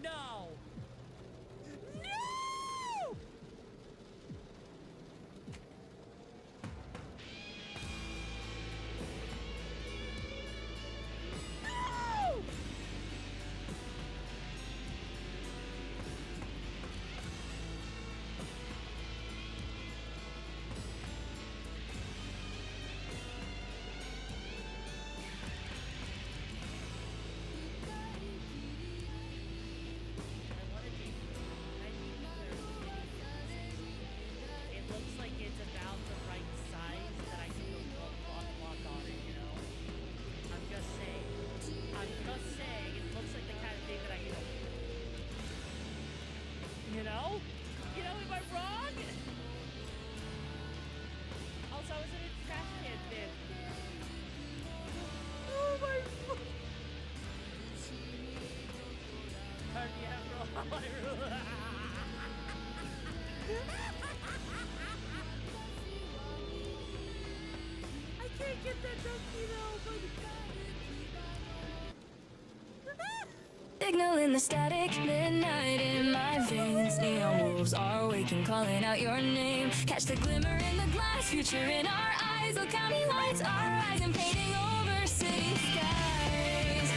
No! No! No! It looks like it's about the right size that I can go block on it, you know? I'm just saying. It looks like the kind of thing that I can go. You know? You know, am I wrong? Also, I was in a trash can bin. Oh my god. Yeah, bro. I can't get that donkey though, but... Signal in the static, midnight in my veins. Neon wolves are waking, calling out your name. Catch the glimmer in the glass, future in our eyes. Look how many lights are rising, painting over city skies.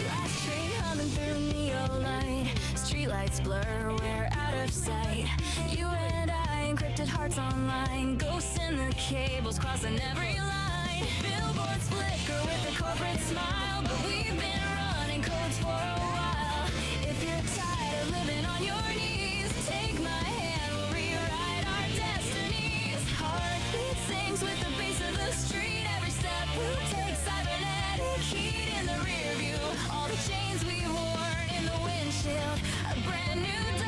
Last train humming through neon light. Streetlights blur, we're out of sight. You and I, encrypted hearts online. Ghosts in the cables, crossing every line. Billboards flicker with a corporate smile, but we've been running codes for a while. If you're tired of living on your knees, take my hand, we'll rewrite our destinies. Heartbeat sings with the bass of the street. Every step we'll take, cybernetic heat in the rear view. All the chains we've worn in the windshield, a brand new dawn.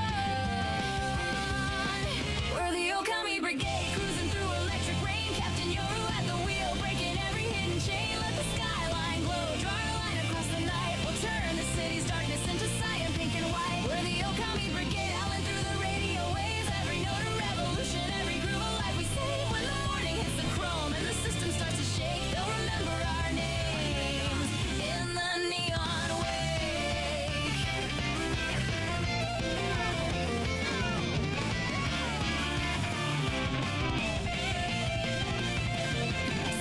We're the Okami Brigade, cruising through electric rain. Captain Yoru at the wheel, breaking every hidden chain. Let the skyline glow, draw a line across the night. We'll turn the city's darkness into cyan, pink and white. We're the Okami Brigade, howling through the radio waves. Every note a revolution, every groove a life we save. When the morning hits the chrome and the system starts to shake, they'll remember our names in the neon wake.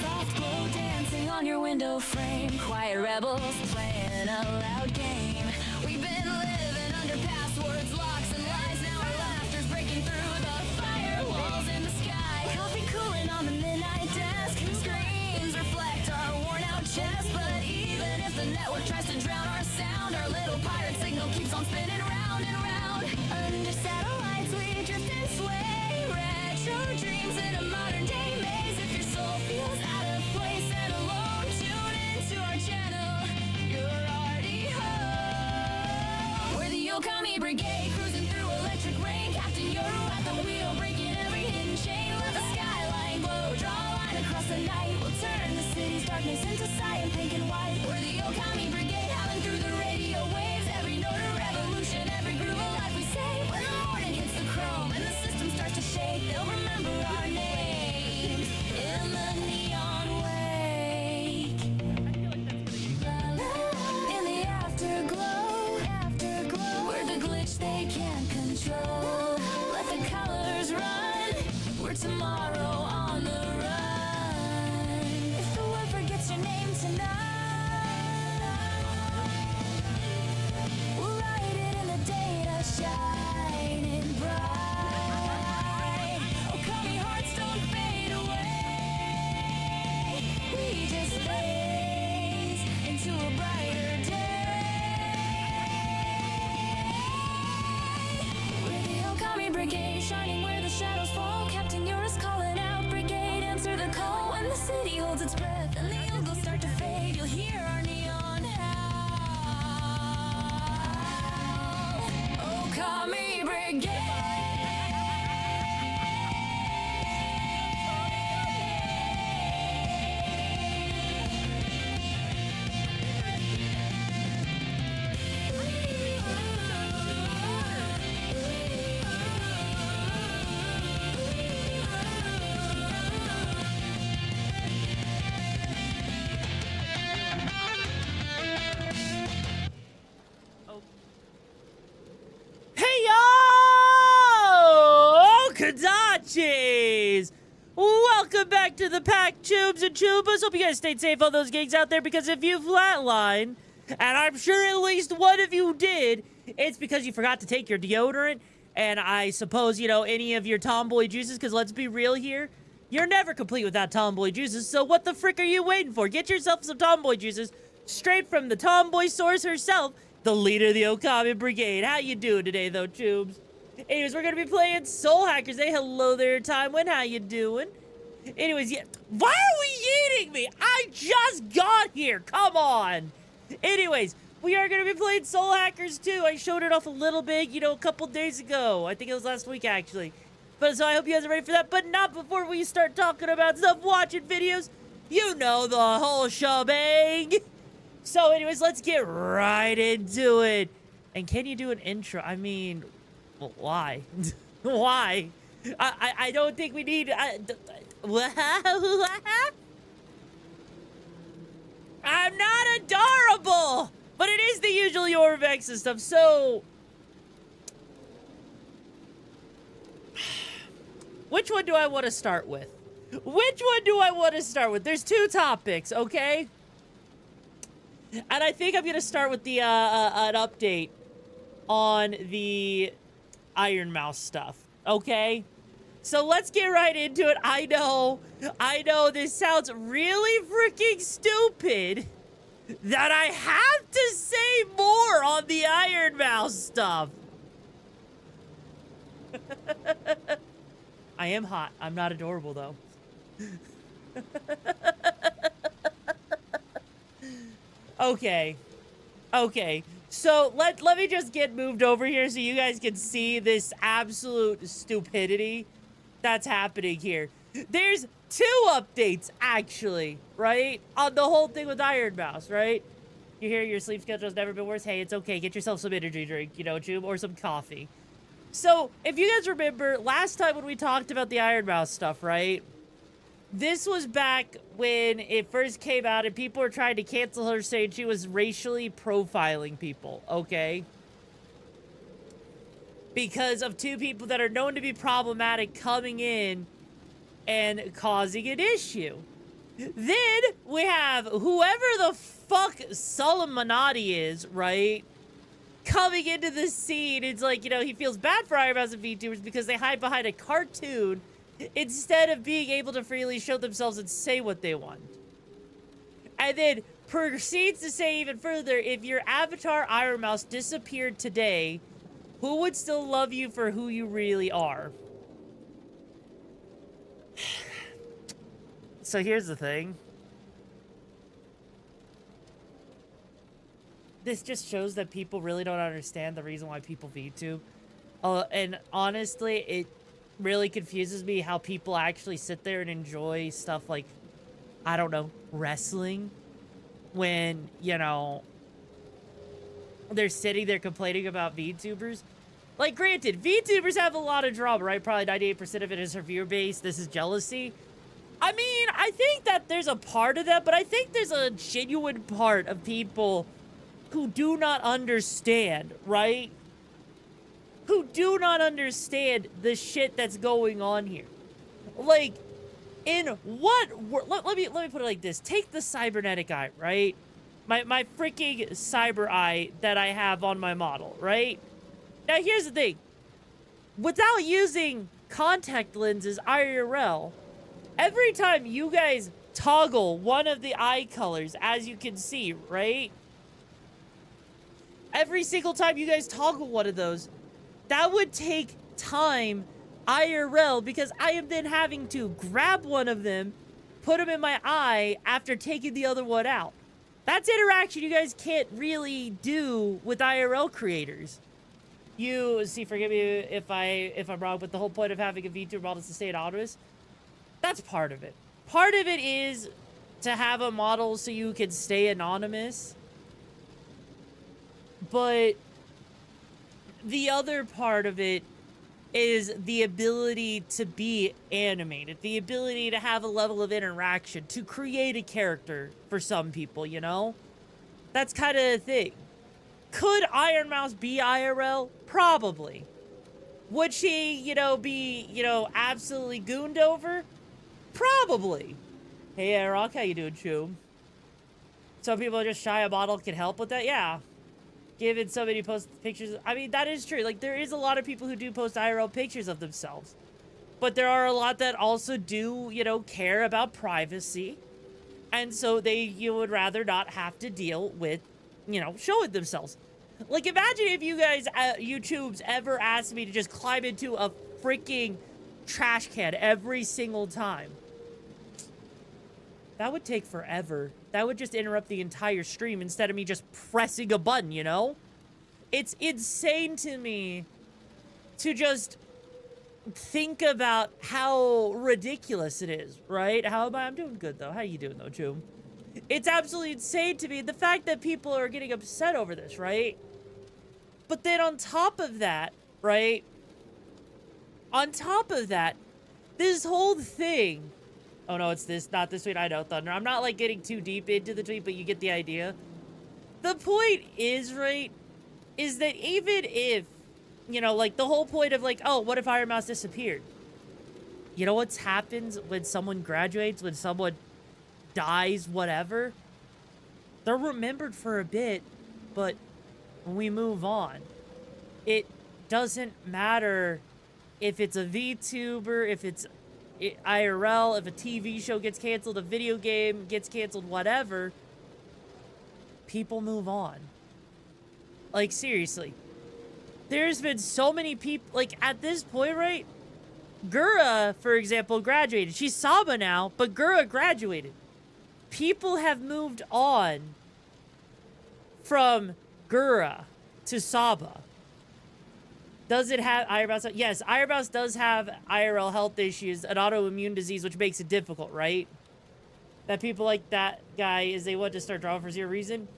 Soft glow dancing on your window frame. Quiet rebels playing a loud game. We've been living under passwords, locks, and lies. Now our laughter's breaking through the firewalls in the sky. Coffee cooling on the midnight desk. Screens reflect our worn out chests. But even if the network tries to drown our sound, our little pirate signal keeps on spinning round and round. Under satellites we drift and sway. Retro dreams in a modern day maze. If your soul feels out of place and alone, tune into our channel. You're already home. We're the Okami Brigade, cruising through electric rain. Captain Yoru at the wheel, breaking every hidden chain. Let the skyline glow, draw a line across the night. We'll turn the city's darkness into cyan, pink and white. We're the Okami Brigade, howling through the radio waves. Every note a revolution, every groove a life we save. When the morning hits the chrome and the system starts to shake, they'll remember our names in the neon wake. In the afterglow, we're the glitch they can't control. Let the colors run, we're tomorrow on the run. If the world forgets your name tonight, we'll write it in the data, shining bright. Okami hearts don't fade away, we just phase into a brighter day. We're the Okami Brigade, shining where the shadows fall. Captain Yoru's calling out, brigade, answer the call. When the city holds its breath and the eagles start to fade, you'll hear our neon howl. Okami Brigade. Tadachis! Welcome back to the pack, Tubes and Tubas. Hope you guys stayed safe on those gigs out there, because if you flatline, and I'm sure at least one of you did, it's because you forgot to take your deodorant, and I suppose, you know, any of your tomboy juices, because let's be real here, you're never complete without tomboy juices, so what the frick are you waiting for? Get yourself some tomboy juices, straight from the tomboy source herself, the leader of the Okami Brigade. How you doing today, though, Tubes? Anyways, we're gonna be playing Soul Hackers. Hey, hello there, Timewind. How you doing? Anyways, yeah. Why are we eating me? I just got here. Come on. Anyways, we are gonna be playing Soul Hackers 2. I showed it off a little bit, you know, a couple days ago. I think it was last week, actually. But so I hope you guys are ready for that. But not before we start talking about stuff, watching videos. You know the whole shebang. So, anyways, let's get right into it. And can you do an intro? I mean, well, why? Why? I don't think we need... I'm not adorable! But it is the usual YoruVexa stuff, so... Which one do I want to start with? Which one do I want to start with? There's two topics, okay? And I think I'm going to start with the, an update on the Iron Mouse stuff, okay? So let's get right into it. I know this sounds really freaking stupid that I have to say more on the Iron Mouse stuff. I am hot. I'm not adorable, though. Okay. So let me just get moved over here so you guys can see this absolute stupidity that's happening here. There's two updates, actually, right? On the whole thing with Iron Mouse, right? You hear your sleep schedule's never been worse. Hey, it's okay. Get yourself some energy drink, you know, Jube, or some coffee. So, if you guys remember, last time when we talked about the Iron Mouse stuff, right? This was back when it first came out and people were trying to cancel her, saying she was racially profiling people, okay? Because of two people that are known to be problematic coming in and causing an issue. Then we have whoever the fuck Solomonati is, right? Coming into the scene. It's like, you know, he feels bad for Iron Mouse and VTubers because they hide behind a cartoon instead of being able to freely show themselves and say what they want. And then proceeds to say even further, if your avatar Iron Mouse disappeared today, who would still love you for who you really are? So here's the thing. This just shows that people really don't understand the reason why people VTube. And honestly, it really confuses me how people actually sit there and enjoy stuff like, I don't know, wrestling. When, you know, they're sitting there complaining about VTubers. Like, granted, VTubers have a lot of drama, right? Probably 98% of it is her viewer base. This is jealousy. I mean, I think that there's a part of that, but I think there's a genuine part of people who do not understand, right? Who do not understand the shit that's going on here. Like, in what... Let me put it like this. Take the cybernetic eye, right? My freaking cyber eye that I have on my model, right? Now, here's the thing. Without using contact lenses IRL, every time you guys toggle one of the eye colors, as you can see, right? Every single time you guys toggle one of those, that would take time IRL, because I am then having to grab one of them, put them in my eye after taking the other one out. That's interaction you guys can't really do with IRL creators. You see, forgive me if I'm wrong, but the whole point of having a VTuber model is to stay anonymous. That's part of it. Part of it is to have a model so you can stay anonymous. But the other part of it is the ability to be animated, the ability to have a level of interaction, to create a character for some people, you know? That's kind of the thing. Could Iron Mouse be IRL? Probably. Would she, you know, be, you know, absolutely gooned over? Probably. Hey, Rock, how you doing, Choom? Some people are just shy. A model can help with that. Yeah. Given so many post pictures. I mean, that is true. Like, there is a lot of people who do post IRL pictures of themselves. But there are a lot that also do, you know, care about privacy. And so you would rather not have to deal with, you know, showing themselves. Like, imagine if you guys, YouTubes, ever asked me to just climb into a freaking trash can every single time. That would take forever. That would just interrupt the entire stream instead of me just pressing a button, you know? It's insane to me to just think about how ridiculous it is, right? How am I? I'm doing good, though. How you doing, though, Choom? It's absolutely insane to me, the fact that people are getting upset over this, right? But then on top of that, right? On top of that, this whole thing... Oh, no, it's this, not this tweet. I know, Thunder. I'm not, like, getting too deep into the tweet, but you get the idea. The point is, right, is that even if, you know, like, the whole point of, like, oh, what if Iron Mouse disappeared? You know what happens when someone graduates, when someone dies, whatever? They're remembered for a bit, but when we move on, it doesn't matter if it's a VTuber, if it's IRL, if a TV show gets canceled, a video game gets canceled, whatever, people move on. Like, seriously. There's been so many people, like, at this point, right? Gura, for example, graduated. She's Saba now, but Gura graduated. People have moved on from Gura to Saba. Does it have Ironmouse? Yes, Ironmouse does have IRL health issues, an autoimmune disease, which makes it difficult, right? That people like that guy is they want to start drama for zero reason.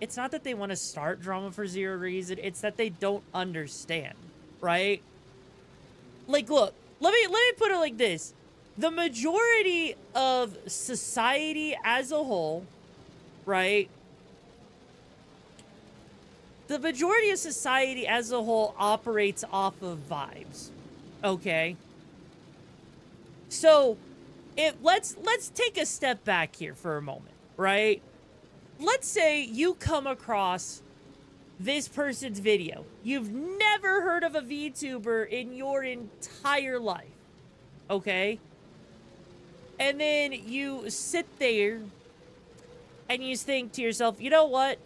It's not that they want to start drama for zero reason. It's that they don't understand, right? Like, look, let me put it like this. The majority of society as a whole, right? The majority of society as a whole operates off of vibes, okay? So, let's take a step back here for a moment, right? Let's say you come across this person's video. You've never heard of a VTuber in your entire life, okay? And then you sit there and you think to yourself, you know what?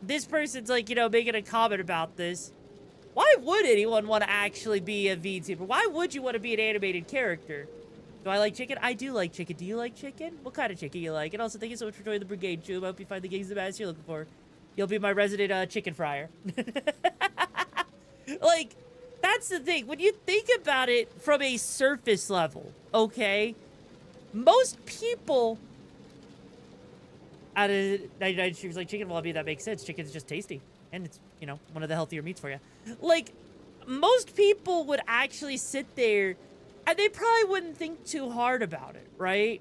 This person's like, you know, making a comment about this. Why would anyone want to actually be a VTuber? Why would you want to be an animated character? Do I like chicken? I do like chicken. Do you like chicken? What kind of chicken you like? And also, thank you so much for joining the brigade, Choom. I hope you find the gigs the best you're looking for. You'll be my resident chicken fryer. Like, that's the thing. When you think about it from a surface level, okay? Most people... out of 99 streams like chicken, well, I mean, that makes sense. Chicken's just tasty. And it's, you know, one of the healthier meats for you. Like, most people would actually sit there and they probably wouldn't think too hard about it, right?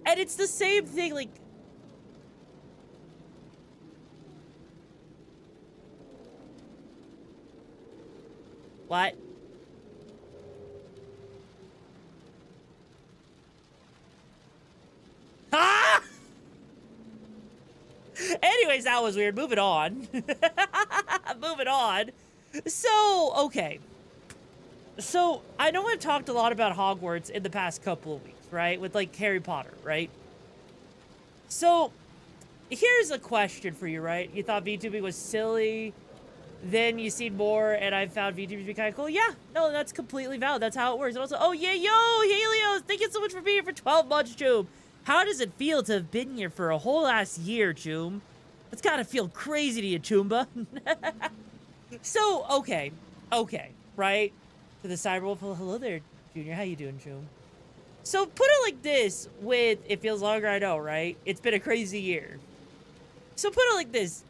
And it's the same thing, like... What? Ah! Anyways, that was weird. Moving on. Moving on. So, okay. So, I know I've talked a lot about Hogwarts in the past couple of weeks, right? With, like, Harry Potter, right? So, here's a question for you, right? You thought VTubing was silly, then you seen more, and I found VTubers to be kind of cool. Yeah, no, that's completely valid. That's how it works. And also, oh, yeah, yo, Helios, thank you so much for being here for 12 months, Choom. How does it feel to have been here for a whole last year, Choom? That's gotta feel crazy to you, Choomba. So, okay, right? To the Cyberwolf, hello there, Junior. How you doing, Choom? So, put it like this with, it feels longer, I know, right? It's been a crazy year. So, put it like this.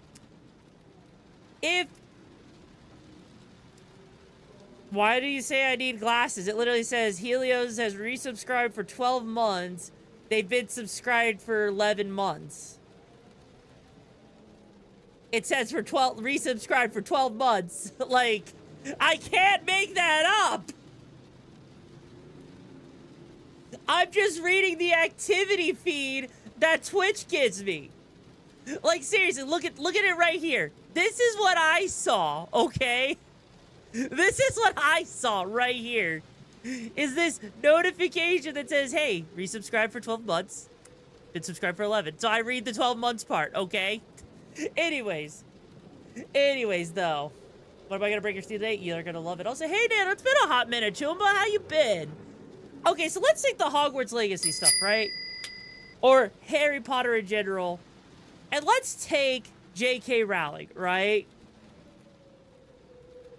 Why do you say I need glasses? It literally says, Helios has resubscribed for 12 months. They've been subscribed for 11 months. It says for 12, resubscribe for 12 months. Like, I can't make that up. I'm just reading the activity feed that Twitch gives me. Like, seriously, look at it right here. This is what I saw, okay? This is what I saw right here. Is this notification that says, hey, resubscribe for 12 months. Been subscribed for 11. So I read the 12 months part, okay? Anyways, though. What am I gonna bring your Steve today? You're gonna love it. Also, hey, Dan, it's been a hot minute, Chumba. How you been? Okay, so let's take the Hogwarts Legacy stuff, right? Or Harry Potter in general. And let's take J.K. Rowling, right?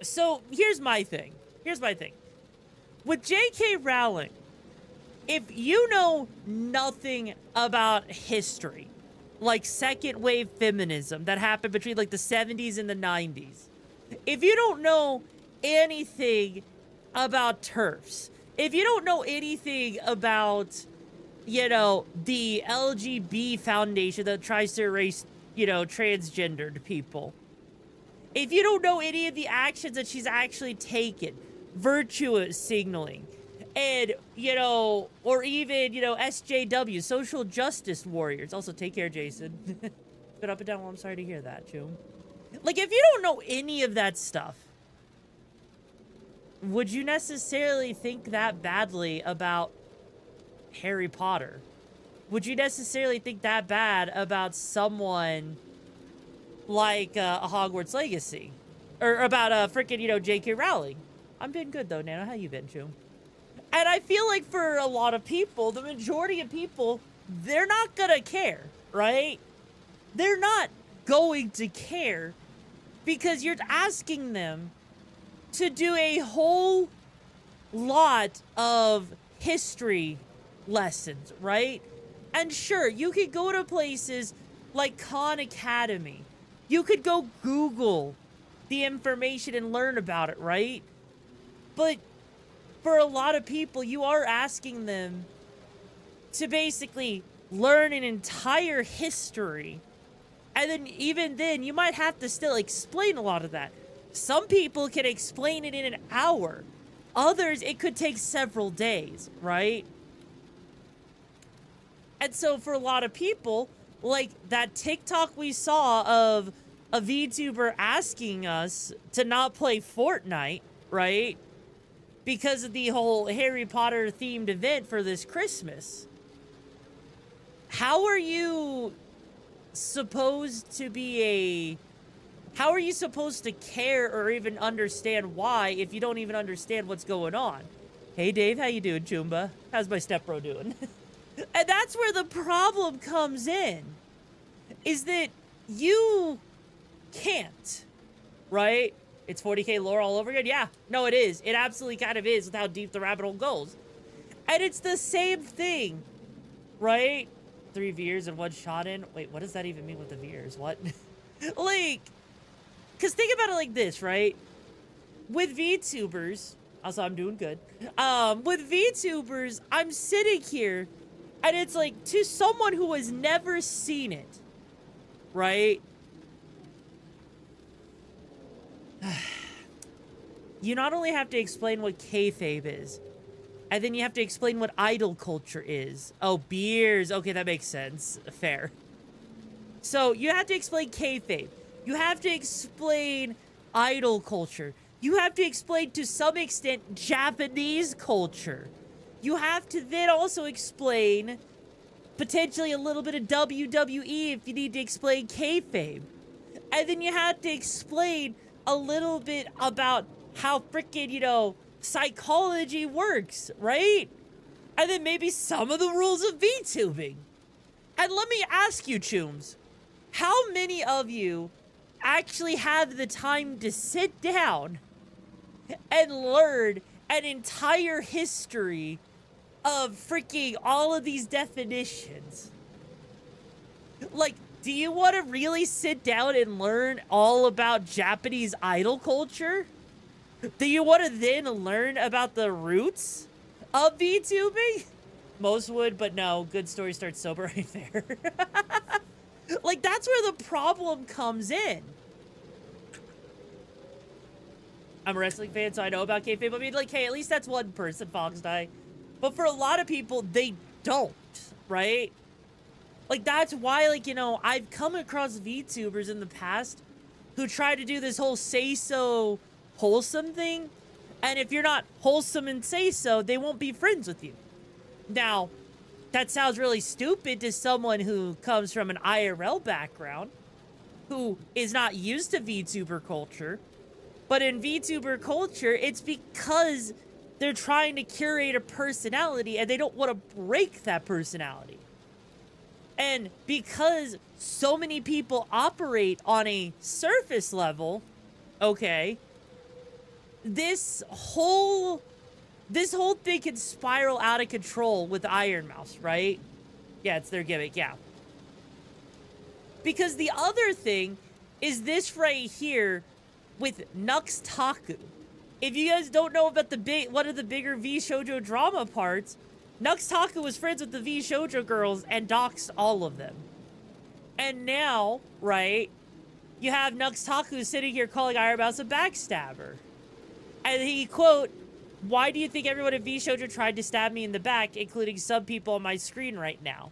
So, here's my thing. With J.K. Rowling, if you know nothing about history, like second wave feminism that happened between like the 70s and the 90s, if you don't know anything about TERFs, if you don't know anything about, you know, the LGB Foundation that tries to erase, you know, transgendered people, if you don't know any of the actions that she's actually taken, virtue signaling, and, you know, or even, you know, SJW, social justice warriors. Also, take care, Jason. Been up and down. Well, I'm sorry to hear that, Joom. Like, if you don't know any of that stuff, would you necessarily think that badly about Harry Potter? Would you necessarily think that bad about someone like a Hogwarts Legacy? Or about freaking, you know, J.K. Rowling? I'm been good, though, Nano. How you been, Joom? And I feel like for a lot of people, the majority of people, they're not gonna care, right? They're not going to care because you're asking them to do a whole lot of history lessons, right? And sure, you could go to places like Khan Academy. You could go Google the information and learn about it, right? But for a lot of people, you are asking them to basically learn an entire history. And then even then, you might have to still explain a lot of that. Some people can explain it in an hour. Others, it could take several days, right? And so for a lot of people, like that TikTok we saw of a VTuber asking us to not play Fortnite, right? Because of the whole Harry Potter themed event for this Christmas. How are you supposed to care or even understand why if you don't even understand what's going on? Hey Dave, how you doing, Chumba? How's my stepbro doing? And that's where the problem comes in. Is that you can't, right? It's 40k lore all over again? Yeah, no, it is. It absolutely kind of is with how deep the rabbit hole goes. And it's the same thing, right? 3 Veers and 1 shot in. Wait, what does that even mean with the Veers? What? Like, because think about it like this, right? With VTubers, also I'm doing good. With VTubers, I'm sitting here, and it's like, to someone who has never seen it, right? You not only have to explain what kayfabe is, and then you have to explain what idol culture is. Oh, beers. Okay, that makes sense. Fair. So you have to explain kayfabe. You have to explain idol culture. You have to explain, to some extent, Japanese culture. You have to then also explain potentially a little bit of WWE if you need to explain kayfabe. And then you have to explain a little bit about how freaking, you know, psychology works, right? And then maybe some of the rules of VTubing. And let me ask you, Chooms, how many of you actually have the time to sit down and learn an entire history of freaking all of these definitions? Like, do you want to really sit down and learn all about Japanese idol culture? Do you want to then learn about the roots of VTubing? Most would, but no. Good story starts sober right there. Like, that's where the problem comes in. I'm a wrestling fan, so I know about kayfabe. I mean, like, hey, at least that's one person, Fox Die. But for a lot of people, they don't, right? Like, that's why, like, you know, I've come across VTubers in the past who try to do this whole say-so wholesome thing. And if you're not wholesome and say-so, they won't be friends with you. Now, that sounds really stupid to someone who comes from an IRL background, who is not used to VTuber culture. But in VTuber culture, it's because they're trying to curate a personality and they don't want to break that personality. And because so many people operate on a surface level, okay, this whole thing can spiral out of control with Iron Mouse, right? Yeah, it's their gimmick, yeah. Because the other thing is this right here with Nux Taku. If you guys don't know about one of the bigger V Shoujo drama parts, Nux Taku was friends with the V Shoujo girls and doxed all of them. And now, right, you have Nux Taku sitting here calling Iron Mouse a backstabber. And he, quote, "Why do you think everyone at V Shoujo tried to stab me in the back, including some people on my screen right now,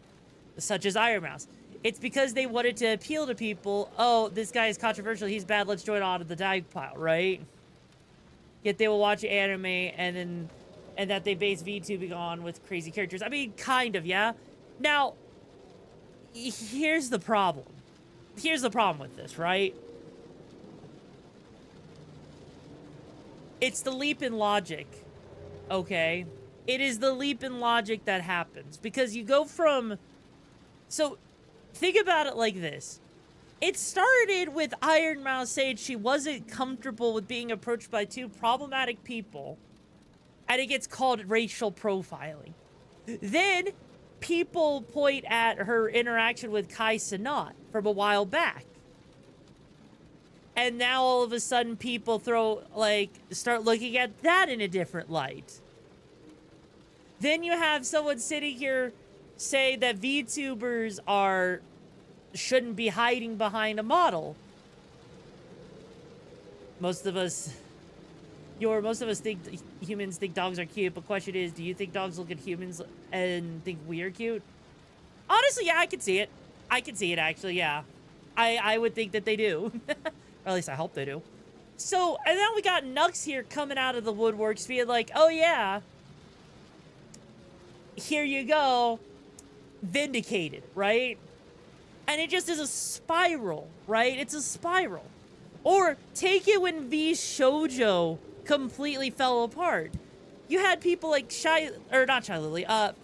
such as Iron Mouse? It's because they wanted to appeal to people. Oh, this guy is controversial. He's bad. Let's join on to the dag pile, right? Yet they will watch anime and that they base VTubing on with crazy characters." I mean, kind of, yeah. Now, here's the problem. Here's the problem with this, right? It's the leap in logic, okay? It is the leap in logic that happens. Because you go from... So, think about it like this. It started with Iron Mouse saying she wasn't comfortable with being approached by two problematic people. And it gets called racial profiling. Then, people point at her interaction with Kai Cenat from a while back. And now all of a sudden people start looking at that in a different light. Then you have someone sitting here say that VTubers shouldn't be hiding behind a model. Most of us think humans think dogs are cute, but question is, do you think dogs look at humans and think we are cute? Honestly, yeah, I can see it. I can see it, actually, yeah. I would think that they do. Or at least I hope they do. So, and then we got Nux here coming out of the woodworks being like, oh yeah, here you go, vindicated, right? And it just is a spiral, right? It's a spiral. Or take it when V Shoujo completely fell apart. You had people like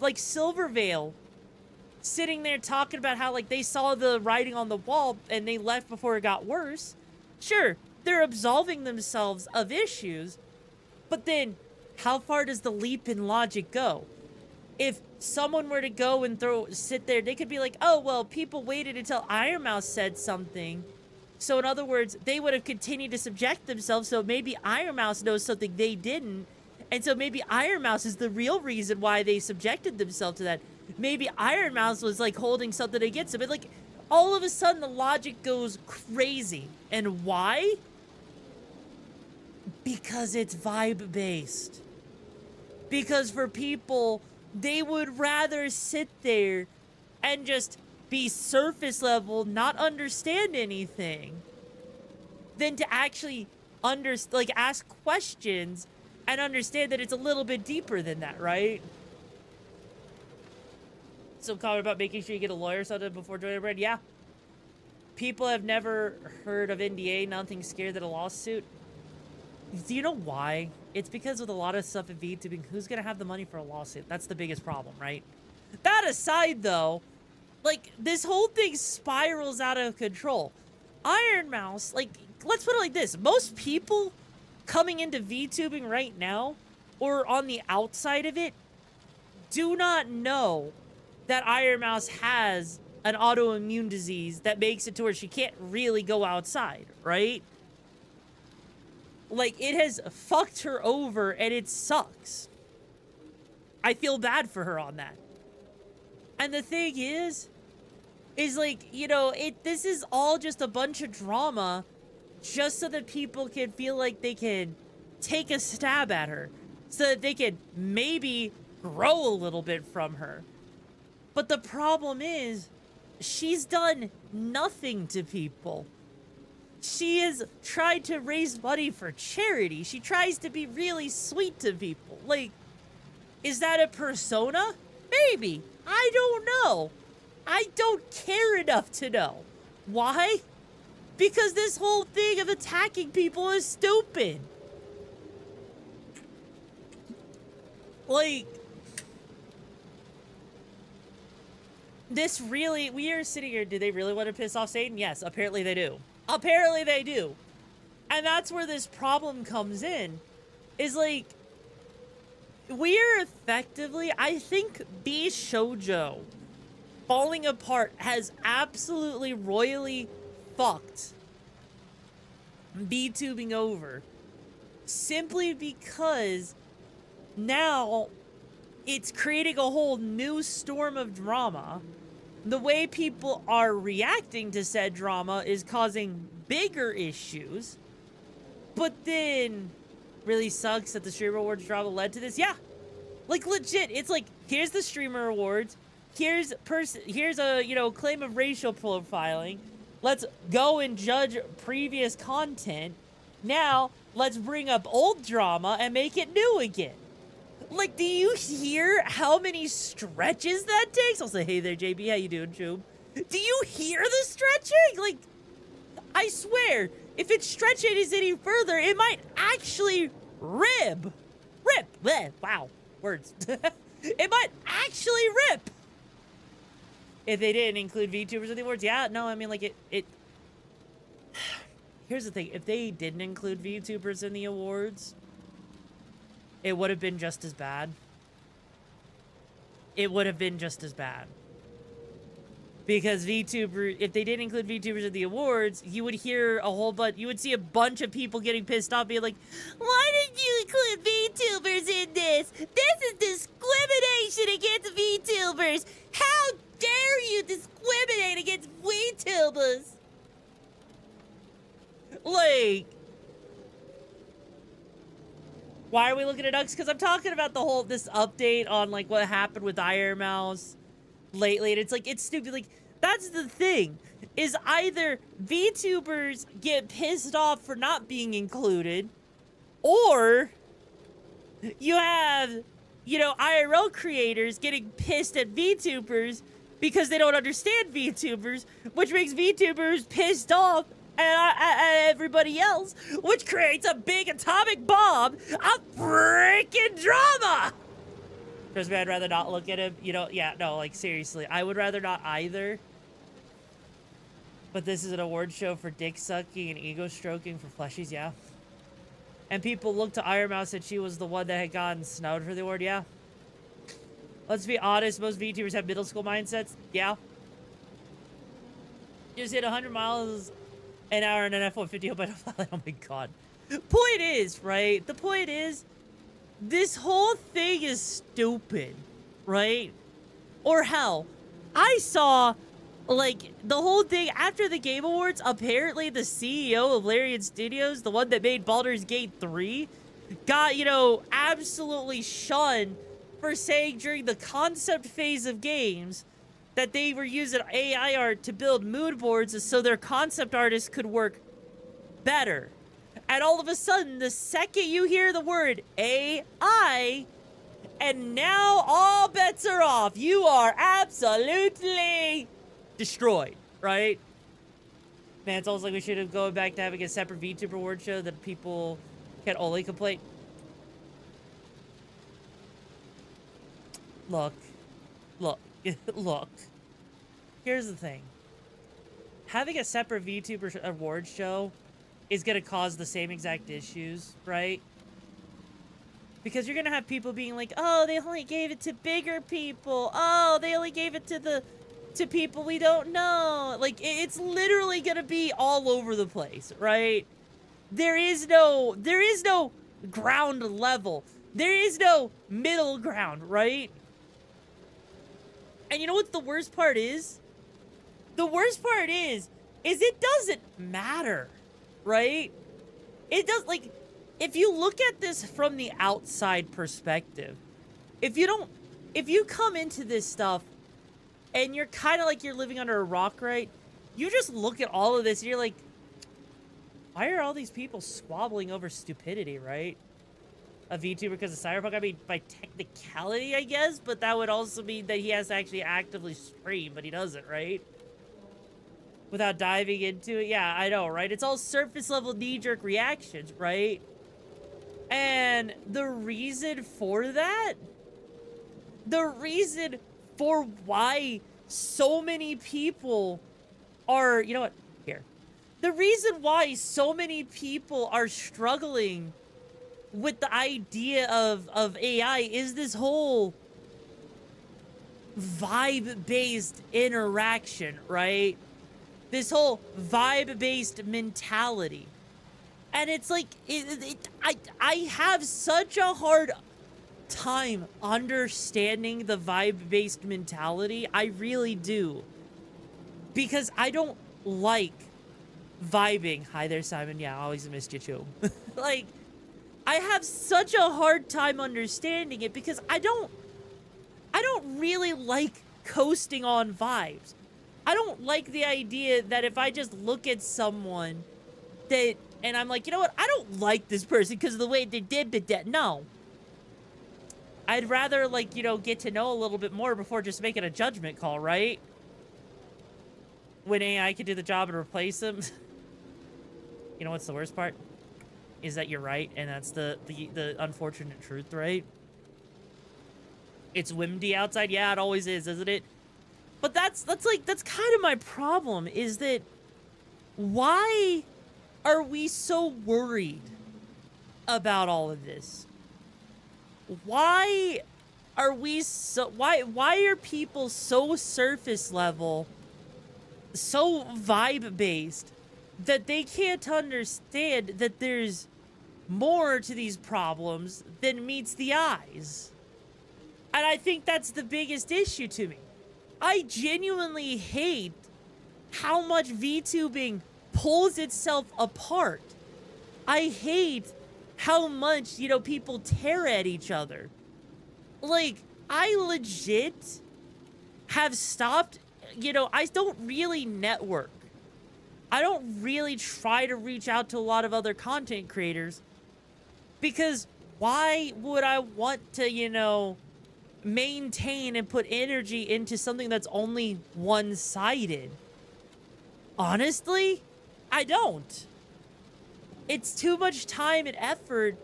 like Silvervale sitting there talking about how like they saw the writing on the wall and they left before it got worse. Sure, they're absolving themselves of issues, but then how far does the leap in logic go? If someone were to go and sit there, they could be like, oh, well, people waited until Iron Mouse said something. So in other words, they would have continued to subject themselves, so maybe Iron Mouse knows something they didn't. And so maybe Iron Mouse is the real reason why they subjected themselves to that. Maybe Iron Mouse was like holding something against them. But like, all of a sudden the logic goes crazy. And why? Because it's vibe-based. Because for people, they would rather sit there and just be surface level, not understand anything, than to actually ask questions and understand that it's a little bit deeper than that, right? Some comment about making sure you get a lawyer or something before joining a brand. Yeah. People have never heard of NDA, nothing scared that a lawsuit. Do you know why? It's because with a lot of stuff in VTubing, who's going to have the money for a lawsuit? That's the biggest problem, right? That aside, though, like, this whole thing spirals out of control. Iron Mouse, like, let's put it like this. Most people coming into VTubing right now, or on the outside of it, do not know that Iron Mouse has an autoimmune disease that makes it to where she can't really go outside, right? Like, it has fucked her over, and it sucks. I feel bad for her on that. And the thing is, is like, you know, this is all just a bunch of drama just so that people can feel like they can take a stab at her, so that they can maybe grow a little bit from her. But the problem is, she's done nothing to people. She has tried to raise money for charity. She tries to be really sweet to people. Like, is that a persona? Maybe. I don't know. I don't care enough to know. Why? Because this whole thing of attacking people is stupid. Like, this really, we are sitting here, do they really want to piss off Satan? Yes, apparently they do. Apparently they do. And that's where this problem comes in. Is like, we are effectively, I think B Shoujo falling apart has absolutely royally fucked B-tubing over. Simply because now it's creating a whole new storm of drama. The way people are reacting to said drama is causing bigger issues. But then, really sucks that the Streamer Awards drama led to this. Yeah, like legit. It's like, here's the Streamer Awards. Here's a, you know, claim of racial profiling. Let's go and judge previous content. Now, let's bring up old drama and make it new again. Like, do you hear how many stretches that takes? I'll say, hey there, JB, how you doing, Job? Do you hear the stretching? Like, I swear, if it stretches any further, it might actually rip. Bleh, wow, words. It might actually rip. If they didn't include VTubers in the awards, yeah, no, I mean, like, it... Here's the thing, if they didn't include VTubers in the awards, it would have been just as bad. It would have been just as bad. Because VTuber, if they didn't include VTubers in the awards, you would hear a whole bunch, you would see a bunch of people getting pissed off, being like, why didn't you include VTubers in this? This is discrimination against VTubers. How dare you discriminate against VTubers? Like, why are we looking at Ux? Because I'm talking about the whole, this update on, like, what happened with Iron Mouse lately, and it's like, it's stupid. Like, that's the thing, is either VTubers get pissed off for not being included, or you have, you know, IRL creators getting pissed at VTubers because they don't understand VTubers, which makes VTubers pissed off at everybody else, which creates a big atomic bomb of freaking drama. Trust me, I'd rather not look at him. You know, yeah, no, like, seriously, I would rather not either. But this is an award show for dick sucking and ego stroking for fleshies, yeah. And people look to Iron Mouse, said she was the one that had gotten snubbed for the award, yeah. Let's be honest, most VTubers have middle school mindsets, yeah. Just hit 100 miles an hour in an F-150 by the oh my god. Point is, right? The point is, this whole thing is stupid, right? Or hell, I saw, like, the whole thing after the Game Awards, apparently the CEO of Larian Studios, the one that made Baldur's Gate 3, got, you know, absolutely shunned for saying during the concept phase of games that they were using AI art to build mood boards so their concept artists could work better. And all of a sudden, the second you hear the word AI, and now all bets are off. You are absolutely destroyed, right? Man, it's almost like we should have gone back to having a separate VTuber award show that people can only complain. Look. Look. Here's the thing. Having a separate VTuber award show is going to cause the same exact issues, right? Because you're going to have people being like, oh, they only gave it to bigger people. Oh, they only gave it to people we don't know. Like, it's literally going to be all over the place, right? There is no ground level. There is no middle ground, right? And you know what the worst part is? the worst part is it doesn't matter, right? It does, like, if you look at this from the outside perspective, if you come into this stuff and you're kind of like you're living under a rock, right? You just look at all of this and you're like, why are all these people squabbling over stupidity, right? A VTuber because of Cyberpunk? I mean, by technicality, I guess, but that would also mean that he has to actually actively stream, but he doesn't, right? Without diving into it. Yeah, I know, right? It's all surface level knee-jerk reactions, right? And the reason for that, the reason for why so many people are, you know what? Here. The reason why so many people are struggling with the idea of AI is this whole vibe-based interaction, right? This whole vibe-based mentality. And it's like, I have such a hard time understanding the vibe-based mentality. I really do. Because I don't like vibing. Hi there, Simon. Yeah, I always missed you too. Like, I have such a hard time understanding it because I don't really like coasting on vibes. I don't like the idea that if I just look at someone that, and I'm like, you know what? I don't like this person because of the way they did that. No. I'd rather, like, you know, get to know a little bit more before just making a judgment call, right? When AI could do the job and replace them. You know what's the worst part? Is that you're right, and that's the unfortunate truth, right? It's windy outside. Yeah, it always is, isn't it? But that's kind of my problem, is that why are we so worried about all of this? Why are we so why are people so surface level, so vibe based, that they can't understand that there's more to these problems than meets the eyes? And I think that's the biggest issue to me. I genuinely hate how much VTubing pulls itself apart. I hate how much, you know, people tear at each other. Like, I legit have stopped, you know, I don't really network. I don't really try to reach out to a lot of other content creators because why would I want to, you know, maintain and put energy into something that's only one-sided? Honestly, I don't. It's too much time and effort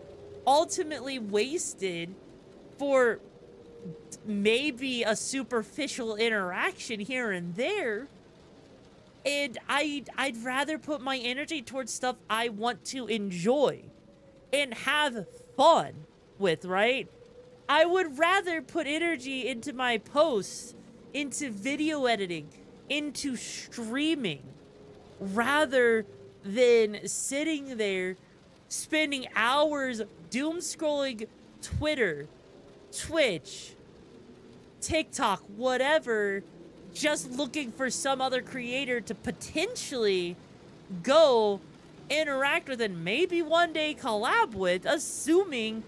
ultimately wasted for maybe a superficial interaction here and there. And I'd rather put my energy towards stuff I want to enjoy and have fun with, right? I would rather put energy into my posts, into video editing, into streaming, rather than sitting there spending hours doom scrolling Twitter, Twitch, TikTok, whatever, just looking for some other creator to potentially go interact with and maybe one day collab with, assuming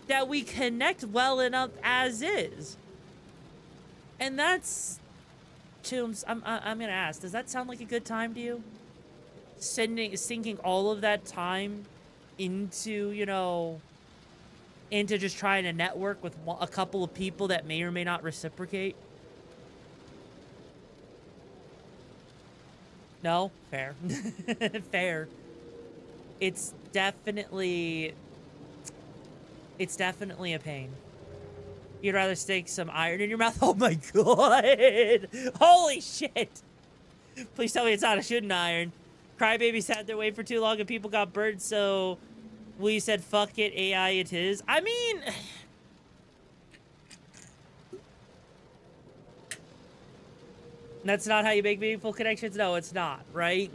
that we connect well enough as is. And that's, Tombs, I'm gonna ask, does that sound like a good time to you? Sinking all of that time into, you know, into just trying to network with a couple of people that may or may not reciprocate? No? Fair. Fair. It's definitely a pain. You'd rather stick some iron in your mouth? Oh my god! Holy shit! Please tell me it's not a shooting iron. Crybabies sat their way for too long and people got burned, so we said, fuck it, AI it is. I mean, that's not how you make meaningful connections. No, it's not, right?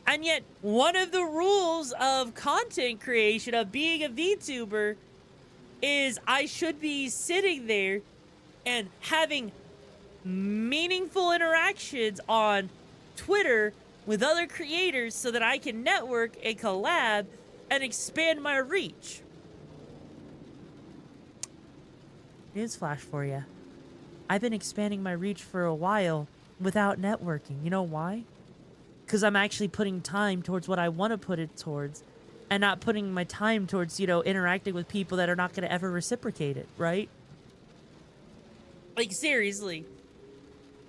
And yet, one of the rules of content creation, of being a VTuber, is I should be sitting there and having meaningful interactions on Twitter with other creators so that I can network and collab and expand my reach. Newsflash for you. I've been expanding my reach for a while without networking. You know why? Because I'm actually putting time towards what I want to put it towards and not putting my time towards, interacting with people that are not going to ever reciprocate it, right? Like, seriously.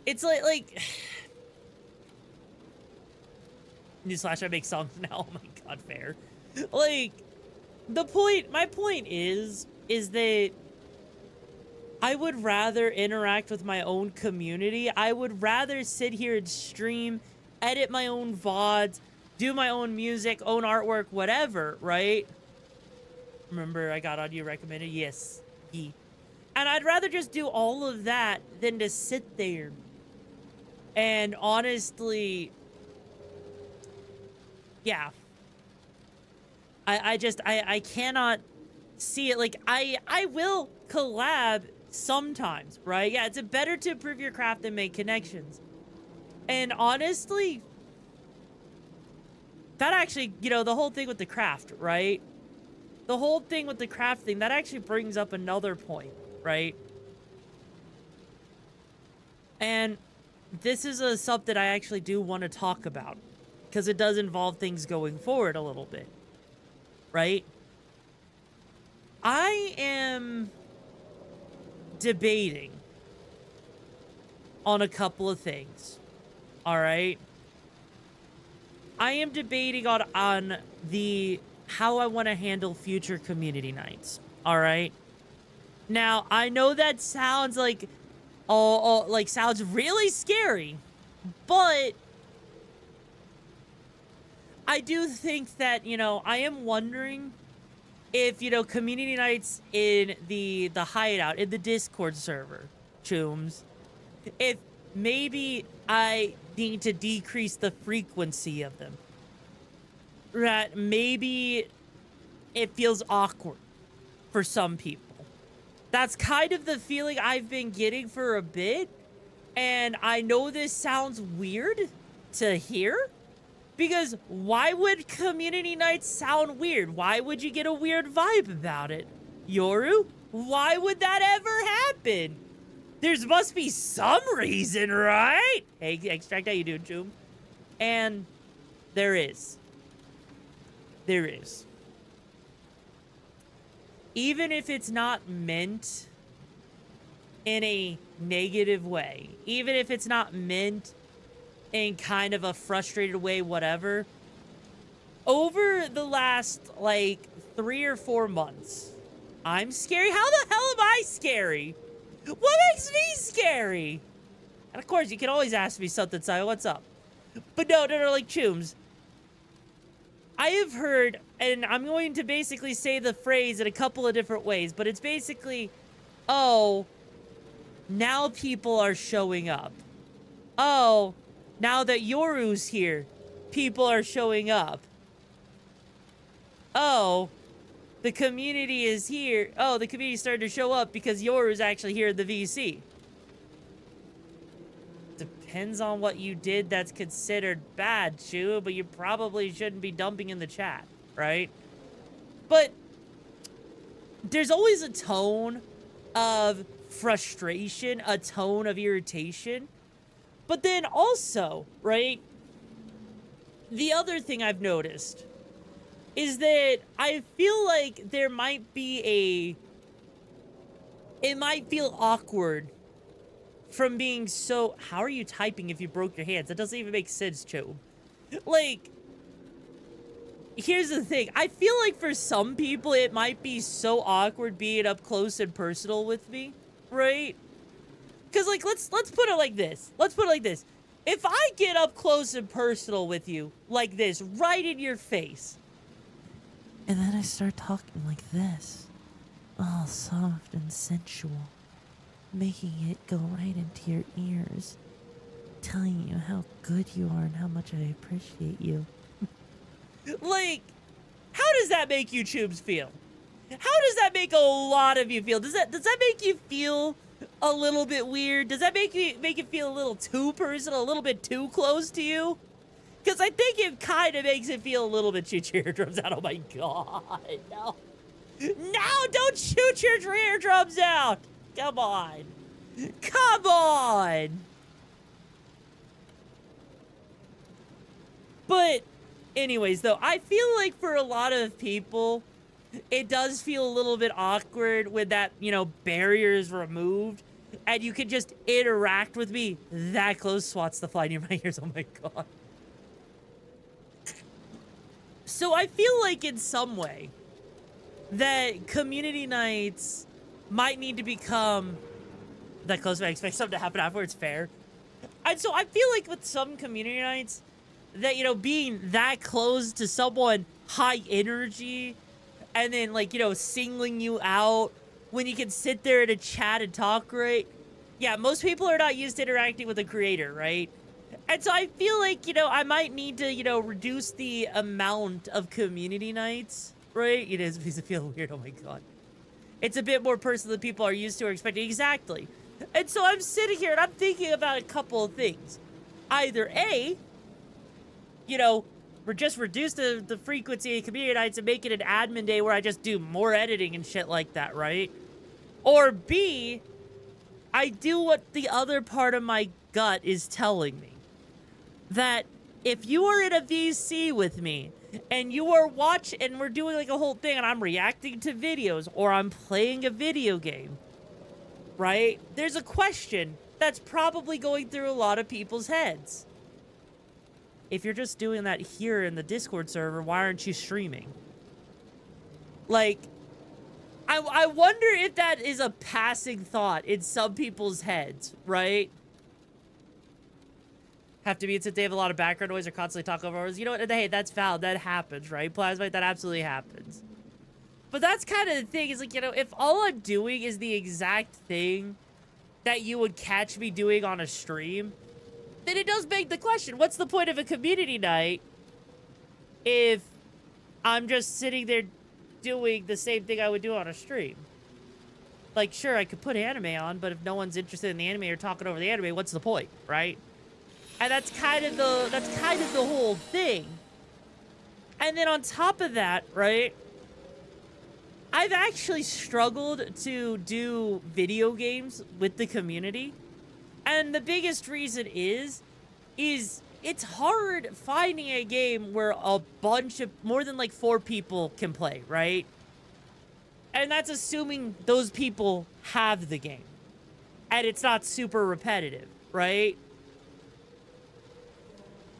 It's like... Newsflash, I make songs now. Oh my god, fair. Like, my point is that I would rather interact with my own community. I would rather sit here and stream, edit my own VODs, do my own music, own artwork, whatever, right? Remember, I got on you recommended? Yes. And I'd rather just do all of that than to sit there and honestly... Yeah. I cannot see it. Like, I will collab sometimes, right? Yeah, it's better to improve your craft than make connections. And honestly, that actually, the whole thing with the craft, right? The whole thing with the craft thing, that actually brings up another point, right? And this is something I actually do want to talk about, because it does involve things going forward a little bit, right? I am debating on a couple of things, all right? I am debating on how I want to handle future community nights, all right? Now, I know that sounds like, sounds really scary, but I do think that, I am wondering if, community nights in the hideout, in the Discord server, Chooms, if maybe I need to decrease the frequency of them. Right? Maybe it feels awkward for some people. That's kind of the feeling I've been getting for a bit. And I know this sounds weird to hear, because why would community nights sound weird? Why would you get a weird vibe about it? Yoru? Why would that ever happen? There must be some reason, right? Hey, Extract, how you doing, Choom? And there is. There is. Even if it's not meant in a negative way, even if it's not meant in kind of a frustrated way, whatever, over the last, 3 or 4 months, I'm scary. How the hell am I scary? What makes me scary? And of course, you can always ask me something, Si. What's up? But no, like, Chooms. I have heard, and I'm going to basically say the phrase in a couple of different ways, but it's basically, oh, now people are showing up. Oh, now that Yoru's here, people are showing up. Oh, the community is here. Oh, the community started to show up because Yoru's actually here in the VC. Depends on what you did that's considered bad, Chew, but you probably shouldn't be dumping in the chat, right? But there's always a tone of frustration, a tone of irritation. But then also, right, the other thing I've noticed is that I feel like there might be it might feel awkward from being so... How are you typing if you broke your hands? That doesn't even make sense, Cho. Like, here's the thing. I feel like for some people, it might be so awkward being up close and personal with me, right? Because, like, let's put it like this. Let's put it like this. If I get up close and personal with you, like this, right in your face, and then I start talking like this, all soft and sensual, making it go right into your ears, telling you how good you are and how much I appreciate you. Like, how does that make you Choobs feel? How does that make a lot of you feel? Does that make you feel a little bit weird? Does that make it feel a little too personal, a little bit too close to you? Because I think it kind of makes it feel a little bit shoot your eardrums out. Oh my god, no. No, don't shoot your eardrums out. Come on. Come on. But anyways, though, I feel like for a lot of people, it does feel a little bit awkward when that, you know, barrier is removed and you can just interact with me that close. Swats the fly near my ears. Oh my god. So I feel like in some way that community nights might need to become that close. I expect something to happen afterwards. Fair. And so I feel like with some community nights that, you know, being that close to someone high energy and then, like, you know, singling you out when you can sit there in a chat and talk, right? Yeah, most people are not used to interacting with a creator, right? And so I feel like, you know, I might need to, you know, reduce the amount of community nights, right? It is because I feel weird. Oh my god. It's a bit more personal than people are used to or expecting. Exactly. And so I'm sitting here and I'm thinking about a couple of things. Either A, you know, just reduce the frequency of community nights and make it an admin day where I just do more editing and shit like that, right? Or B, I do what the other part of my gut is telling me. That if you are in a VC with me and you are watching and we're doing like a whole thing and I'm reacting to videos or I'm playing a video game, right? There's a question that's probably going through a lot of people's heads. If you're just doing that here in the Discord server, why aren't you streaming? Like, I wonder if that is a passing thought in some people's heads, right? Have to be since they have a lot of background noise or constantly talk over us. You know what? Hey, that's valid. That happens, right? Plasmite, that absolutely happens. But that's kind of the thing. Is like, you know, if all I'm doing is the exact thing that you would catch me doing on a stream, then it does beg the question, what's the point of a community night if I'm just sitting there doing the same thing I would do on a stream? Like, sure, I could put anime on, but if no one's interested in the anime or talking over the anime, what's the point, right? And that's kind of the whole thing. And then on top of that, right, I've actually struggled to do video games with the community. And the biggest reason is it's hard finding a game where a bunch of more than like 4 people can play, right? And that's assuming those people have the game. And it's not super repetitive, right?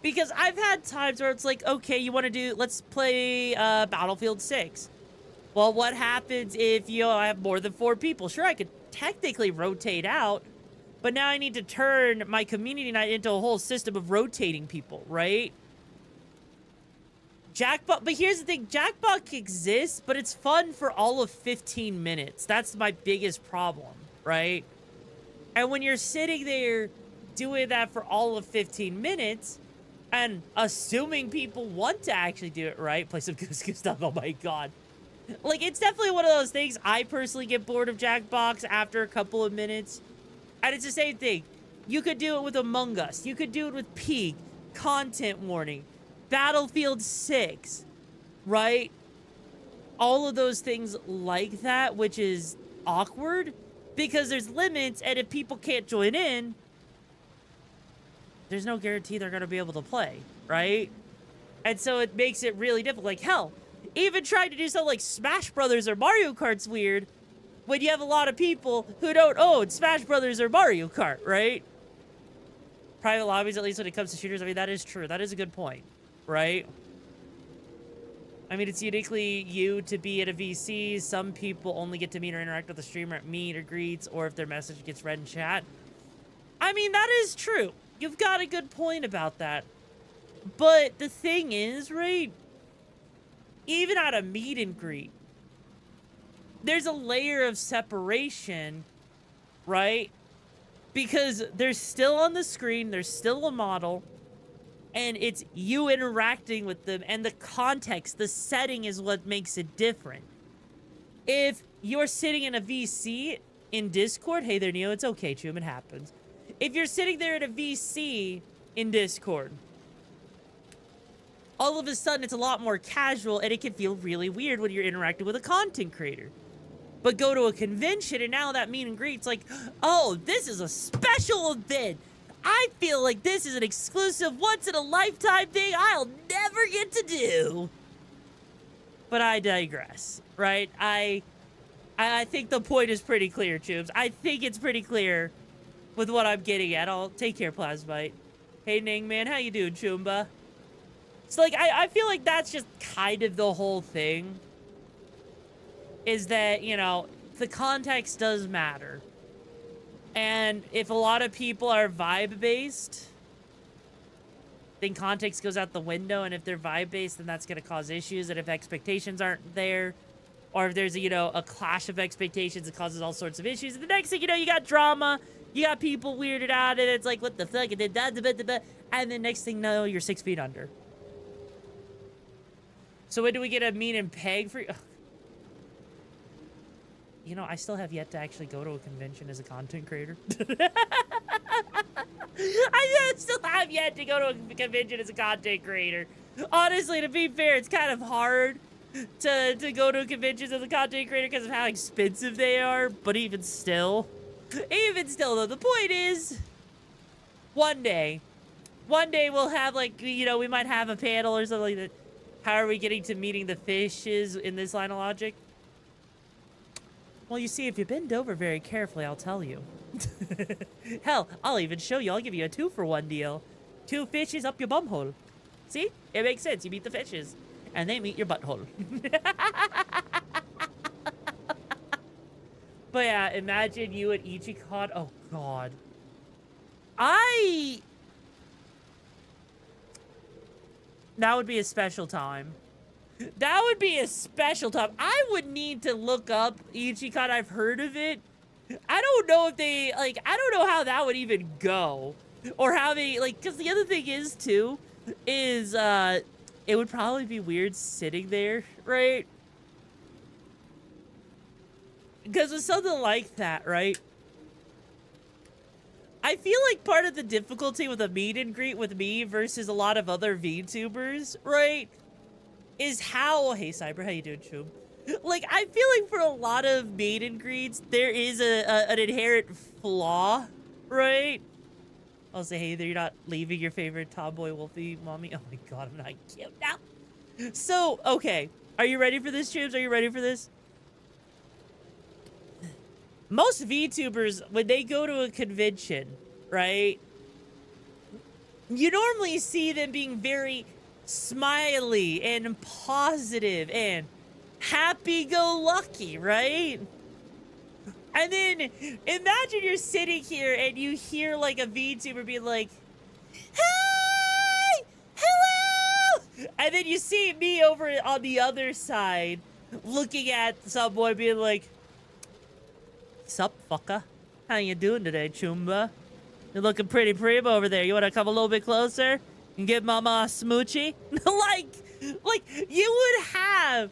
Because I've had times where it's like, okay, you want to do, let's play Battlefield 6. Well, what happens if, you know, I have more than 4 people? Sure, I could technically rotate out, but now I need to turn my community night into a whole system of rotating people, right? Jackbox, but here's the thing, Jackbox exists, but it's fun for all of 15 minutes. That's my biggest problem, right? And when you're sitting there doing that for all of 15 minutes, and assuming people want to actually do it right, play some Goose Goose stuff, oh my god. Like, it's definitely one of those things, I personally get bored of Jackbox after a couple of minutes. And it's the same thing. You could do it with Among Us. You could do it with Peak, Content Warning, Battlefield 6, right? All of those things like that, which is awkward because there's limits, and if people can't join in, there's no guarantee they're going to be able to play, right? And so it makes it really difficult. Like, hell, even trying to do something like Smash Brothers or Mario Kart's weird when you have a lot of people who don't own Smash Brothers or Mario Kart, right? Private lobbies, at least when it comes to shooters, I mean, that is true. That is a good point, right? I mean, it's uniquely you to be at a VC. Some people only get to meet or interact with the streamer at meet or greets, or if their message gets read in chat. I mean, that is true. You've got a good point about that. But the thing is, right, even at a meet and greet, there's a layer of separation, right? Because they're still on the screen, there's still a model, and it's you interacting with them, and the context, the setting is what makes it different. If you're sitting in a VC in Discord, hey there, Neo, it's okay, Chum, it happens. If you're sitting there at a VC in Discord, all of a sudden it's a lot more casual and it can feel really weird when you're interacting with a content creator. But go to a convention and now that meet and greet's like, oh, this is a special event. I feel like this is an exclusive once-in-a-lifetime thing I'll never get to do. But I digress, right? I think the point is pretty clear, Tubes. I think it's pretty clear with what I'm getting at. I'll take care, Plasmite. Hey, Ning, man, how you doing, Chumba? So, like, I feel like that's just kind of the whole thing. Is that, you know, the context does matter. And if a lot of people are vibe-based, then context goes out the window. And if they're vibe-based, then that's going to cause issues. And if expectations aren't there, or if there's, a clash of expectations, it causes all sorts of issues. And the next thing you know, you got drama. You got people weirded out, and it's like, what the fuck? And then next thing you know, you're 6 feet under. So when do we get a mean and peg for... You know, I still have yet to actually go to a convention as a content creator. I still have yet to go to a convention as a content creator. Honestly, to be fair, it's kind of hard to go to conventions as a content creator because of how expensive they are. But even still, though, the point is, one day we'll have, like, we might have a panel or something like that. How are we getting to meeting the fishes in this line of logic? Well, you see, if you bend over very carefully, I'll tell you. Hell, I'll even show you. I'll give you a 2-for-1 deal. 2 fishes up your bumhole. See? It makes sense. You meet the fishes, and they meet your butthole. But yeah, imagine you at Ichikon. Oh, God. That would be a special time. That would be a special time. I would need to look up Ichikon. I've heard of it. I don't know if they, I don't know how that would even go. Or how they, because the other thing is, too, is, it would probably be weird sitting there, right? Because with something like that, right? I feel like part of the difficulty with a meet and greet with me versus a lot of other VTubers, right? Is how, hey Cyber, how you doing, Chum? Like, I feel like for a lot of meet and greets, there is an inherent flaw, right? I'll say, hey there, you're not leaving your favorite tomboy wolfie mommy. Oh my God, I'm not cute now. So, okay, are you ready for this, Chubs? Are you ready for this? Most VTubers, when they go to a convention, right? You normally see them being very smiley and positive and happy-go-lucky, right? And then imagine you're sitting here and you hear like a VTuber being like, "Hey, hello," and then you see me over on the other side looking at someone being like, "Sup, fucker? How you doing today, Chumba? You're looking pretty prim over there. You want to come a little bit closer and give mama a smoochie?" like you would have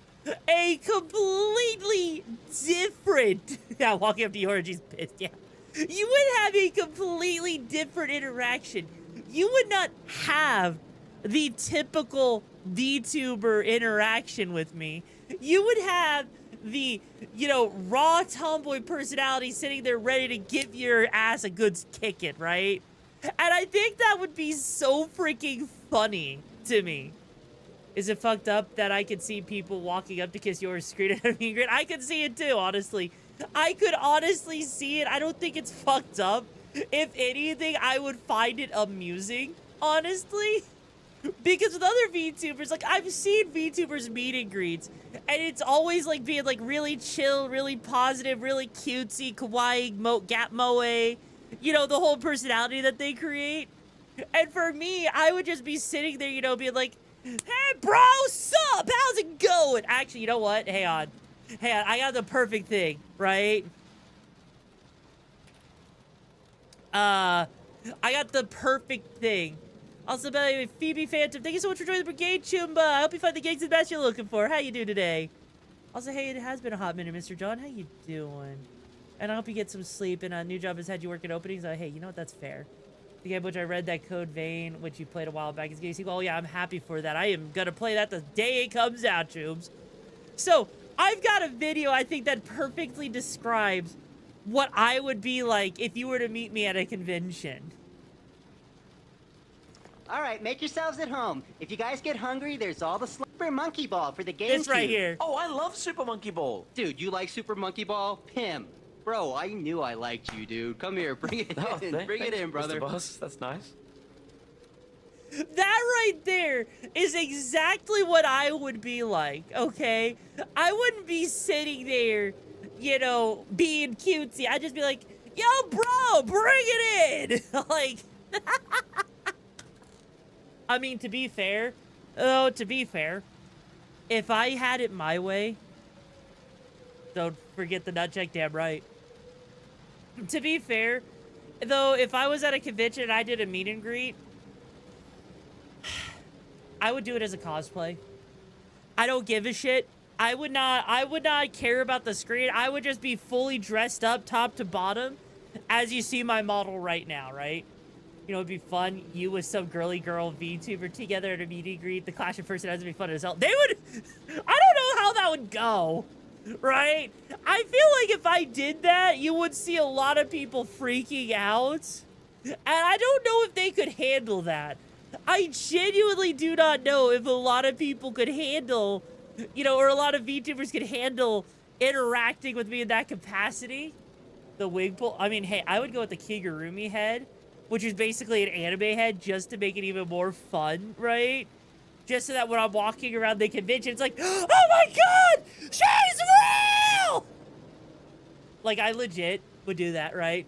a completely different... Yeah, walking up to Yora, she's pissed, yeah. You would have a completely different interaction. You would not have the typical VTuber interaction with me. You would have the, raw tomboy personality sitting there ready to give your ass a good kicking, right? And I think that would be so freaking funny to me. Is it fucked up that I could see people walking up to kiss your screen at me? I could see it too, honestly. I could honestly see it. I don't think it's fucked up. If anything, I would find it amusing, honestly. Because with other VTubers, I've seen VTubers meet and greets, and it's always being really chill, really positive, really cutesy, kawaii, gap moe, the whole personality that they create. And for me, I would just be sitting there, being like, "Hey, bro, sup? How's it going?" Actually, you know what? Hang on. I got the perfect thing, right? I got the perfect thing. Also, by the way, Phoebe Phantom, thank you so much for joining the Brigade, Chumba. I hope you find the gigs and best you're looking for. How you doing today? Also, hey, it has been a hot minute, Mr. John. How you doing? And I hope you get some sleep. And a new job has had you work at openings. Hey, you know what? That's fair. The game which I read, that Code Vein, which you played a while back, is getting a sequel. Oh, yeah, I'm happy for that. I am going to play that the day it comes out, Tubes. So, I've got a video, I think, that perfectly describes what I would be like if you were to meet me at a convention. All right, make yourselves at home. If you guys get hungry, there's all the Super Monkey Ball for the GameCube. It's right here. Oh, I love Super Monkey Ball. Dude, you like Super Monkey Ball? Pim. Bro, I knew I liked you, dude. Come here, bring it in. Bring it in, brother. Mr. Boss, that's nice. That right there is exactly what I would be like, okay? I wouldn't be sitting there, you know, being cutesy. I'd just be like, yo, bro, bring it in. Like, I mean, to be fair, if I had it my way, don't forget the nut check, damn right. To be fair, though, if I was at a convention and I did a meet and greet, I would do it as a cosplay. I don't give a shit. I would not care about the screen. I would just be fully dressed up top to bottom, as you see my model right now, right? You know, it'd be fun. You with some girly girl VTuber together at a meet and greet. The clash of personalities would be fun as hell. They would, I don't know how that would go. Right? I feel like if I did that, you would see a lot of people freaking out. And I don't know if they could handle that. I genuinely do not know if a lot of people could handle, you know, or a lot of VTubers could handle interacting with me in that capacity. The wig pull. I mean, hey, I would go with the Kigurumi head, which is basically an anime head, just to make it even more fun, right? Just so that when I'm walking around the convention, it's like, oh my god, she's real! Like, I legit would do that, right?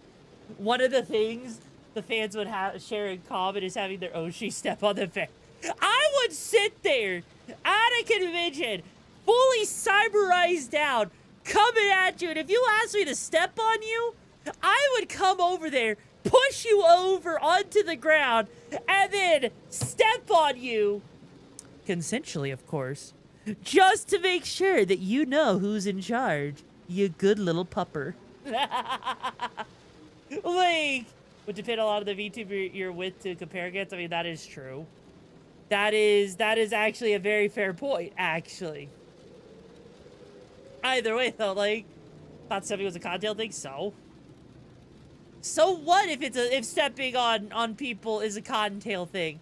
One of the things the fans would share in common is having their Oshi step on the face. I would sit there at a convention, fully cyberized down, coming at you, and if you asked me to step on you, I would come over there, push you over onto the ground, and then step on you, consensually, of course, just to make sure that you know who's in charge, you good little pupper. Like, would depend a lot of the VTuber you're with to compare against. I mean, that is true. That is actually a very fair point, actually. Either way, though, like, thought stepping was a cocktail thing, so what if stepping on people is a cottontail thing?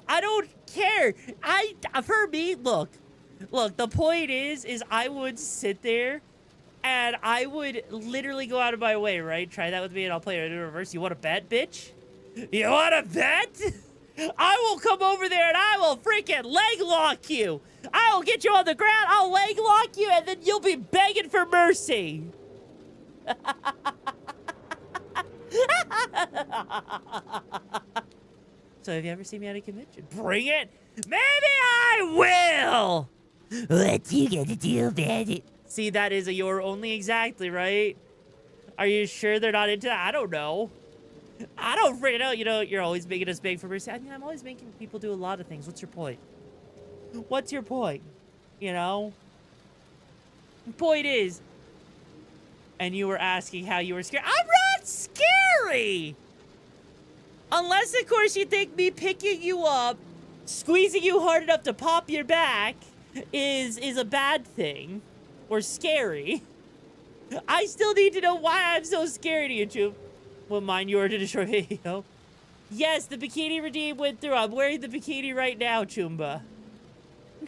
I don't care. For me, look, the point is I would sit there and I would literally go out of my way, right? Try that with me and I'll play it in reverse. You want to bet, bitch? You want to bet? I will come over there and I will freaking leg lock you. I will get you on the ground, I'll leg lock you, and then you'll be begging for mercy. So have you ever seen me at a convention? Bring it. Maybe I will. What you gonna do, bandit? See, that is a your only exactly, right? Are you sure they're not into that? I don't know. I don't freaking know. You know, you're always making us beg for mercy. I mean, I'm always making people do a lot of things. What's your point? What's your point? You know? The point is, and you were asking how you were scared. I'm not scary! Unless, of course, you think me picking you up, squeezing you hard enough to pop your back is a bad thing. Or scary. I still need to know why I'm so scared of you, Chum. Well, mind you are to destroy video. Yes, the bikini redeem went through. I'm wearing the bikini right now, Chumba.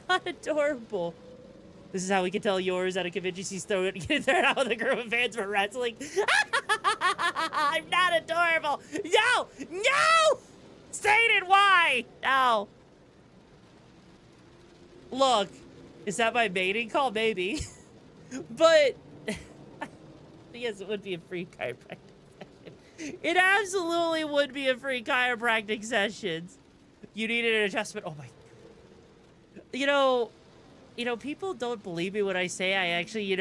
Not adorable. This is how we can tell yours at a convention. She's getting thrown out with a group of fans for wrestling. I'm not adorable. No! No! Stated why? No. Look, is that my mating call? Maybe. But yes, it would be a free chiropractic session. It absolutely would be a free chiropractic session. You needed an adjustment. Oh my. You know, people don't believe me when I say I actually,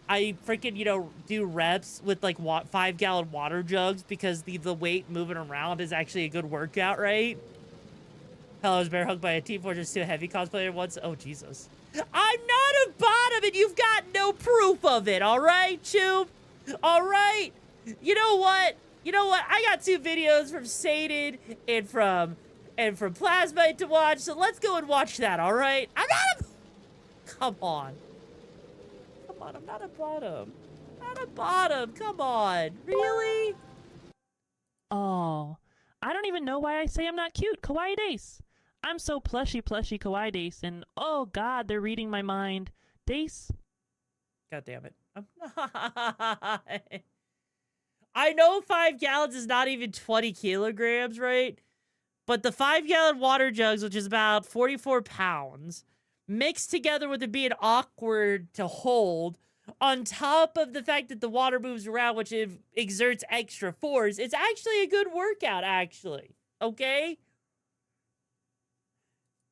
I freaking, do reps with like 5-gallon water jugs because the weight moving around is actually a good workout, right? Hello, I was bear hugged by a Team Fortress 2 heavy cosplayer once. Oh, Jesus. I'm not a bottom and you've got no proof of it, all right, Chew? All right. You know what? You know what? I got 2 videos from Sated and from Plasmite to watch, so let's go and watch that, all right? I'm not a... Come on. Come on, I'm not a bottom. I'm not a bottom. Come on. Really? Oh, I don't even know why I say I'm not cute. Kawaii Dace. I'm so plushy Kawaii Dace, and oh god, they're reading my mind. Dace? God damn it. I'm not. I know 5 gallons is not even 20 kilograms, right? But the 5-gallon water jugs, which is about 44 pounds, mixed together with it being awkward to hold, on top of the fact that the water moves around, which exerts extra force, it's actually a good workout, actually. Okay?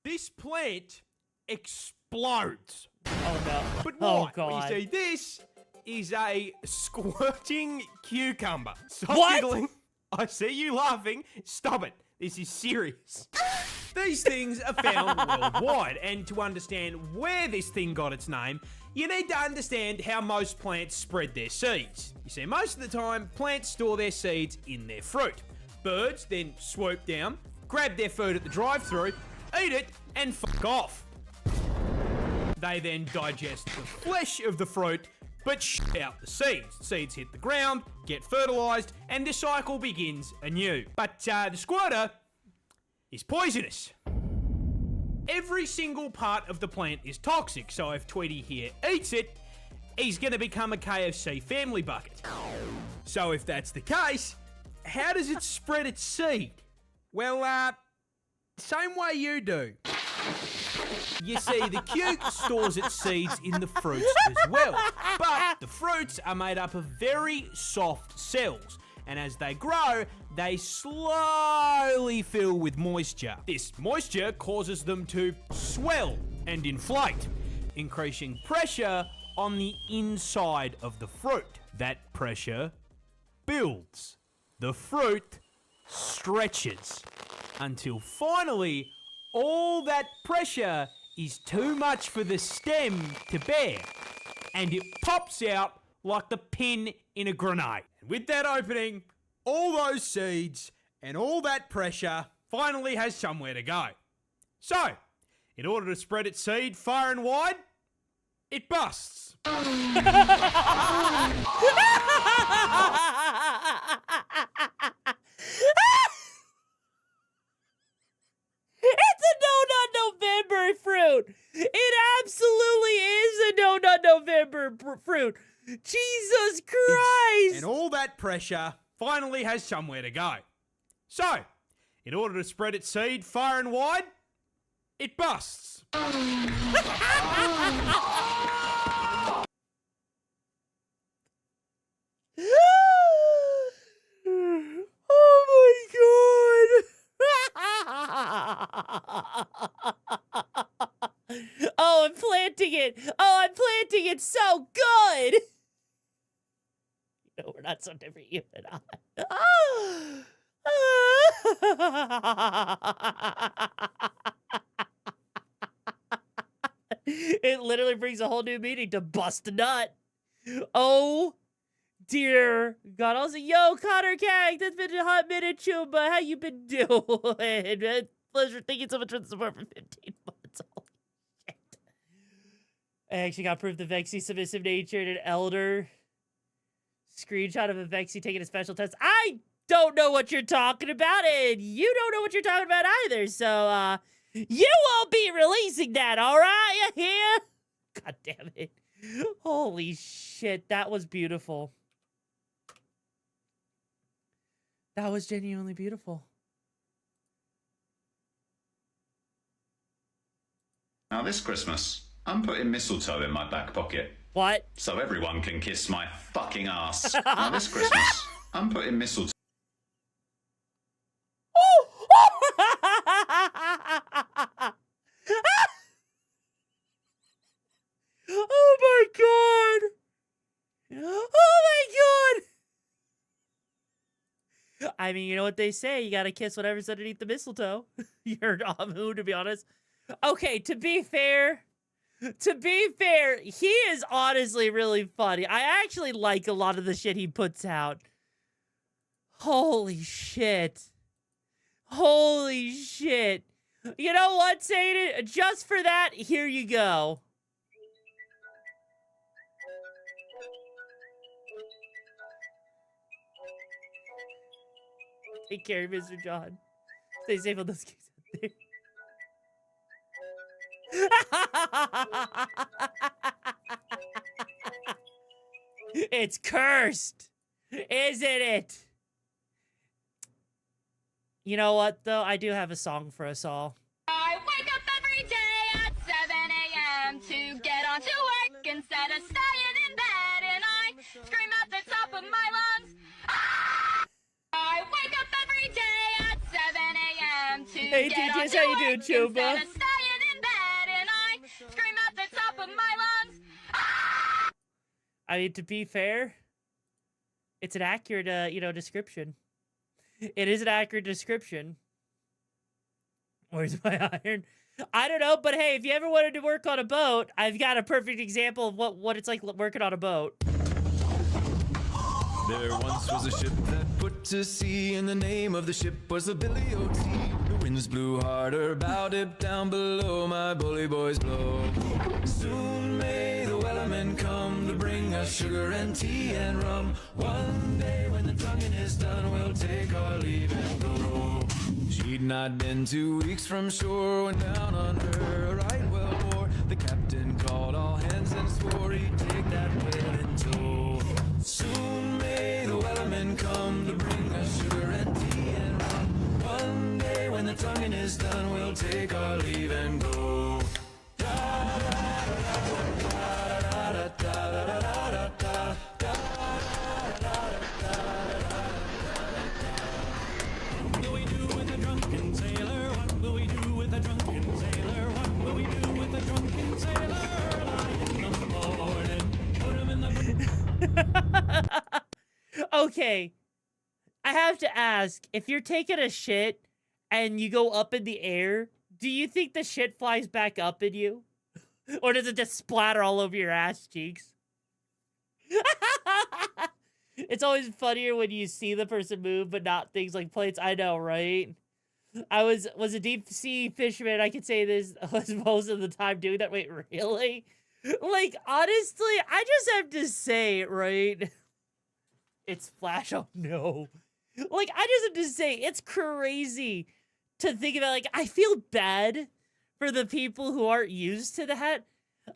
This plant explodes. Oh, no. But Oh, why? God. Well, you see, this is a squirting cucumber. Stop What? giggling. I see you laughing. Stop it. This is serious. These things are found worldwide, and to understand where this thing got its name, you need to understand how most plants spread their seeds. You see, most of the time, plants store their seeds in their fruit. Birds then swoop down, grab their food at the drive-thru, eat it, and fuck off. They then digest the flesh of the fruit, but shit out the seeds. Seeds hit the ground, get fertilized, and the cycle begins anew. But the squirter is poisonous. Every single part of the plant is toxic, so if Tweety here eats it, he's gonna become a KFC family bucket. So if that's the case, how does it spread its seed? Well, same way you do. You see, the cuke stores its seeds in the fruits as well, but the fruits are made up of very soft cells, and as they grow, they slowly fill with moisture. This moisture causes them to swell and inflate, increasing pressure on the inside of the fruit. That pressure builds. The fruit stretches until finally all that pressure is too much for the stem to bear, and it pops out like the pin in a grenade. And with that opening, all those seeds and all that pressure finally has somewhere to go. So, in order to spread its seed far and wide, it busts. It's a No Nut November fruit. It absolutely is a No Nut November fruit. Jesus Christ. And all that pressure finally has somewhere to go. So, in order to spread its seed far and wide, it busts. Oh my god. Oh, I'm planting it. Oh, I'm planting it so good. No, we're not so different, you and I. It literally brings a whole new meaning to bust a nut. Oh, dear God. Also, yo, Connor Kag, that's been a hot minute, Chuba. How you been doing? Pleasure. Thank you so much for the support for 15 months. Holy shit. I actually got proof of Vexy submissive nature and an elder. Screenshot of a Vexy taking a special test. I don't know what you're talking about, and you don't know what you're talking about either. So, you won't be releasing that, all right? You hear? God damn it. Holy shit, that was beautiful. That was genuinely beautiful. Now this Christmas, I'm putting mistletoe in my back pocket. What? So everyone can kiss my fucking ass. Now this Christmas, I'm putting mistletoe. Oh my god! Oh my god! I mean, you know what they say, you gotta kiss whatever's underneath the mistletoe. You're Amu, to be honest. Okay, to be fair, To be fair, he is honestly really funny. I actually like a lot of the shit he puts out. Holy shit. Holy shit. You know what, Satan? Just for that, here you go. Take care, Mr. John. Stay safe on those kids out there. It's cursed, isn't it? You know what, though? I do have a song for us all. I wake up every day at 7 a.m. to get on to work instead of staying in bed, and I scream at the top of my lungs. Ah! I wake up every day at 7 a.m. to Hey, get on DJs, to how you work doing, Chuba? instead of staying in bed, and I scream at the top of my lungs. Ah! I mean, to be fair, it's an accurate, you know, description. It is an accurate description. Where's my iron? I don't know, but hey, if you ever wanted to work on a boat, I've got a perfect example of what it's like working on a boat. There once was a ship that put to sea, and the name of the ship was the Billy O.T. The winds blew harder, bowed it down below, my bully boys blow. Soon may the wellermen come to bring us sugar and tea and rum. One day when the tonguing is done, we'll take our leave and go. She'd not been 2 weeks from shore when down on her a right whale bore. The captain called all hands and swore he'd take that whale in tow. Soon may the wellermen come to bring us sugar and tea and rum. One day when the tonguing is done, we'll take our leave and go. What will we do with a drunken sailor? What will we do with a drunken sailor? What will we do with a drunken sailor? Early in the morning, put him in the... Okay, I have to ask, if you're taking a shit and you go up in the air, do you think the shit flies back up in you? Or does it just splatter all over your ass cheeks? It's always funnier when you see the person move, but not things like plates. I know, right? I was a deep sea fisherman. I could say this was most of the time doing that. Wait, really? Like, honestly, I just have to say, right? It's Flash. Oh, no. Like, I just have to say, it's crazy to think about. Like, I feel bad for the people who aren't used to that.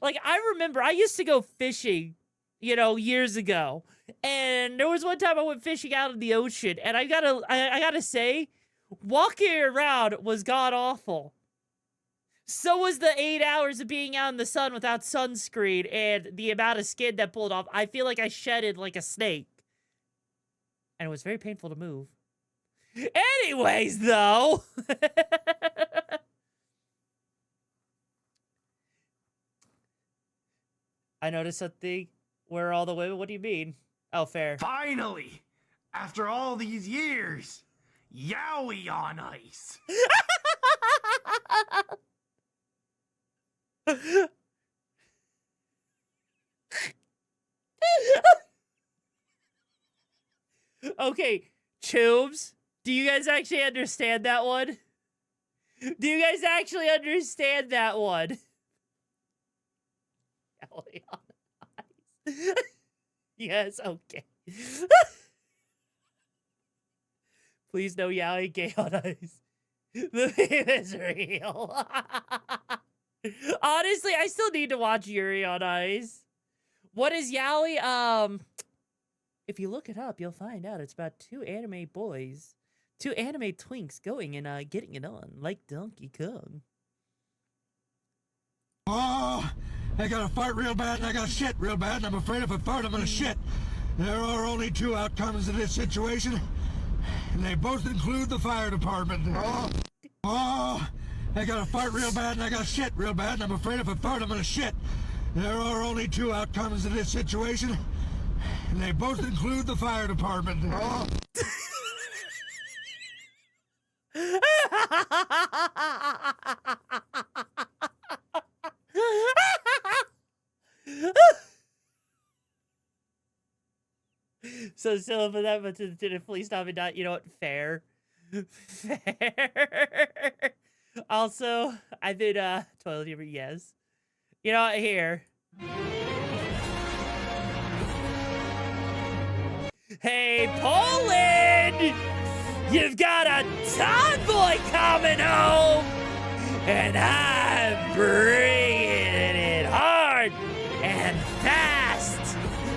Like, I remember I used to go fishing, you know, years ago. And there was one time I went fishing out in the ocean. And I gotta say, walking around was god-awful. So was the 8 hours of being out in the sun without sunscreen and the amount of skin that pulled off. I feel like I shedded like a snake. And it was very painful to move. Anyways, though. I noticed something. Where are all the women? What do you mean? Oh, fair. Finally! After all these years! Yowie on ice! Okay, Tubes, do you guys actually understand that one? Do you guys actually understand that one? Yowie on ice. Yes, okay. Please no yaoi gay on ice. The meme is real. Honestly, I still need to watch Yuri on Ice. What is yaoi? If you look it up, you'll find out it's about two anime boys, two anime twinks going and getting it on like Donkey Kong. Oh, I gotta fart real bad and I gotta shit real bad, and I'm afraid if I fart, I'm gonna shit. There are only two outcomes in this situation, and they both include the fire department. Oh, I gotta fart real bad and I gotta shit real bad, and I'm afraid if I fart, I'm gonna shit. There are only two outcomes in this situation, and they both include the fire department. So silly for that, but to please stop and not, you know what, fair. Fair. Also, I did, toilet humor, yes. You know what, here. Hey, Poland! You've got a tomboy coming home! And I'm bringing it hard and fast!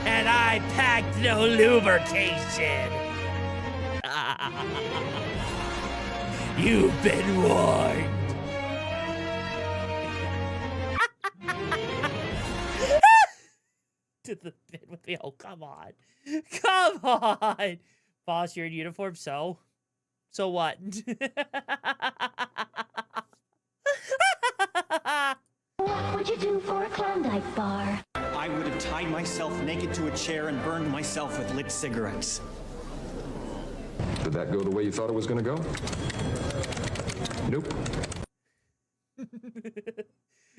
And I packed no lubrication! You've been warned! To the bit with me. Oh, come on. Come on. Boss, you're in uniform, so? So what? What would you do for a Klondike bar? I would have tied myself naked to a chair and burned myself with lit cigarettes. Did that go the way you thought it was going to go? Nope.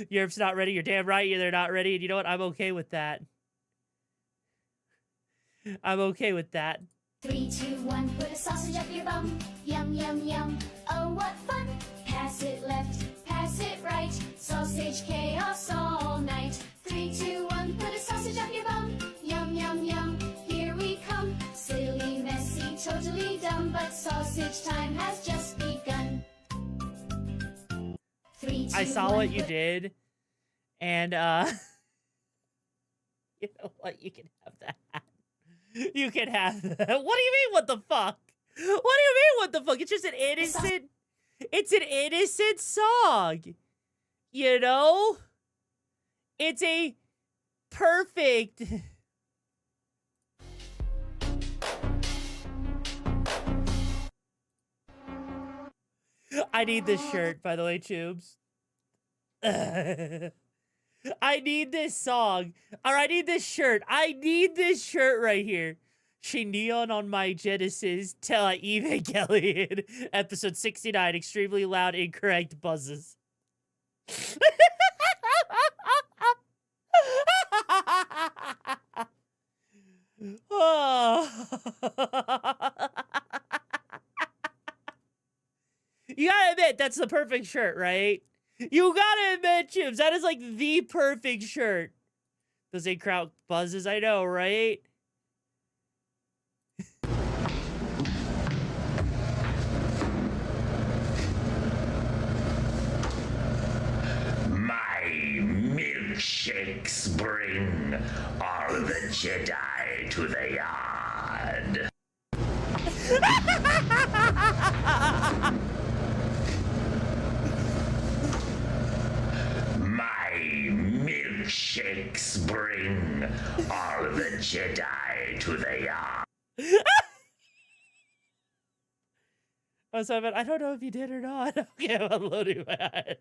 Europe's not ready. You're damn right. They're not ready. And you know what? I'm okay with that. I'm okay with that. 3, 2, 1, put a sausage up your bum. Yum, yum, yum. Oh, what fun. Pass it left, pass it right. Sausage chaos all night. 3, 2, 1, put a sausage up your bum. Yum, yum, yum. Here we come. Silly, messy, totally dumb. But sausage time has just begun. 3, 2, I saw 1, what you did. And, you know what? You can have that. You can have that. What do you mean, what the fuck? What do you mean, what the fuck? It's just an innocent... It's an innocent song. You know? It's a perfect... I need this shirt, by the way, Tubes. I need this song. Or I need this shirt. I need this shirt right here. She neon on my Genesis till Evangelion. Episode 69. Extremely loud, incorrect buzzes. Oh. You gotta admit, that's the perfect shirt, right? You gotta admit, Chips, that is like the perfect shirt. Those ain't crowd buzzes, I know, right? My milkshakes bring all the Jedi to the yard. My milkshakes bring all the Jedi to the yard. Oh, Simon, I don't know if you did or not. Okay, I'm unloading my head.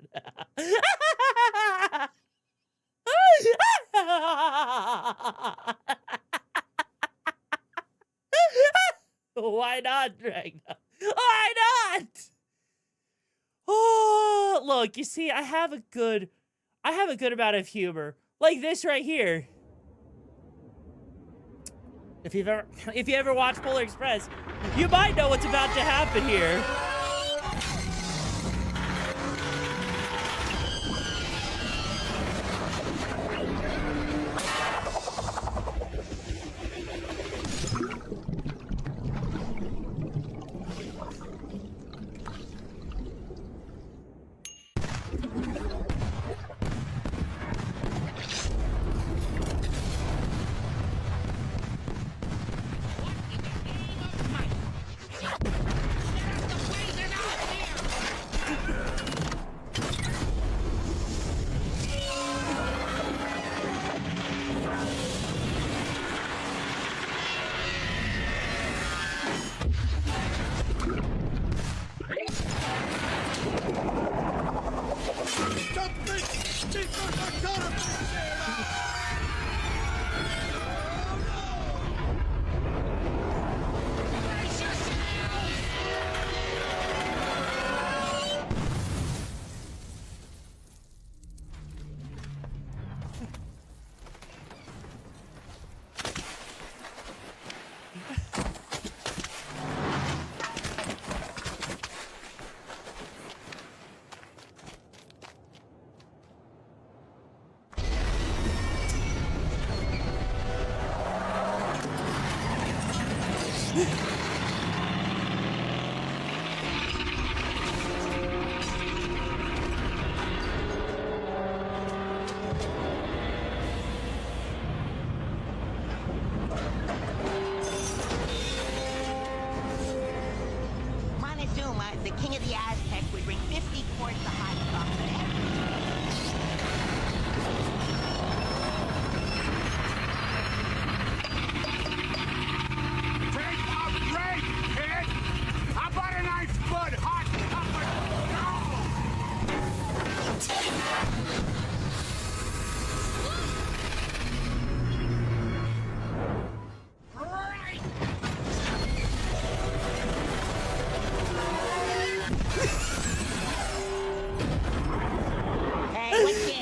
Why not, Dragna? Why not? Oh, look, you see, I have a good amount of humor. Like this right here. If you ever watched Polar Express, you might know what's about to happen here. Montezuma, the king of the Aztecs, would bring 50 quarts of hot chocolate. Take a break, kid! How about a nice good hot Hey, what's this?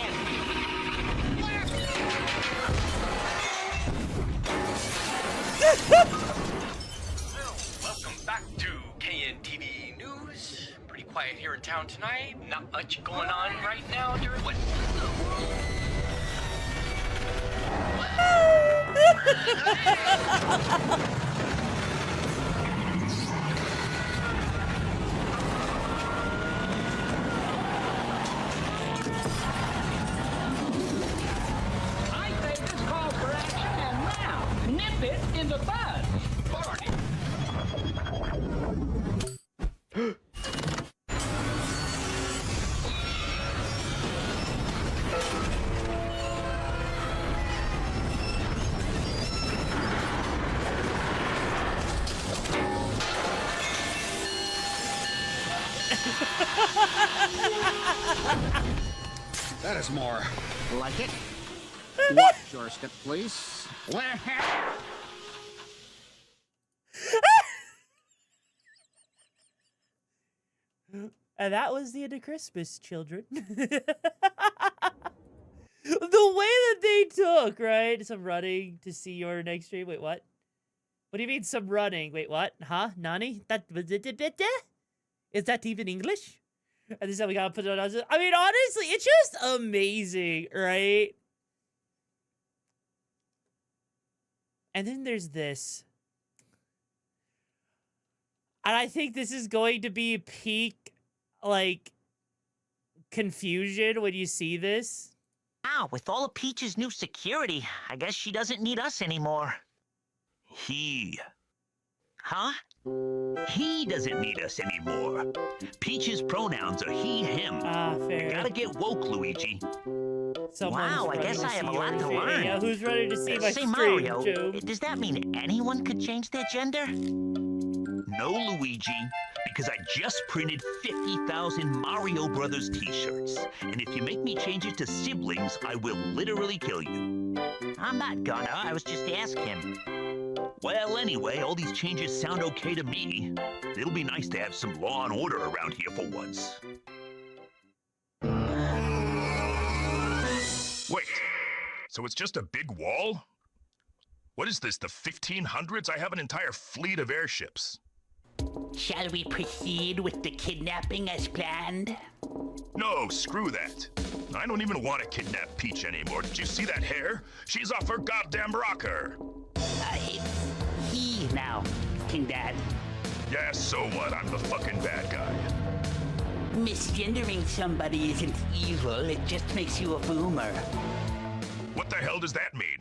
Welcome back to KNTV News. Pretty quiet here in town tonight. Not much going on right now. What? I say this calls for action, and now, nip it in the bud. That is more like it. What joystick, please? And that was the end of Christmas, children. The way that they took, right? Some running to see your next stream. Wait, what? What do you mean some running? Wait, what? Huh? Nani? That is that even English? And this is how we gotta put it on. I mean, honestly, it's just amazing, right? And then there's this. And I think this is going to be peak, like, confusion when you see this. Wow, with all of Peach's new security, I guess she doesn't need us anymore. He. Huh? He doesn't need us anymore. Peach's pronouns are he, him. Ah, fair. You gotta get woke, Luigi. Wow, I guess I have a lot to learn. Yeah, who's ready to see my Say, stream, Mario, Joe? does that mean anyone could change their gender? No, Luigi, because I just printed 50,000 Mario Brothers t-shirts. And if you make me change it to siblings, I will literally kill you. I'm not gonna, I was just asking. Well, anyway, all these changes sound okay to me. It'll be nice to have some law and order around here for once. Wait, so it's just a big wall? What is this, the 1500s? I have an entire fleet of airships. Shall we proceed with the kidnapping as planned? No, screw that. I don't even want to kidnap Peach anymore. Did you see that hair? She's off her goddamn rocker. It's he now, King Dad. Yeah, so what? I'm the fucking bad guy. Misgendering somebody isn't evil, it just makes you a boomer. What the hell does that mean?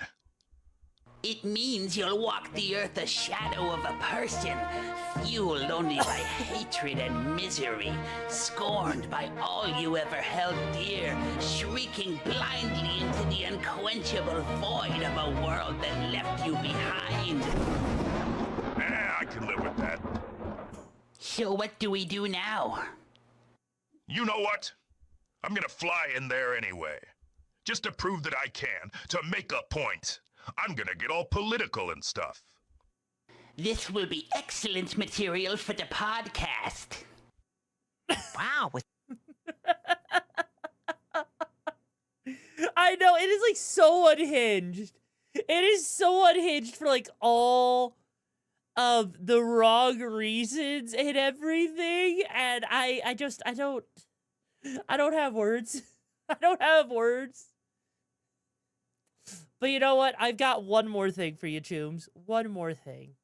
It means you'll walk the earth a shadow of a person, fueled only by hatred and misery, scorned by all you ever held dear, shrieking blindly into the unquenchable void of a world that left you behind. I can live with that. So what do we do now? You know what? I'm gonna fly in there anyway. Just to prove that I can, to make a point. I'm gonna get all political and stuff. This will be excellent material for the podcast. Wow. I know, it is like so unhinged. It is so unhinged for like all of the wrong reasons and everything. And I don't have words. I don't have words. But you know what? I've got one more thing for you, Chooms. One more thing.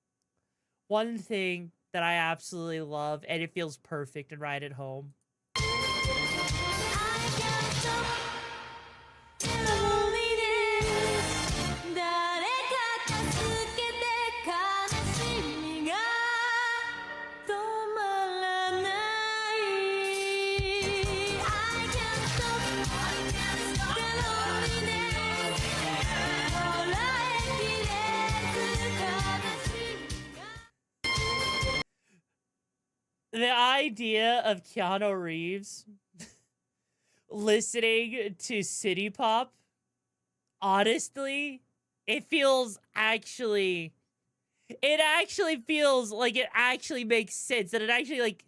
one thing that I absolutely love, and it feels perfect and right at home. The idea of Keanu Reeves listening to City Pop, honestly, it actually feels like it actually makes sense, that it actually, like,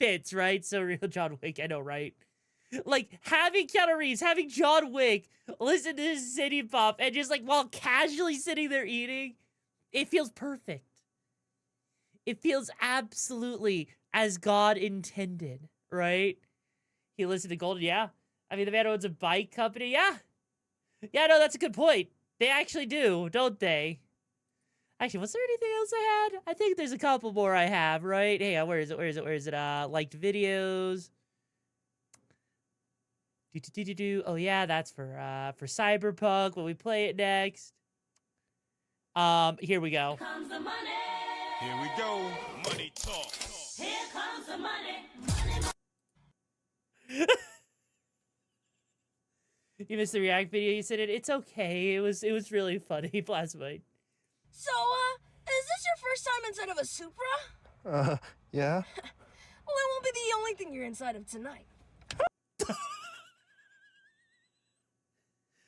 fits, right? So real John Wick, I know, right? Like, having Keanu Reeves, having John Wick listen to City Pop, and just, like, while casually sitting there eating, it feels perfect. It feels absolutely as God intended, right? He listened to Golden, yeah. I mean, the man owns a bike company, yeah. Yeah, no, that's a good point. They actually do, don't they? Actually, was there anything else I had? I think there's a couple more I have, right? Hey, where is it? Liked videos. Oh, yeah, that's for Cyberpunk, when we play it next. Here we go. Here comes the money. Here we go. Money talk. Here comes the money. You missed the React video you sent it. It's okay. It was really funny. Plasmite. So, is this your first time inside of a Supra? Yeah. Well, it won't be the only thing you're inside of tonight.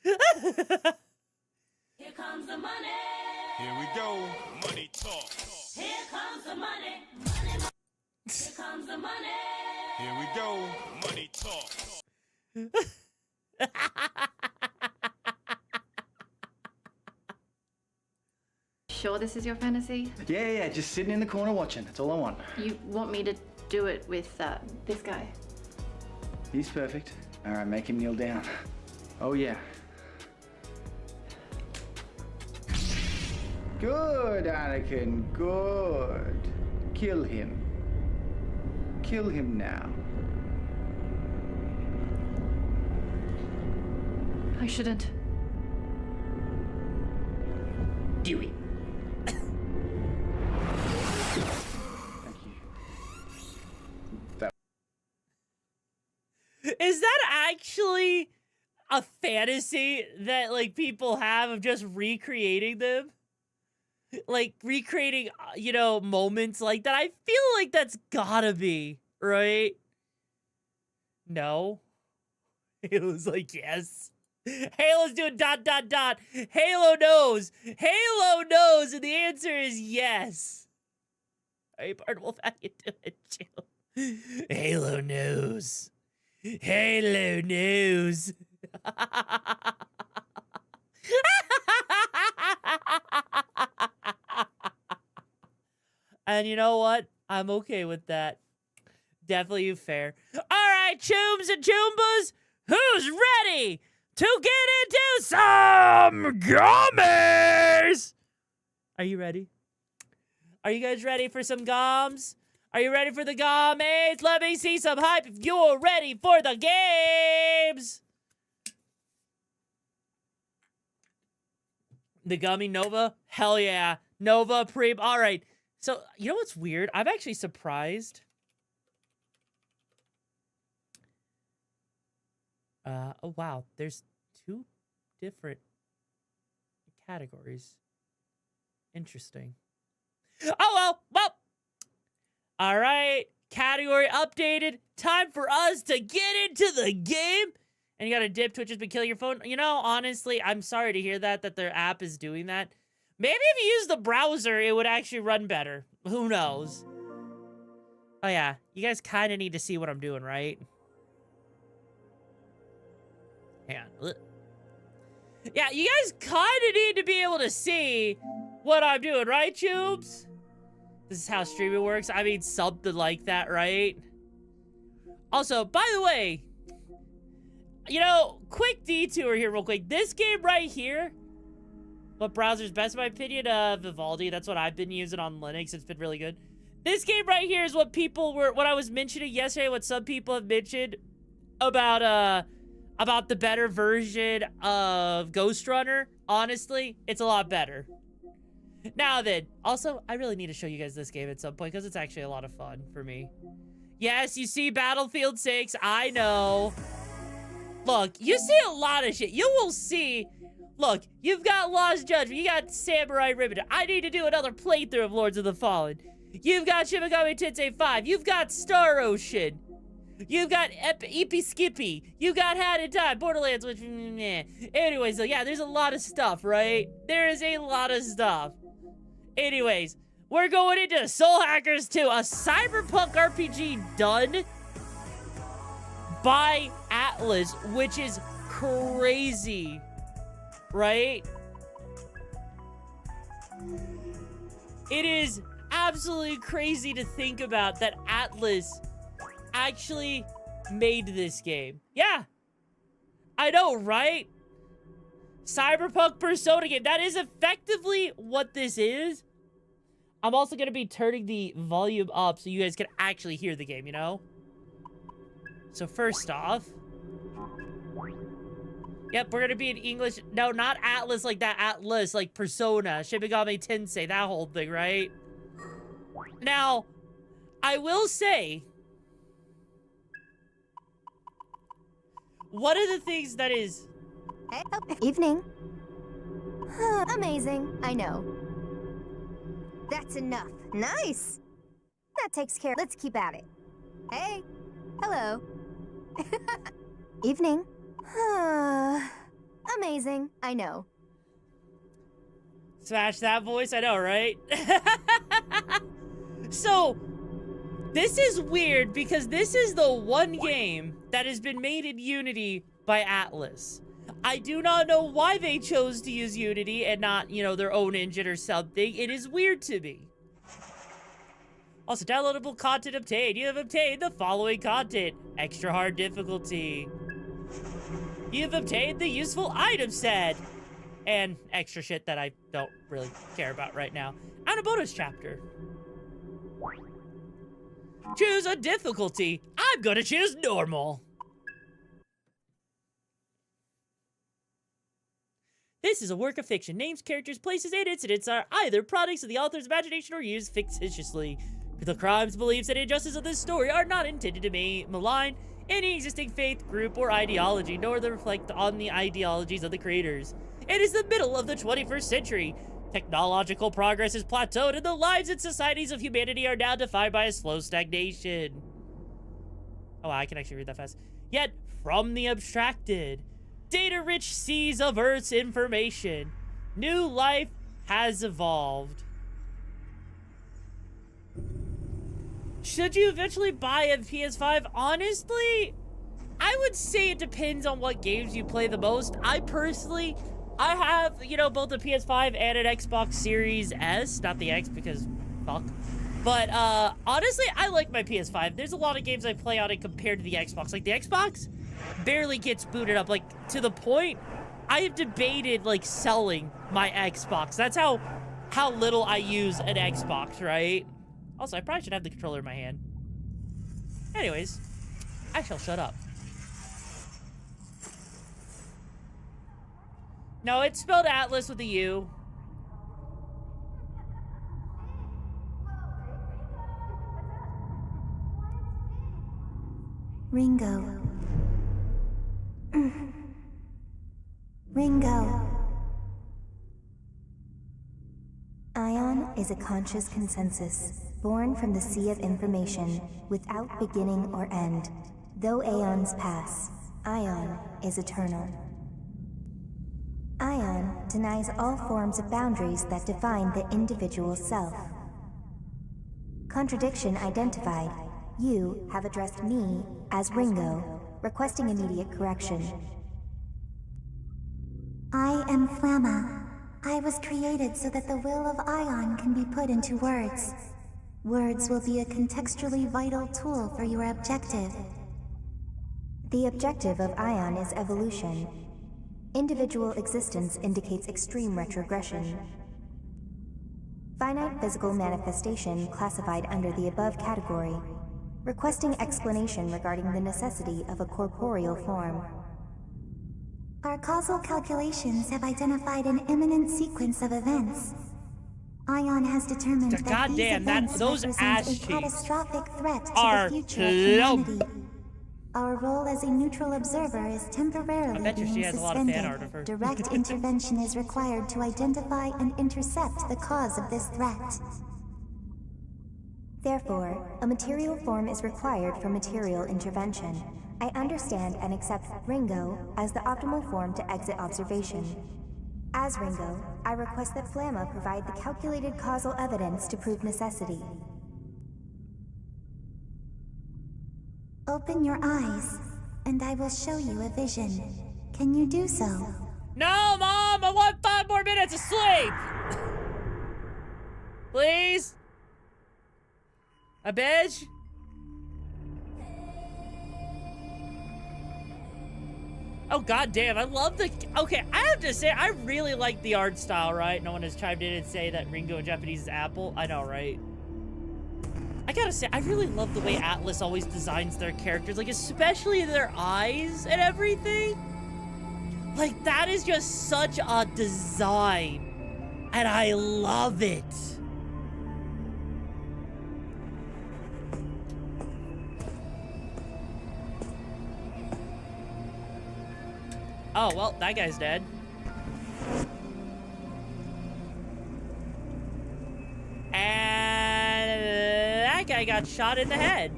Here comes the money. Here we go. Money talk. Here comes the money. Here comes the money. Here we go. Money talk. Sure this is your fantasy? Yeah, just sitting in the corner watching. That's all I want. You want me to do it with this guy? He's perfect. All right, make him kneel down. Oh, yeah. Good, Anakin, good. Kill him. Kill him now. I shouldn't. Do it. Is that actually a fantasy that, like, people have of just recreating them? Like, recreating, you know, moments like that? I feel like that's gotta be, right? No? Halo's like, yes. Halo's doing ... Halo knows. Halo knows, and the answer is yes. Are you part of Wolf? How you doing, Jill? Halo knows. Halo knows. And you know what? I'm okay with that. Definitely fair. All right, Chooms and Choombas, who's ready to get into some gummies? Are you ready? Are you guys ready for some gums? Are you ready for the gummies? Let me see some hype if you're ready for the games. The gummy Nova? Hell yeah. Nova Prem. All right. So, you know what's weird? I'm actually surprised. Oh, wow. There's 2 different categories. Interesting. Oh, well. All right. Category updated. Time for us to get into the game. And you got a dip. Twitch has been killing your phone. You know, honestly, I'm sorry to hear that their app is doing that. Maybe if you use the browser, it would actually run better. Who knows? Oh, yeah. You guys kind of need to see what I'm doing, right? Hang on. Yeah, you guys kind of need to be able to see what I'm doing, right, Tubes? This is how streaming works. I mean, something like that, right? Also, by the way, you know, quick detour here real quick. This game right here, What browser's best in my opinion? Vivaldi. That's what I've been using on Linux. It's been really good. This game right here is what I was mentioning yesterday, what some people have mentioned about the better version of Ghost Runner. Honestly, it's a lot better. Now then, also, I really need to show you guys this game at some point because it's actually a lot of fun for me. Yes, you see Battlefield 6, I know. Look, you see a lot of shit. You will see, look, you've got Lost Judgment, you got Samurai Ribbon. I need to do another playthrough of Lords of the Fallen. You've got Shin Megami Tensei 5, you've got Star Ocean. You've got Eepy Skippy. You got Hat in Time. Borderlands, which, meh. Anyways, so yeah, there's a lot of stuff, right? There is a lot of stuff. Anyways, we're going into Soul Hackers 2, a Cyberpunk RPG done by Atlas, which is crazy, right? It is absolutely crazy to think about that Atlas actually made this game. Yeah, I know, right? Cyberpunk Persona game. That is effectively what this is. I'm also going to be turning the volume up so you guys can actually hear the game, you know? So first off, yep, we're going to be in English. No, not Atlas like that. Atlas, like Persona, Shin Megami Tensei, that whole thing, right? Now, I will say, one of the things that is... Hey, evening. Amazing, I know. That's enough. Nice. That takes care. Let's keep at it. Hey. Hello. Evening. Amazing, I know. Smash that voice, I know, right? So, this is weird because this is the one game that has been made in Unity by Atlas. I do not know why they chose to use Unity and not, you know, their own engine or something. It is weird to me. Also, downloadable content obtained. You have obtained the following content. Extra hard difficulty. You have obtained the useful item set. And extra shit that I don't really care about right now. And a bonus chapter. Choose a difficulty. I'm gonna choose normal. This is a work of fiction. Names, characters, places, and incidents are either products of the author's imagination or used fictitiously. The crimes, beliefs, and injustices of this story are not intended to malign any existing faith, group, or ideology, nor to reflect on the ideologies of the creators. It is the middle of the 21st century. Technological progress has plateaued, and the lives and societies of humanity are now defined by a slow stagnation. Oh, I can actually read that fast. Yet, from the abstracted, data-rich seas of Earth's information, new life has evolved. Should you eventually buy a PS5? Honestly, I would say it depends on what games you play the most. I have, you know, both a PS5 and an Xbox Series S. Not the X because fuck. But, honestly, I like my PS5. There's a lot of games I play on it compared to the Xbox. Like, the Xbox barely gets booted up. Like, to the point, I have debated, like, selling my Xbox. That's how little I use an Xbox, right? Also, I probably should have the controller in my hand. Anyways, I shall shut up. No, it's spelled Atlas with a U. Ringo. Ringo. Ion is a conscious consensus, born from the sea of information, without beginning or end. Though aeons pass, Ion is eternal. Ion denies all forms of boundaries that define the individual self. Contradiction identified. You have addressed me as Ringo, requesting immediate correction. I am Flamma. I was created so that the will of Ion can be put into words. Words will be a contextually vital tool for your objective. The objective of Ion is evolution. Individual existence indicates extreme retrogression. Finite physical manifestation classified under the above category. Requesting explanation regarding the necessity of a corporeal form. Our causal calculations have identified an imminent sequence of events. Ion has determined that these events those ass represent a cheeks catastrophic threat to are the future of humanity. Our role as a neutral observer is temporarily being suspended. Direct intervention is required to identify and intercept the cause of this threat. Therefore, a material form is required for material intervention. I understand and accept Ringo as the optimal form to exit observation. As Ringo, I request that Flamma provide the calculated causal evidence to prove necessity. Open your eyes, and I will show you a vision. Can you do so? No, Mom! I want 5 more minutes of sleep! Please? A bitch? Oh, goddamn, I love the... Okay, I have to say, I really like the art style, right? No one has chimed in and say that Ringo in Japanese is apple. I know, right? I gotta say, I really love the way Atlas always designs their characters, like, especially their eyes and everything. Like, that is just such a design. And I love it. Oh, well, that guy's dead. And that guy got shot in the head.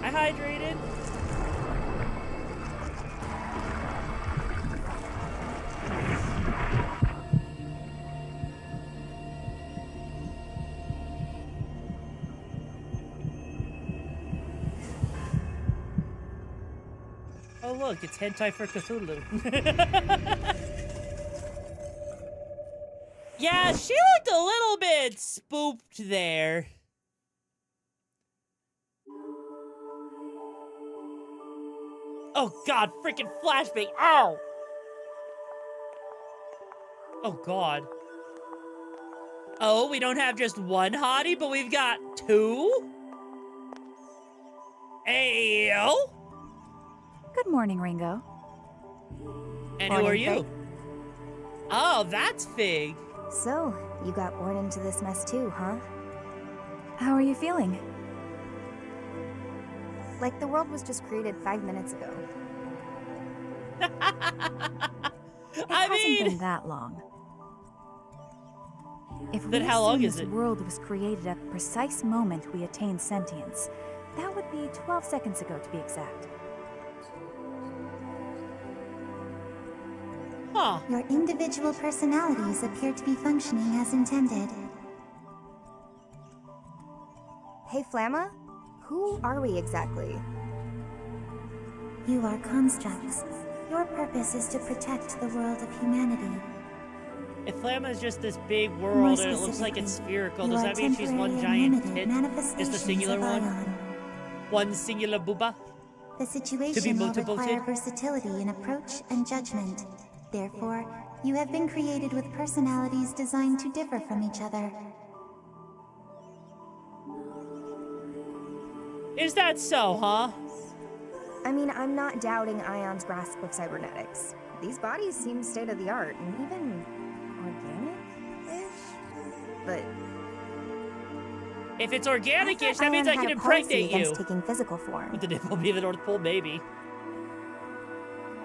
I hydrated. Oh look, it's hentai for Cthulhu. Yeah, she looked a little bit spooked there. Oh god, freaking flashbang. Ow! Oh god. Oh, we don't have just one hottie, but we've got 2? Ayo! Good morning, Ringo. And who are you? Oh, that's Fig. So, you got born into this mess too, huh? How are you feeling? Like the world was just created 5 minutes ago. It hasn't been that long. If Then we how long assume is this it? world was created at the precise moment we attained sentience, that would be 12 seconds ago to be exact. Huh. Your individual personalities appear to be functioning as intended. Hey, Flamma? Who are we exactly? You are constructs. Your purpose is to protect the world of humanity. If Flamma is just this big world and it looks like it's spherical, does that mean she's one giant tit? Just a singular one? One singular booba? The situation will require versatility in approach and judgment. Therefore, you have been created with personalities designed to differ from each other. Is that so, huh? I mean, I'm not doubting Ion's grasp of cybernetics. These bodies seem state-of-the-art and even organic-ish? But if it's organic-ish, that means I can impregnate you. Taking physical form. With the nipple be the North Pole, maybe.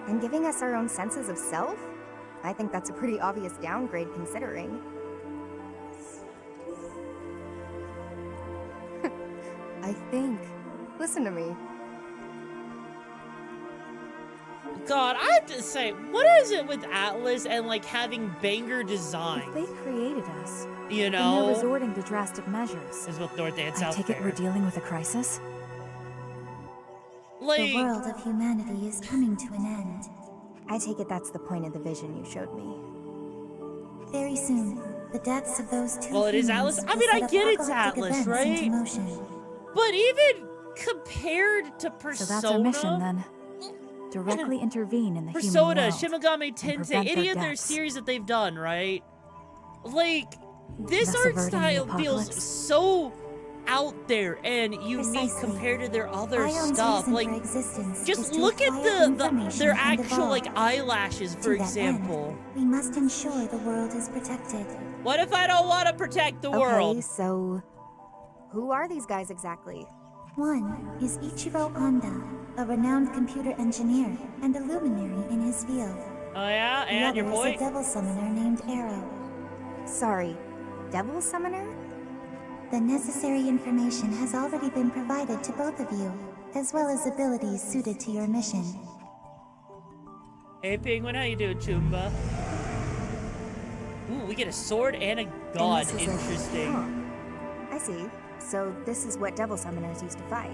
And giving us our own senses of self? I think that's a pretty obvious downgrade considering. I think. Listen to me. God, I have to say, what is it with Atlas and like having banger design? If they created us, you and know, they're resorting to drastic measures. Is with North and I South take it Fair. we're dealing with a crisis? The world of humanity is coming to an end. I take it that's the point of the vision you showed me. Very soon, the deaths of those two Well, it is Atlas. I mean, I get it's Atlas, right? But even compared to Persona. So that's our mission then. Directly intervene in the Persona, human world. Shin Megami and Tensei, prevent any their of their deaths. series that they've done, right? Like, this Thus art averting the style feels apocalypse. so out there and unique Precisely. compared to their other Ion's stuff. reason Like, for existence is just to look at acquire their information and actual evolve. like eyelashes, for To that example. end, we must ensure the world is protected. What if I don't want to protect the Okay, world? so who are these guys exactly? One is Ichiro Honda, a renowned computer engineer and a luminary in his field. Oh yeah, The and your other boy? is a devil summoner named Arrow. Sorry, Devil Summoner? The necessary information has already been provided to both of you, as well as abilities suited to your mission. Hey Penguin, how you doing, Chumba? Ooh, we get a sword and a gun. this is a- Interesting. Huh. I see. So this is what Devil Summoners used to fight.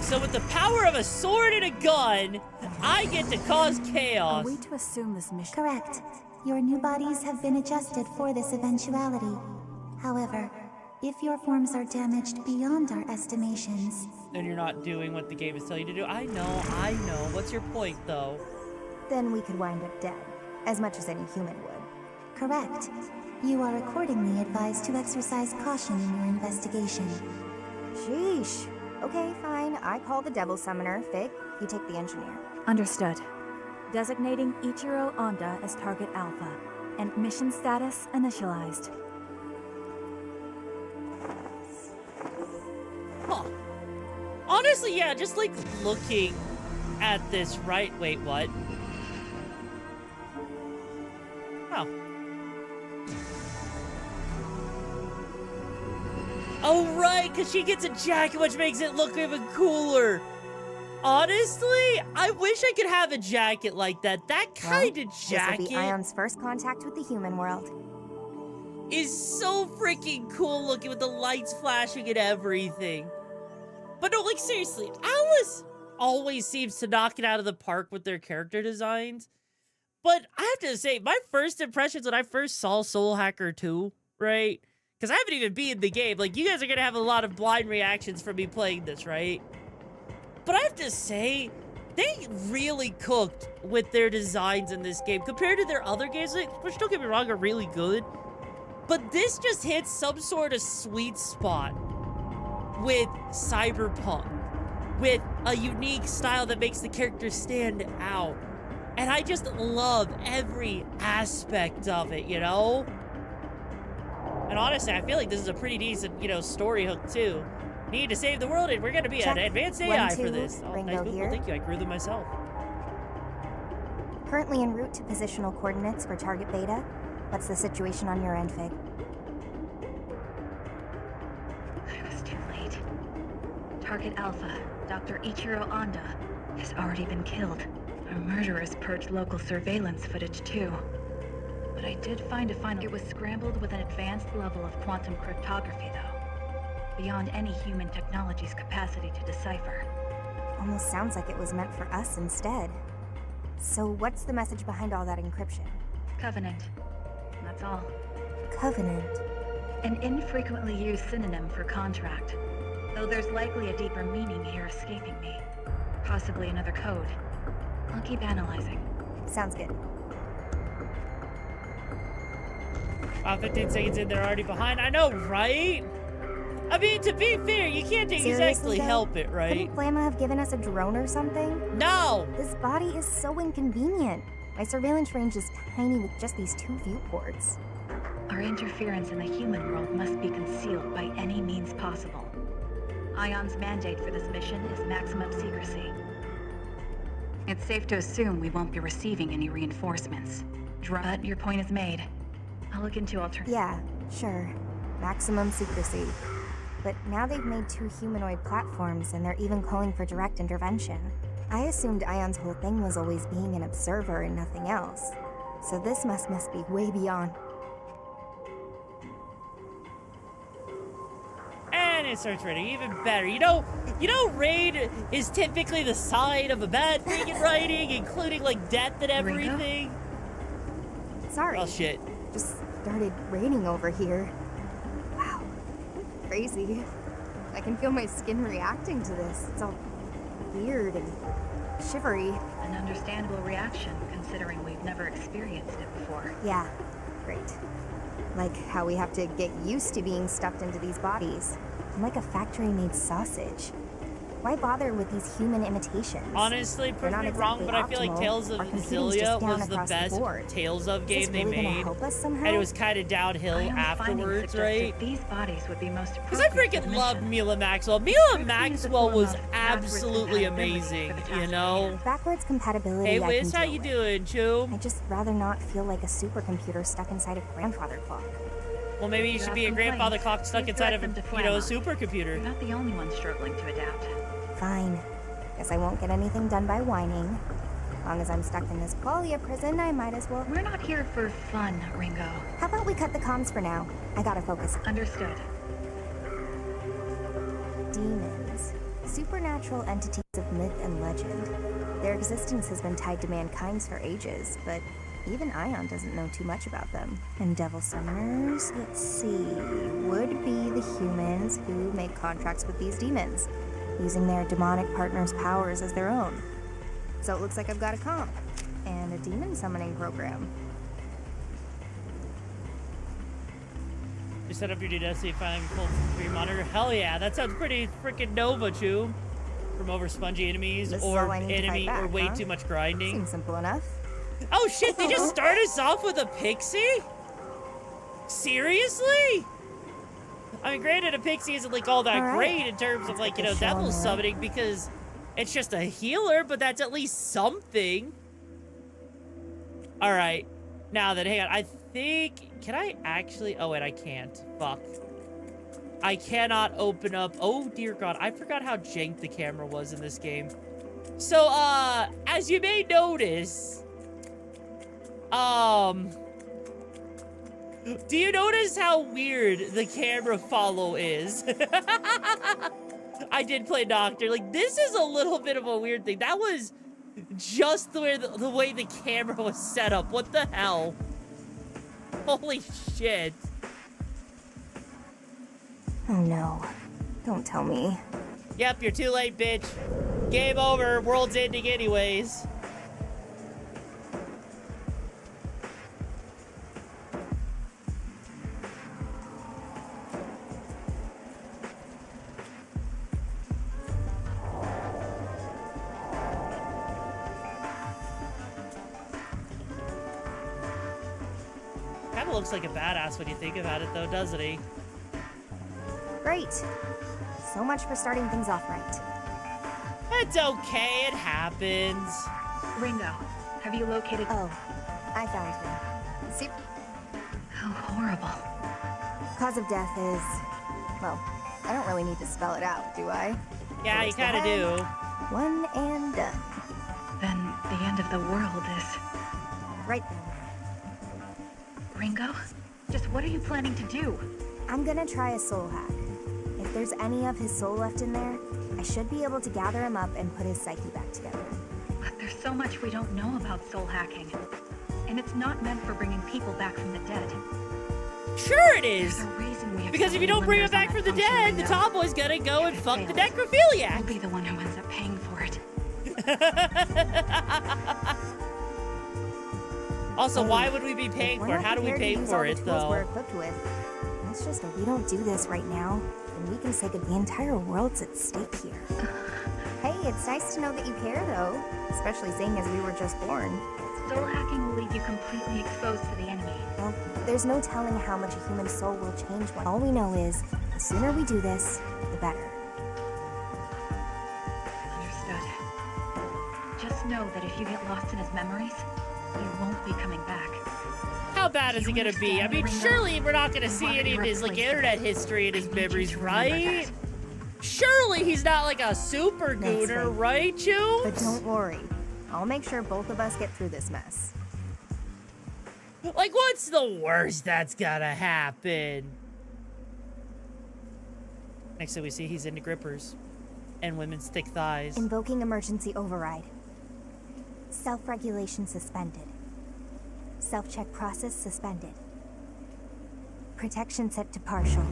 So with the power of a sword and a gun, I get to cause chaos. Are we to assume this mission? Correct. Your new bodies have been adjusted for this eventuality. However, if your forms are damaged beyond our estimations, Then you're not doing what the game is telling you to do. I know. What's your point, though? Then we could wind up dead, as much as any human would. correct. You are accordingly advised to exercise caution in your investigation. Sheesh. Okay, fine. I call the Devil Summoner. Fig, you take the engineer. Understood. Designating Ichiro Honda as target alpha, and mission status initialized. Huh. Honestly, yeah, just like looking at this, right? Wait, what? Oh. Oh, right, because she gets a jacket, which makes it look even cooler. Honestly, I wish I could have a jacket like that. That kind of This jacket will be Ion's first contact with the human world. is so freaking cool looking with the lights flashing and everything. But no, like seriously, Alice always seems to knock it out of the park with their character designs. But I have to say, my first impressions when I first saw Soul Hacker 2, right? Because I haven't even beaten the game. Like, you guys are going to have a lot of blind reactions from me playing this, right? But I have to say, they really cooked with their designs in this game compared to their other games, which don't get me wrong, are really good. But this just hits some sort of sweet spot with Cyberpunk, with a unique style that makes the characters stand out. And I just love every aspect of it, you know? And honestly, I feel like this is a pretty decent, you know, story hook too. Need to save the world, and we're gonna be an Check. advanced 1, AI 2, for this. Oh, Ringo nice move. here. Well, thank you. I grew them myself. Currently en route to positional coordinates for target beta. What's the situation on your end, Fig? I was too late. Target Alpha, Dr. Ichiro Honda, has already been killed. Our murderers purged local surveillance footage too. But I did find a final. It was scrambled with an advanced level of quantum cryptography, though. Beyond any human technology's capacity to decipher. Almost sounds like it was meant for us instead. So what's the message behind all that encryption? Covenant. That's all. Covenant. An infrequently used synonym for contract. Though there's likely a deeper meaning here escaping me. Possibly another code. I'll keep analyzing. Sounds good. 15 seconds in, they're already behind. I know, right? I mean, to be fair, you can't exactly Seriously, though? help it, right? Couldn't Flamma have given us a drone or something? No! This body is so inconvenient. My surveillance range is tiny with just these 2 viewports. Our interference in the human world must be concealed by any means possible. Ion's mandate for this mission is maximum secrecy. It's safe to assume we won't be receiving any reinforcements. But your point is made. I'll look into alternatives. Yeah, sure. Maximum secrecy. But now they've made 2 humanoid platforms and they're even calling for direct intervention. I assumed Ion's whole thing was always being an observer and nothing else. So this must be way beyond. And it starts writing even better. You know, raid is typically the sign of a bad thing in writing, including like death and everything. Sorry. Oh shit. Just started raining over here. Wow. crazy. I can feel my skin reacting to this. It's all weird and shivery. An understandable reaction, considering we've never experienced it before. Yeah, great. Like how we have to get used to being stuffed into these bodies. I'm like a factory-made sausage. Why bother with these human imitations? Honestly, prove me wrong, but I feel like Tales of Xillia was the best Tales of game they made. And it was kind of downhill afterwards, right? These bodies would be most Because I freaking loved Mila Maxwell. Mila Maxwell was absolutely amazing, you know? Backwards compatibility. Hey Wiz, how you doing, Chu? I'd just rather not feel like a supercomputer stuck inside a grandfather clock. Well, maybe you should be a grandfather clock stuck inside of a, you know, a supercomputer. You're not the only one struggling to adapt. Fine. Guess I won't get anything done by whining. As long as I'm stuck in this qualia prison, I might as well. We're not here for fun, Ringo. How about we cut the comms for now? I gotta focus. Understood. Demons. Supernatural entities of myth and legend. Their existence has been tied to mankind's for ages, but even Ion doesn't know too much about them. And devil summoners, let's see, would be the humans who make contracts with these demons, using their demonic partner's powers as their own. So it looks like I've got a comp and a demon summoning program. You set up your new Destiny find full screen monitor. Hell yeah, that sounds pretty freaking Nova, Chew. From over spongy enemies or enemy or way too much grinding. Seems simple enough. Oh shit, they just start us off with a pixie? Seriously? I mean, granted, a pixie isn't like all that great in terms of like, you know, devil summoning because it's just a healer, but that's at least something. All right. Now then, hang on. I think, can I actually, oh wait, I can't. Fuck. I cannot open up, oh dear God. I forgot how jank the camera was in this game. So, as you may notice, do you notice how weird the camera follow is? I did play Doctor. Like, this is a little bit of a weird thing. That was just the way the camera was set up. What the hell? Holy shit. Oh no. Don't tell me. Yep, you're too late, bitch. Game over. World's ending anyways. Kinda looks like a badass when you think about it though, doesn't he? Great. So much for starting things off right. It's okay, it happens. Ringo, have you located... Oh, I found him. See? How horrible. Cause of death is... Well, I don't really need to spell it out, do I? Yeah, you kinda do. One and done. Then the end of the world is... Right then. Ringo? Just what are you planning to do? I'm gonna try a soul hack. If there's any of his soul left in there, I should be able to gather him up and put his psyche back together. But there's so much we don't know about soul hacking. And it's not meant for bringing people back from the dead. Sure it is! There's a reason we have because if you don't bring him back from the dead, the tomboy's gonna go and fuck the necrophiliac! We'll be the one who ends up paying for it. Also, why would we be paying for it? How do we pay for it, though? We're equipped with. It's just that we don't do this right now, and we can say that the entire world's at stake here. Hey, it's nice to know that you care, though, especially seeing as we were just born. Soul hacking will leave you completely exposed to the enemy. Well, there's no telling how much a human soul will change when. All we know is, the sooner we do this, the better. Understood. Just know that if you get lost in his memories, you won't be coming back. How bad is it gonna be? I mean, surely we're not gonna see any of his, like, internet history and his memories, right? Surely he's not, like, a super gooner, right, Chew? But don't worry. I'll make sure both of us get through this mess. Like, what's the worst that's gonna happen? Next thing we see, he's into grippers and women's thick thighs. Invoking emergency override. Self-regulation suspended. Self-check process suspended. Protection set to partial.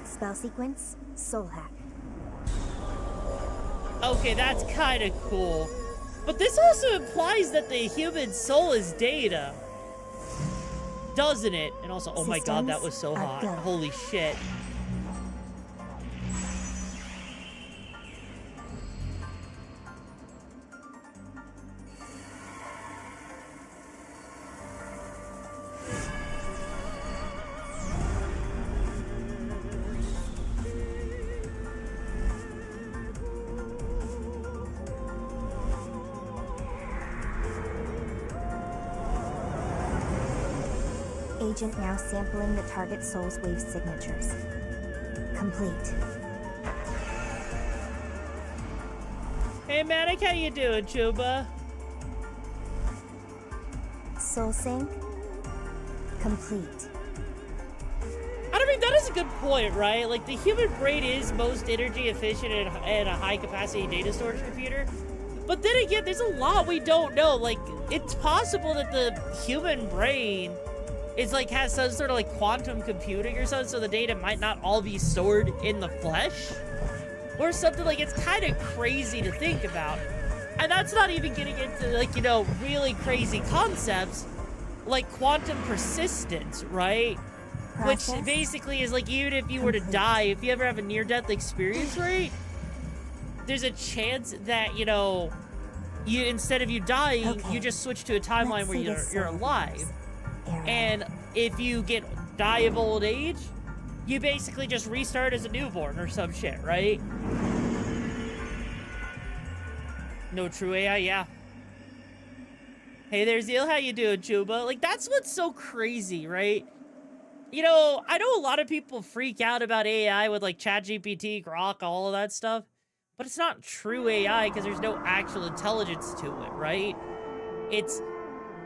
Spell sequence, soul hack. Okay, that's kind of cool. But this also implies that the human soul is data. Doesn't it? And also, oh my god, that was so hot. Holy shit. Agent now sampling the target soul's wave signatures. Complete. Hey Manic, how you doing, Chuba? Soul sync. Complete. I mean, that is a good point, right? Like, the human brain is most energy efficient and a high-capacity data storage computer. But then again, there's a lot we don't know. Like, it's possible that the human brain is like has some sort of like quantum computing or something, so the data might not all be stored in the flesh or something. Like, it's kind of crazy to think about. And that's not even getting into, like, you know, really crazy concepts like quantum persistence, right? Which basically is like, even if you were to die, if you ever have a near-death experience, right, there's a chance that, you know, you instead of you dying, you just switch to a timeline where you're alive. And if you die of old age, you basically just restart as a newborn or some shit, right? No true AI, yeah. Hey there, Zeal, how you doing, Chuba? Like, that's what's so crazy, right? You know, I know a lot of people freak out about AI with, like, ChatGPT, Grok, all of that stuff. But it's not true AI because there's no actual intelligence to it, right? It's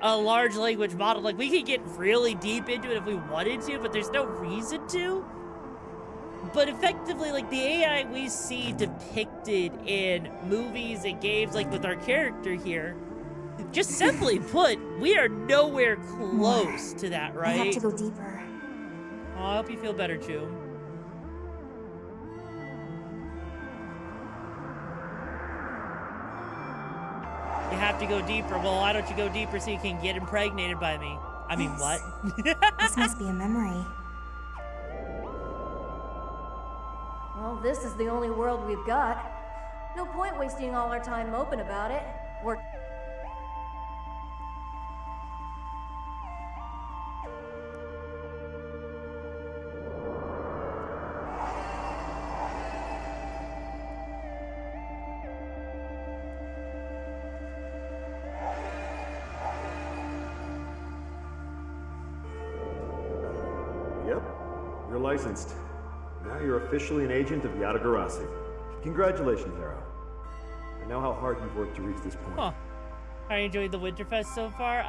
a large language model. Like, we could get really deep into it if we wanted to, but there's no reason to. But effectively, like, the AI we see depicted in movies and games, like with our character here, just simply put, we are nowhere close to that, right? I have to go deeper. Oh, I hope you feel better, Chu. You have to go deeper. Well, why don't you go deeper so you can get impregnated by me? I mean, what? This must be a memory. Well, this is the only world we've got. No point wasting all our time moping about it. We're... Yep, you're licensed. Now you're officially an agent of Yadagarasi. Congratulations, Harrow. I know how hard you've worked to reach this point. Huh. Are you enjoying the Winterfest so far?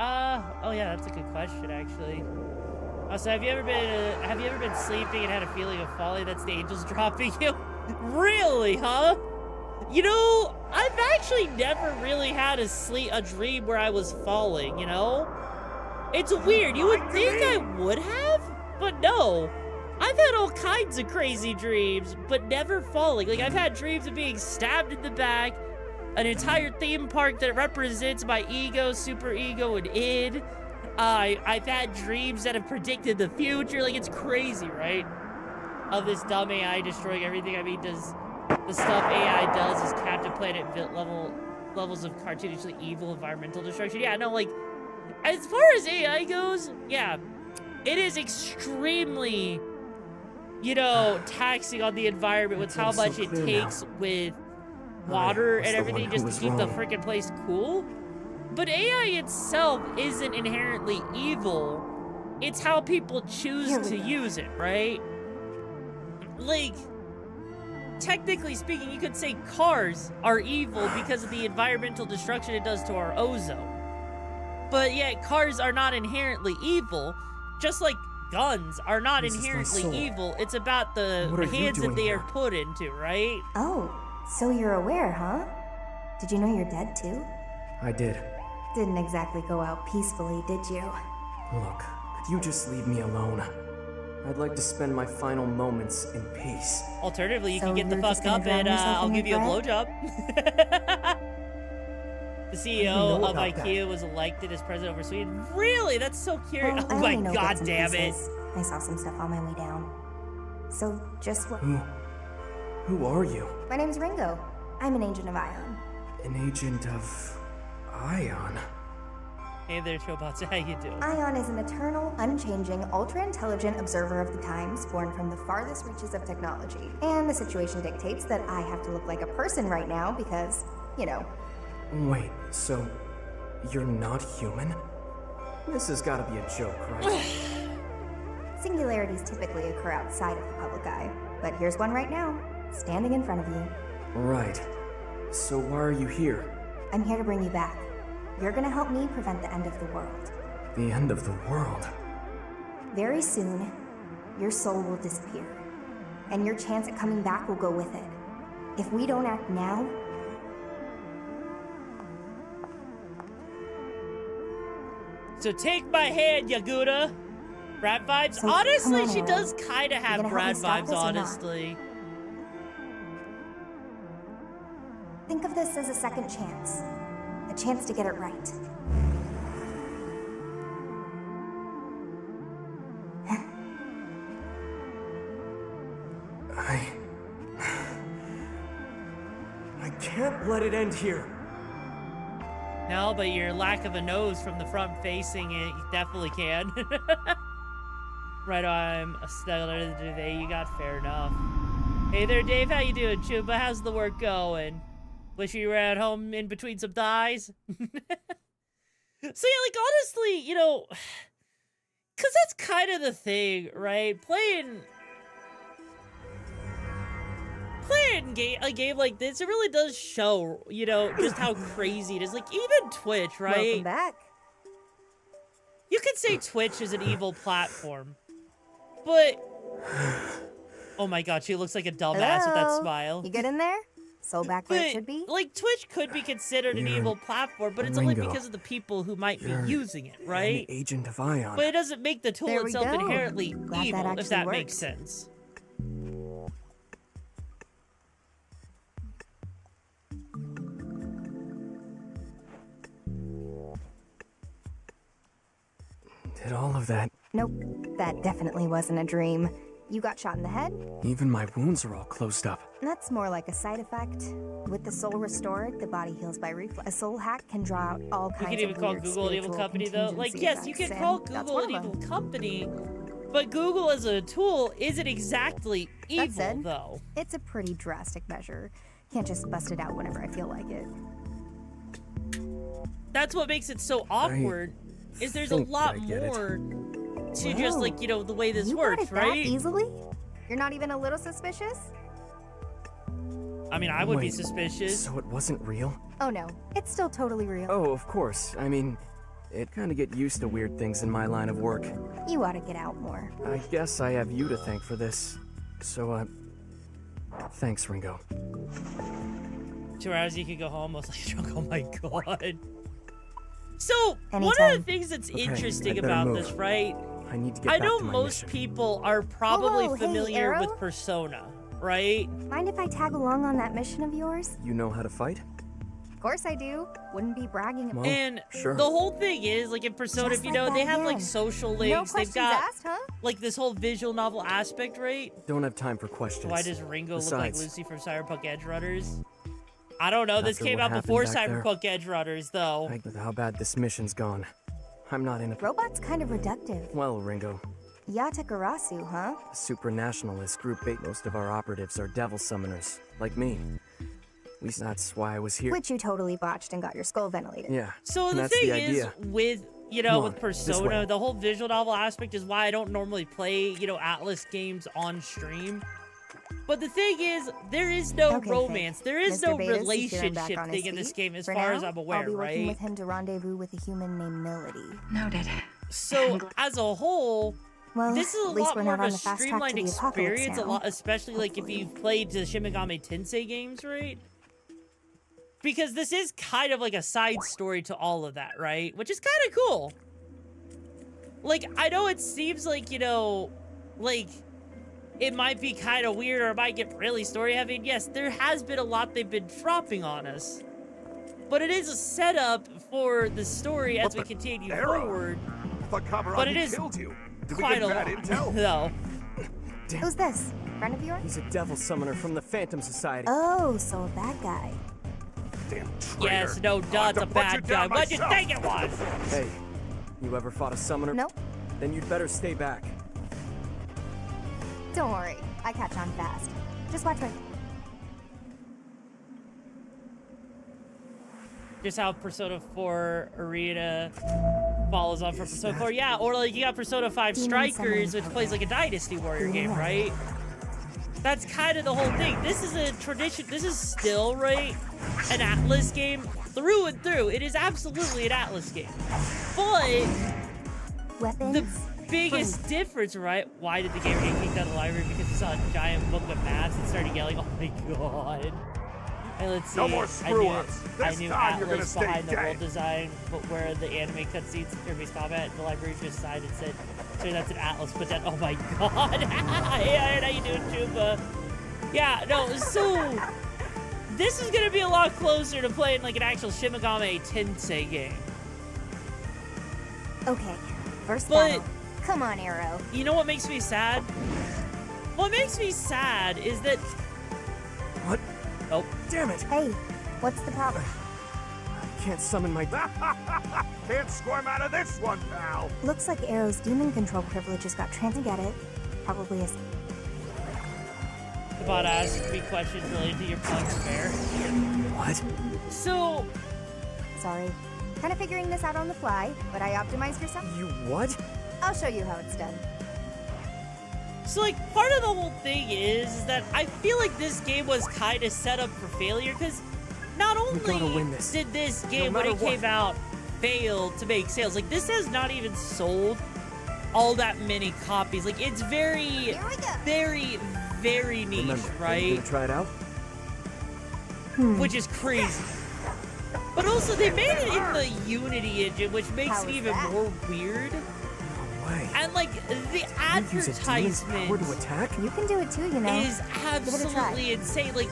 Oh yeah, that's a good question, actually. Also, have you ever been sleeping and had a feeling of falling? That's the angels dropping you? Really, huh? You know, I've actually never really had a dream where I was falling, you know? It's weird. You would think I would have, but no. I've had all kinds of crazy dreams, but never falling. Like, I've had dreams of being stabbed in the back, an entire theme park that represents my ego, super ego, and id. I've had dreams that have predicted the future. Like, it's crazy, right? Of this dumb AI destroying everything. I mean, does the stuff AI does is Captain Planet levels of cartoonishly evil environmental destruction? Yeah, no, like, as far as AI goes, yeah, it is extremely, you know, taxing on the environment with how much it takes with water and everything just to keep the freaking place cool. But AI itself isn't inherently evil. It's how people choose to use it, right? Like, technically speaking, you could say cars are evil because of the environmental destruction it does to our ozone. But yet, cars are not inherently evil, just like guns are not inherently evil. It's about the hands that they are put into, right? Oh, so you're aware, huh? Did you know you're dead too? I did. Didn't exactly go out peacefully, did you? Look, could you just leave me alone? I'd like to spend my final moments in peace. Alternatively, you So can get the you're fuck just gonna up drown and yourself in I'll your give you a bread? blowjob. The CEO know of about IKEA was elected as president over Sweden. Really? That's so curious. Well, Oh I my only know god bits and damn it. pieces. I saw some stuff on my way down. So just what? Who are you? My name's Ringo. I'm an agent of Ion. An agent of Ion. Hey there, Showbots. How you doing? Ion is an eternal, unchanging, ultra-intelligent observer of the times, born from the farthest reaches of technology. And the situation dictates that I have to look like a person right now because, you know. Wait, so you're not human? This has gotta be a joke, right? Singularities typically occur outside of the public eye, but here's one right now, standing in front of you. Right. So why are you here? I'm here to bring you back. You're gonna help me prevent the end of the world. The end of the world? Very soon, your soul will disappear, and your chance at coming back will go with it. If we don't act now, So take my hand, Yaguda. Brad vibes. So, Honestly, come on, she Aaron. does kind of You have gonna help Brad me stop vibes, this or not? honestly. think of this as a second chance. A chance to get it right. I can't let it end here. No, but your lack of a nose from the front facing it, you definitely can. Right, I'm a stellar today. You got fair enough. Hey there, Dave. How you doing, Chuba? How's the work going? Wish you were at home in between some thighs. So yeah, like honestly, you know, because that's kind of the thing, right? Playing a game like this, it really does show, you know, just how crazy it is. Like even Twitch, right? Welcome back. You could say Twitch is an evil platform, but oh my god, she looks like a dumbass with that Hello? smile. You get in there? Soul back where it But, should be? like, Twitch could be considered an You're evil platform, but it's only Ringo. because of the people who might be You're using it, An right? agent of Ion. But it doesn't make the tool There we itself go. inherently Glad that evil, if actually that worked. makes sense. Did all of that. Nope, that definitely wasn't a dream. You got shot in the head? Even my wounds are all closed up. That's more like a side effect. With the soul restored, the body heals by reflex. A soul hack can draw out all You kinds can even of call weird Google an evil spiritual company, though. Like, contingency yes, you effects, can call and that's Google one an of evil them. company, but Google as a tool isn't exactly That evil, said, though. it's a pretty drastic measure. Can't just bust it out whenever I feel like it. That's what makes it so awkward, is there's a think lot I get it. more to just, Whoa. like, you know, the way this You got works, it right? that easily? You're not even a little suspicious? I mean, I would be Wait, suspicious. So it wasn't real? Oh no, it's still totally real. Oh, of course. I mean, it kind of get used to weird things in my line of work. You ought to get out more. I guess I have you to thank for this. So, thanks, Ringo. 2 hours you could go home. I was like, drunk. Oh my god. So one of Anytime. the things that's Okay, interesting I'd better about move. this, right? I need to get I back know to my most mission. people are probably Whoa, hey, familiar with Arrow? Persona, right? Mind if I tag along on that mission of yours? You know how to fight? Of course I do. Wouldn't be bragging about Well, And sure. the whole thing is, like in Persona, Just if you like know, they that have like again. social No links. They've questions got asked, huh? like this whole visual novel aspect, right? Don't have time for questions. Why does Ringo look like Besides, Lucy from Cyberpunk Edge Runners? I don't know. This After came what out happened before back there, Cyberpunk Edge Runners, though. With how bad this mission's gone, I'm not in a... Robot's kind of reductive. Well, Ringo, Yatakarasu, huh? a supranationalist group 8. Most of our operatives are devil summoners, like me. At least that's why I was here. Which you totally botched and got your skull ventilated. Yeah, So and the that's thing the is, idea. with you know, Come with on, this Persona, way. the whole visual novel aspect is why I don't normally play, you know, Atlas games on stream. But the thing is, there is no Okay, romance. Fake. There is Mr. no Beta's securing back relationship on thing his in this feet. game, as For far now, as I'm aware, I'll be working right? with him to rendezvous with a human named Melody. Noted. So as a whole, Well, this is a at least lot we're more not of on a the fast track to streamlined the apocalypse experience. A now. lot, especially like if you've played the Shin Megami Tensei games, right? Because this is kind of like a side story to all of that, right? Which is kind of cool. Like, I know it seems like, you know, like, it might be kind of weird or it might get really story heavy. And yes, there has been a lot they've been dropping on us. But it is a setup for the story as we continue forward. But it is quite a lot. No. Who's this? Friend of yours? He's a devil summoner from the Phantom Society. Oh, so a bad guy. Damn Yes, no, duh, it's a bad guy. What'd you think it was? Hey, you ever fought a summoner? Nope. Then you'd better stay back. Don't worry, I catch on fast. Just watch me. Just how Persona 4 Arena follows on from Persona 4. Yeah, or like you got Persona 5 Strikers, which plays like a Dynasty Warrior game, right? That's kind of the whole thing. This is a tradition. This is still, right, an Atlas game through and through. It is absolutely an Atlas game. But the biggest difference, right? Why did the gamer get kicked out of the library? Because he saw a giant book of maps and started yelling, "Oh my god!" And let's see. No more screw-ups. I This knew time you're gonna Atlas stay behind the world dead. design, but where the anime cutscenes and turn-based combat, the library just signed and said, "So that's an Atlas." But then, oh my god! Hey, how you doing, Chuba? Yeah, no. So this is gonna be a lot closer to playing like an actual Shin Megami Tensei game. Okay, first battle. Come on, Arrow. You know what makes me sad? What makes me sad is that... What? Oh, damn it! Hey, what's the problem? I can't summon my... Can't squirm out of this one, pal! Looks like Arrow's demon control privileges got get it. Probably a... About asking me questions related to your Punk's Fair. What? So... Sorry. Kind of figuring this out on the fly, but I optimized yourself. You what? I'll show you how it's done. So, like, part of the whole thing is that I feel like this game was kind of set up for failure, because not only did this game, when it came out, fail to make sales, like, this has not even sold all that many copies. Like, it's very, very, very niche, Remember, right? You gonna try it out? Which is crazy. But also, they made it in the Unity engine, which makes it even more weird. And like the advertisement to attack? You can do it too, you know. is absolutely insane. Like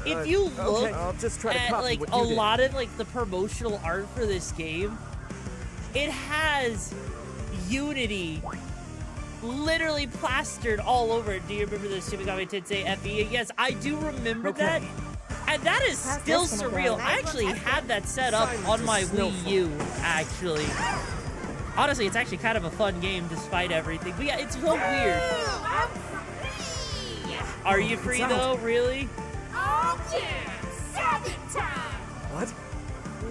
if you look okay, I'll just try to at copy like what a you did. lot of like the promotional art for this game, it has Unity literally plastered all over it. Do you remember the Shin Megami Tensei FE? Yes, I do remember that. And that is still surreal. I actually had that set up on my Wii U, actually. Honestly, it's actually kind of a fun game despite everything. But yeah, it's so weird. Are you free though? Really? Oh yeah! Savage time! What?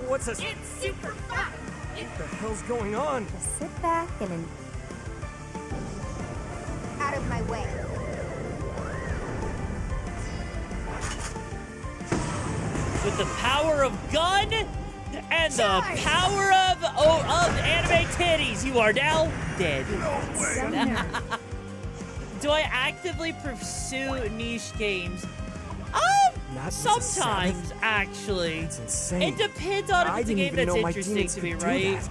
What's this? It's super fun! What the hell's going on? Just sit back and... Out of my way. With the power of gun and the power of anime titties, you are now dead. Do I actively pursue niche games? Sometimes, actually. That's insane. It depends on if it's a game that's interesting to me, right?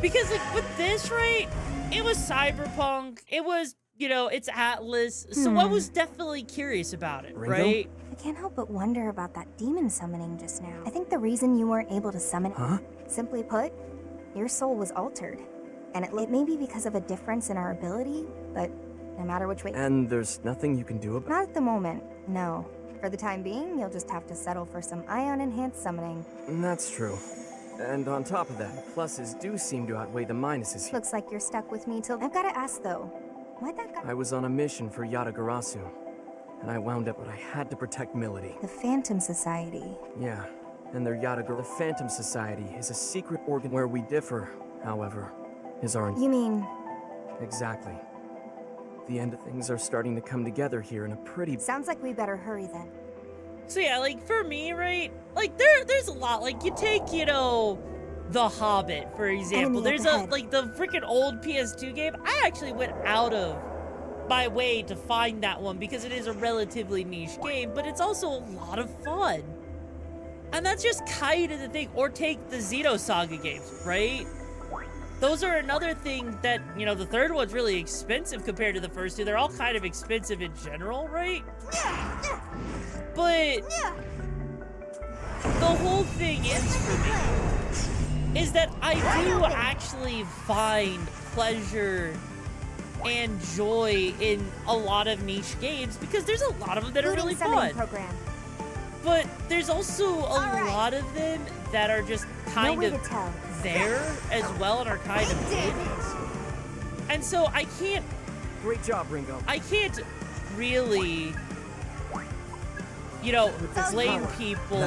Because like with this, right, it was Cyberpunk, it was, you know, it's Atlas, so I was definitely curious about it, right? I can't help but wonder about that demon summoning just now. I think the reason you weren't able to summon simply put, your soul was altered. And it may be because of a difference in our ability, but no matter which way... And there's nothing you can do about it? Not at the moment, no. For the time being, you'll just have to settle for some ion-enhanced summoning. That's true. And on top of that, pluses do seem to outweigh the minuses here. Looks like you're stuck with me till... I've gotta ask, though. Why'd that guy... I was on a mission for Yatagarasu, and I wound up, but I had to protect Milady. The Phantom Society. Yeah, and their The Phantom Society is a secret organ where we differ, however, is our... You mean... Exactly. The end of things are starting to come together here in a pretty... Sounds like we better hurry then. So yeah, like for me, right? Like there's a lot. Like you take, you know, The Hobbit, for example. There's like the freaking old PS2 game. I actually went out of my way to find that one because it is a relatively niche game, but it's also a lot of fun. And that's just kind of the thing. Or take the Xenosaga games, right? those are another thing that, you know, the third one's really expensive compared to the first two. They're all kind of expensive in general, right? But the whole thing is, for me, is that I do actually find pleasure and joy in a lot of niche games because there's a lot of them that are really fun. But there's also a lot of them that are just kind of there as well and are kind of good. And so I can't... Great job, Ringo. I can't really, you know, blame people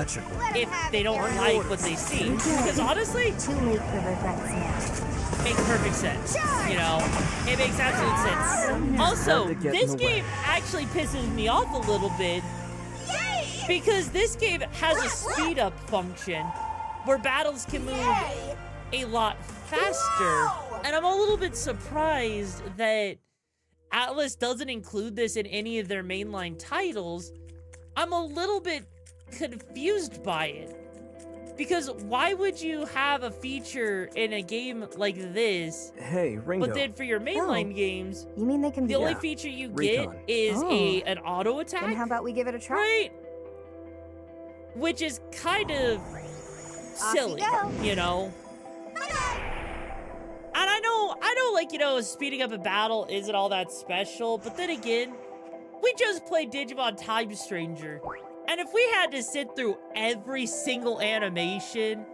if they don't like what they see. Because honestly, Too late for regrets now. makes perfect sense. You know, it makes absolute sense. Also, this game actually pisses me off a little bit because this game has a speed up function where battles can move a lot faster. And I'm a little bit surprised that Atlus doesn't include this in any of their mainline titles. I'm a little bit confused by it. Because why would you have a feature in a game like this? Hey, Ringo. But then for your mainline games, You mean they can the only feature you get is an auto attack? Then how about we give it a try? Right? Which is kind of silly, you know? And I know, like, you know, speeding up a battle isn't all that special, but then again, we just played Digimon Time Stranger. And if we had to sit through every single animation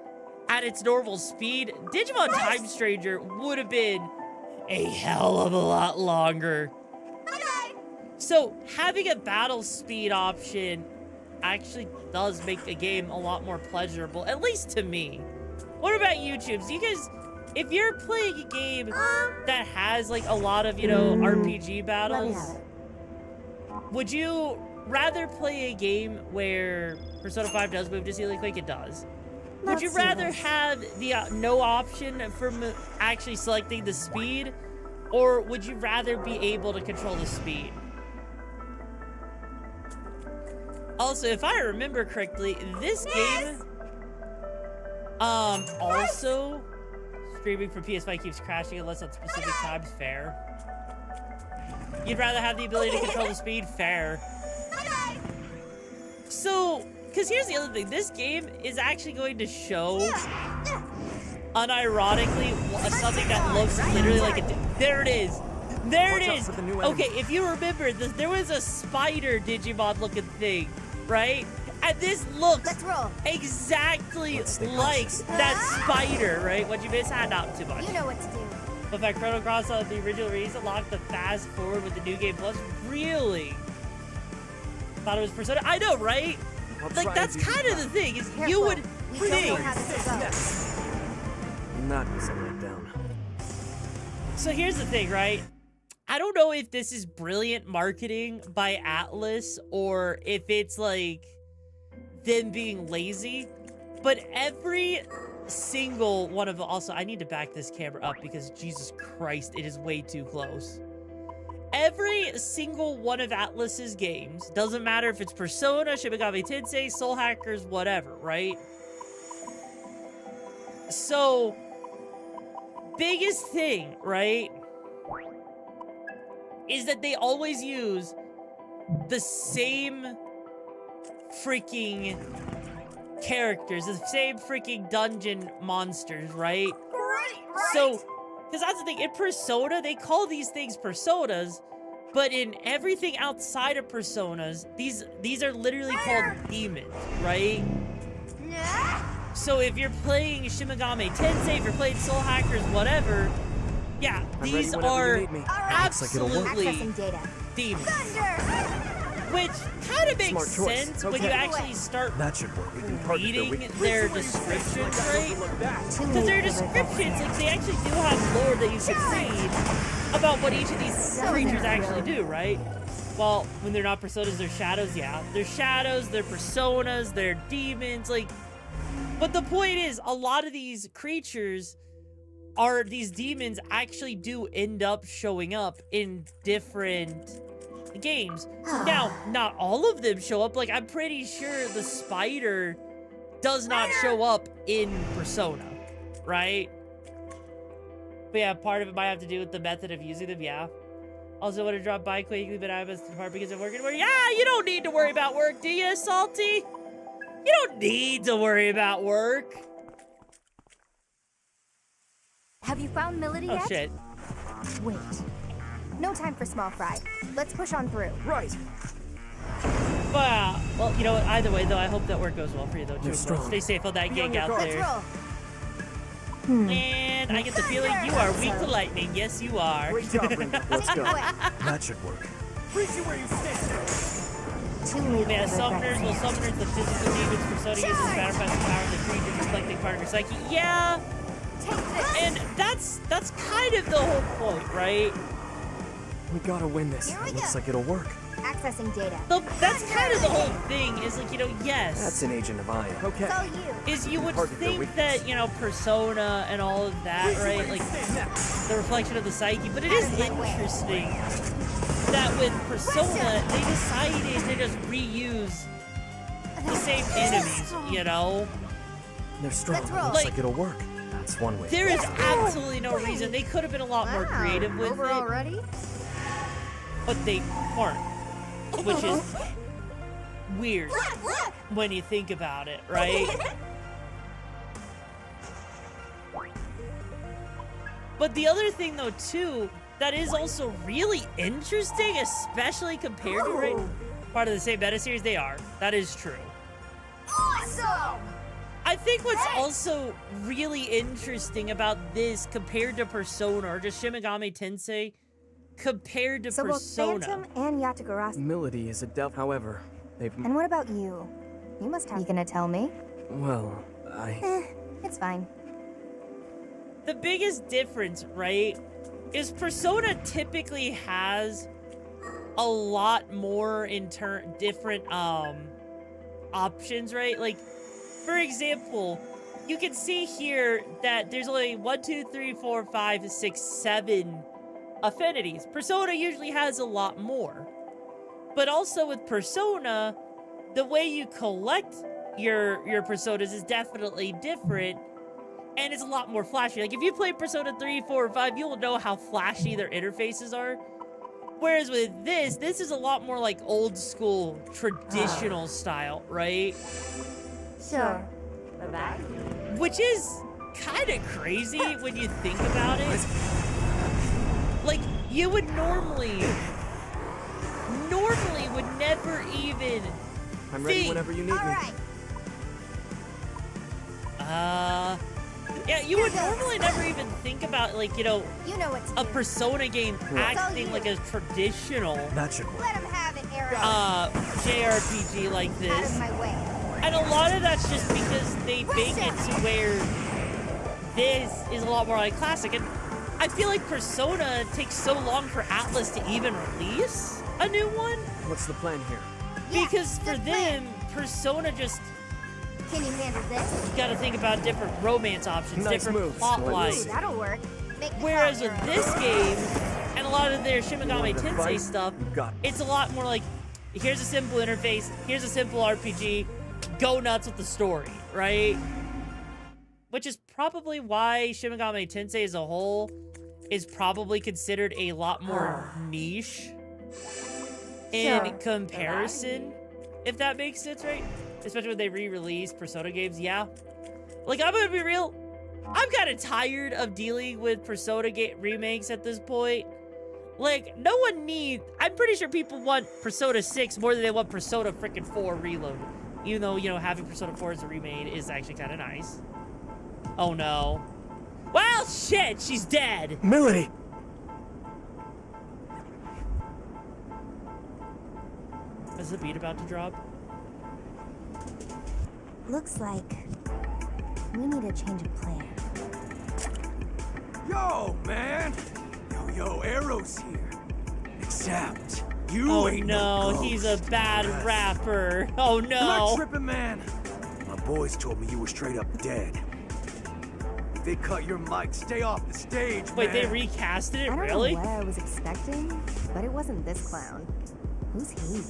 at its normal speed, Digimon Time Stranger would have been a hell of a lot longer. So having a battle speed option actually does make the game a lot more pleasurable, at least to me. What about YouTubes? You guys, if you're playing a game that has like a lot of, you know, RPG battles, would you rather play a game where Persona 5 does move to ceiling like it does? Would you rather have the no option for actually selecting the speed, or would you rather be able to control the speed? Also, if I remember correctly, this game also streaming from PS5 keeps crashing unless at specific times. Fair. You'd rather have the ability to control the speed? Fair. So, because here's the other thing. This game is actually going to show, unironically, something that looks literally like a... There it is. There it is. Okay, if you remember, there was a spider Digimon-looking thing, right? And this looks exactly like that spider, right? What'd you miss? Not too much. You know what to do. But if I Chrono Cross on the original release unlocked the fast forward with the new game plus, really? Thought it was Persona. I know, right? Like that's kind of the thing. Is you would think. Not setting it down. So here's the thing, right? I don't know if this is brilliant marketing by Atlus or if it's like them being lazy, but every single one of... Also, I need to back this camera up because Jesus Christ, it is way too close. Every single one of Atlus's games, doesn't matter if it's Persona, Shin Megami Tensei, Soul Hackers, whatever, right? So, biggest thing, right, is that they always use the same freaking characters, the same freaking dungeon monsters, right? So, because that's the thing, in Persona, they call these things personas, but in everything outside of personas, these are literally called demons, right? So if you're playing Shin Megami Tensei, if you're playing Soul Hackers, whatever, yeah, these are absolutely demons. Which kind of makes sense when you actually start reading their descriptions, right? Because their descriptions, like, they actually do have lore that you can read about what each of these creatures actually do, right? Well, when they're not personas, they're shadows, yeah. They're shadows, they're personas, they're demons, like... But the point is, a lot of these creatures are... These demons actually do end up showing up in different... games. Now, not all of them show up. Like, I'm pretty sure the spider does not show up in Persona, right? But yeah, part of it might have to do with the method of using them, yeah. Also want to drop by quickly, but I was hard because I'm working. Yeah, you don't need to worry about work, do you, Salty? You don't need to worry about work. Have you found Melody Oh, yet? shit. Wait. No time for small fry. Let's push on through. Right. Well, you know what? Either way, though, I hope that work goes well for you, though, too. Stay safe on that gig out there. And I get the feeling you are weak to lightning. Yes, you are. Great job, Ringo. Let's go. That should work. Freeze you where you stand. Too late. Yeah, summoners will summoners the physical demons. Persona uses manifest power of the creatures reflecting part of your psyche. Yeah. And that's kind of the whole point, right? We gotta win this. It looks like it'll work. Accessing data. So that's kind of the whole thing, is like, you know, yes. That's an agent of Ion. Okay. Is you would think that, you know, Persona and all of that, right? Like, the reflection of the psyche. But it is interesting that with Persona, they decided to just reuse the same enemies, you know? They're strong. It looks like it'll work. That's one way. There is absolutely no reason. They could have been a lot more creative with it. Already? But they aren't. Which is weird when you think about it, right? But the other thing, though, too, that is also really interesting, especially compared to, right, part of the same meta series, they are. That is true. Awesome! I think what's also really interesting about this compared to Persona, or just Shin Megami Tensei, compared to Persona. Both Phantom and Yatagarasu. Melody is a devil. However, they've... And what about you? You must have... You gonna tell me? Well, It's fine. The biggest difference, right, is Persona typically has a lot more different options, right? Like, for example, you can see here that there's only 1, 2, 3, 4, 5, 6, 7 affinities. Persona usually has a lot more. But also with Persona, the way you collect your personas is definitely different, and it's a lot more flashy. Like, if you play Persona 3, 4, or 5, you'll know how flashy their interfaces are. Whereas with this is a lot more like old school, traditional style, right? Sure. Bye-bye. Which is kind of crazy when you think about it. Like, you would normally would never even I'm ready whenever you need me. Yeah, you would normally never even think about, like, you know a Persona game acting like a traditional that should work. Let him have it, Arrow. JRPG like this. Out of my way. And a lot of that's just because they make it to where this is a lot more like classic. And I feel like Persona takes so long for Atlas to even release a new one. What's the plan here? Because for them, Persona just... Can you handle this? You gotta think about different romance options, different plot lines. That'll work. Whereas with this game, and a lot of their Shin Megami Tensei stuff, it's a lot more like, here's a simple interface, here's a simple RPG, go nuts with the story, right? Which is probably why Shin Megami Tensei as a whole is probably considered a lot more niche in comparison, if that makes sense, right? Especially when they re-release Persona games, yeah. Like, I'm gonna be real, I'm kind of tired of dealing with Persona remakes at this point. Like, no one needs... I'm pretty sure people want Persona 6 more than they want Persona freaking 4 Reloaded. Even though, you know, having Persona 4 as a remade is actually kind of nice. Oh, no. Well, shit, she's dead. Melody! Is the beat about to drop? Looks like we need a change of plan. Yo, man! Yo, Arrow's here. Except, you ain't no ghost. He's a bad rapper. Oh, no. Am I tripping, man? My boys told me you were straight up dead. If they cut your mic, stay off the stage, Wait, man. they recasted it, I don't really? know what I was expecting, but it wasn't this clown. Who's he?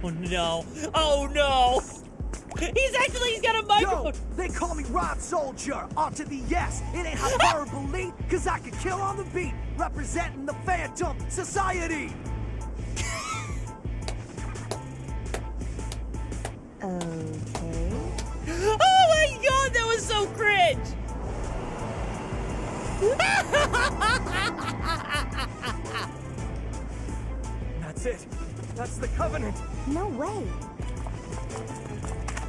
Oh, no. Oh, no. He's acting like he's got a microphone. Yo, they call me Rod Soldier. On to the yes. It ain't hyperbole, cause I can kill on the beat. Representing the Phantom Society. Okay. Oh my god, that was so cringe! That's it. That's the Covenant. No way.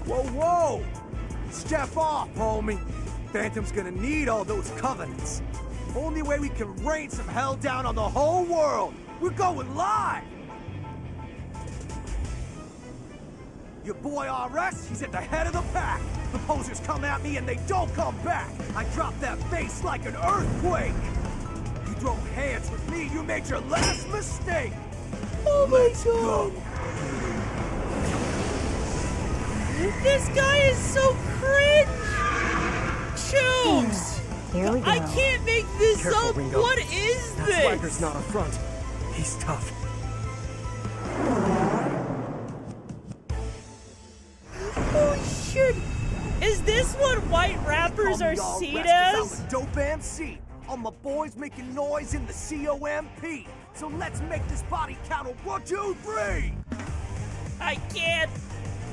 Whoa, whoa! Step off, homie. Phantom's gonna need all those Covenants. Only way we can rain some hell down on the whole world. We're going live! Your boy RS, he's at the head of the pack. The posers come at me and they don't come back. I drop that bass like an earthquake. You throw hands with me, you made your last mistake. Oh my Let's god. go. This guy is so cringe! Chooms! Here we go. I can't make this Careful, up! Ringo. What is That this? swagger's not a front. He's tough. Oh shit! Is this what white rappers are Call me seen RS 'cause as? I'm a dope MC. All my boys making noise in the COMP. So let's make this body count on 1, 2, 3. I can't!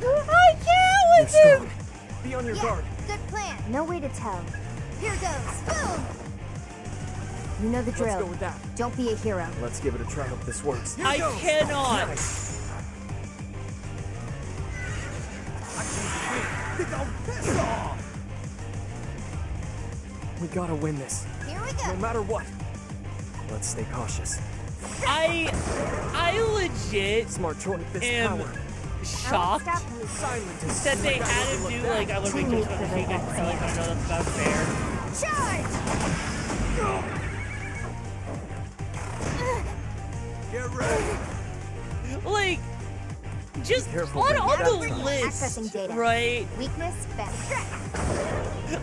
I can't with him! Be on your Yeah, guard. good plan. No way to tell. Here goes. Boom! You know the drill. Let's go with that. Don't be a hero. Let's give it a try. Hope this works. Here I goes. cannot! Nice. I can't think I'll piss off. We gotta win this, Here we go. no matter what. Let's stay cautious. I legit Smart choice. This am power. shocked Silent is that they had him do like I want to make sure that she can tell like I know that's not fair. Charge! Get ready. Like just careful, on Ringo. the list, Accessing data. right? Weakness, best.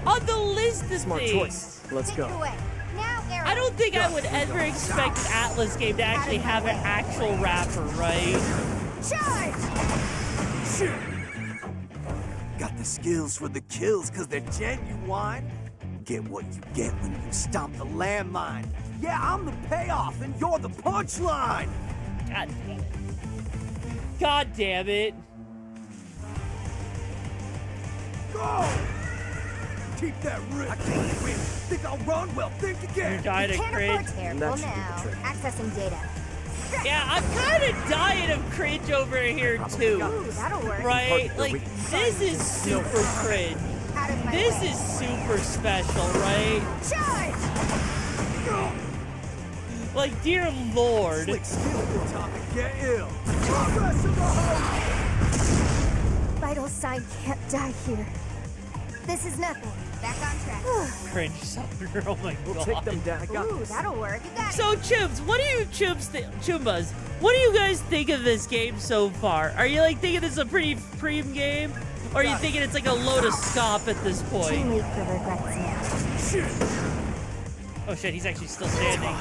On the list of Smart things. choice. Let's Take it go. away. Now, Arrow. I don't think I would ever expect an Atlas game to actually have an actual rapper, right? Charge! Shit. Got the skills for the kills cause they're genuine. Get what you get when you stomp the landmine. Yeah, I'm the payoff and you're the punchline. God damn it. God damn it. Go! Keep that rip. I can't win. Think I'll run? Well, think You're again. dying of Can't cringe. afford And careful that should be the now. trick. Accessing data. Yeah, I'm kind of dying of cringe over here too. Ooh, that'll work. Right? Like, this is super cringe. Out of my This way. is super special, right? Charge! Like, dear lord. Slick skill for time to get ill. Progress in the hole. Vital sign can't die here. This is nothing. Back on track. Cringe sucker, oh my We'll god. take them down. I got Ooh, this. that'll work. You got it. So, Chumbs, what do you, Chumbas, what do you guys think of this game so far? Are you, like, thinking this is a pretty preem game? Or are you thinking it's like a load of scop at this Too point? late for regrets now. Shit. Oh shit, he's actually still standing.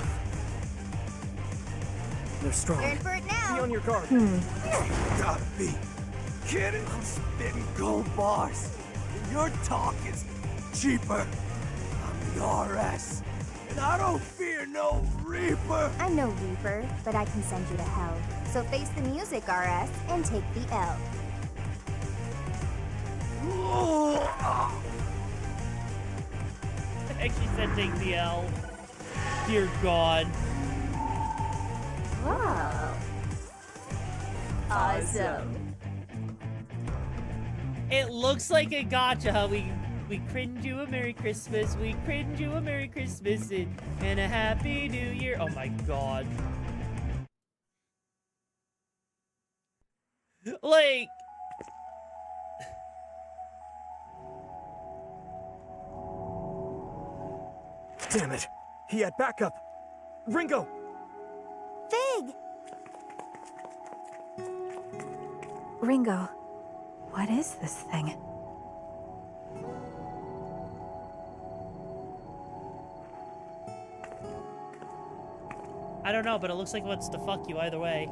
They're strong. Turn for it now. Be on your guard. Gotta be kidding. I'm spitting gold bars. And your talk is cheaper. I'm the RS. And I don't fear no Reaper. I'm no Reaper, but I can send you to hell. So face the music, RS, and take the L. Actually said take the L. Dear God. Wow. Awesome. It looks like a gotcha, huh? We cringe you a Merry Christmas, we cringe you a Merry Christmas and a Happy New Year. Oh my God. Like... Damn it. He had backup. Ringo! Fig! Ringo, what is this thing? I don't know, but it looks like it wants to fuck you either way.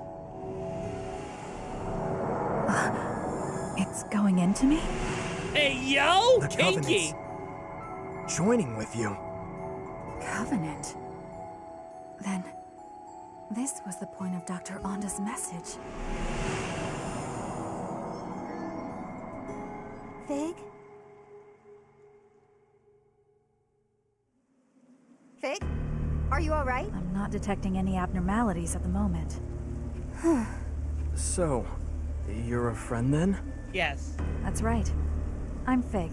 It's What's going into me? Hey, yo! The Kinky! Covenant's joining with you. Covenant? Then, this was the point of Dr. Onda's message. Fig? Fig? Are you alright? I'm not detecting any abnormalities at the moment. So, you're a friend then? Yes. That's right. I'm Fig.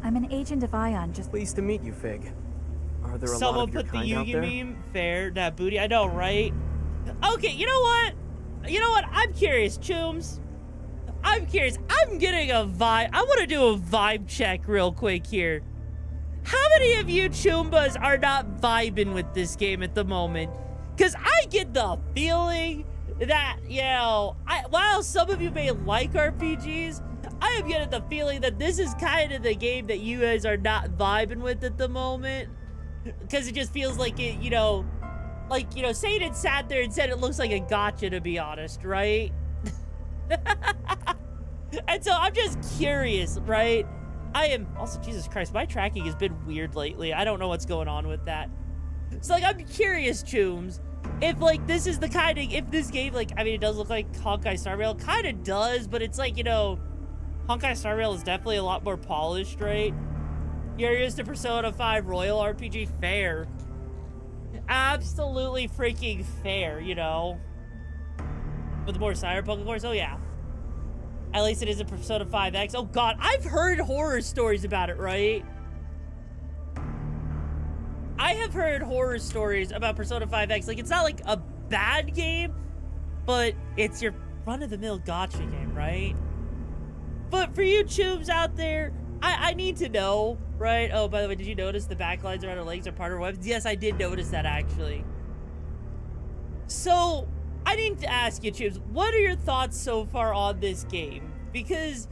I'm an agent of Ion, just... Pleased to meet you, Fig. Are there a lot Someone of your put the kind out Yugi there? meme. Fair. That booty. I know, right? Okay, you know what? You know what? I'm curious, Chooms. I'm curious. I'm getting a vibe. I want to do a vibe check real quick here. How many of you Choombas are not vibing with this game at the moment? Because I get the feeling that, you know, while some of you may like RPGs, I am getting the feeling that this is kind of the game that you guys are not vibing with at the moment. Because it just feels like it, you know, Satan had sat there and said it looks like a gotcha, to be honest, right? And so I'm just curious, right? I am also, Jesus Christ, my tracking has been weird lately. I don't know what's going on with that. So, like, I'm curious, Chooms, if, like, this is the kind of, if this game, like, I mean, it does look like Honkai Star Rail, kind of does, but it's like, you know, Honkai Star Rail is definitely a lot more polished, right? You're used to Persona 5 Royal RPG, fair. Absolutely freaking fair, you know? With more Cyberpunk, of course, oh yeah. At least it isn't Persona 5X. Oh god, I've heard horror stories about it, right? I have heard horror stories about Persona 5X. Like, it's not like a bad game, but it's your run-of-the-mill gacha game, right? But for you Chooms out there, I need to know, right? Oh, by the way, did you notice the backlines around her legs are part of her weapons? Yes, I did notice that, actually. So, I need to ask you, Chooms, what are your thoughts so far on this game? Because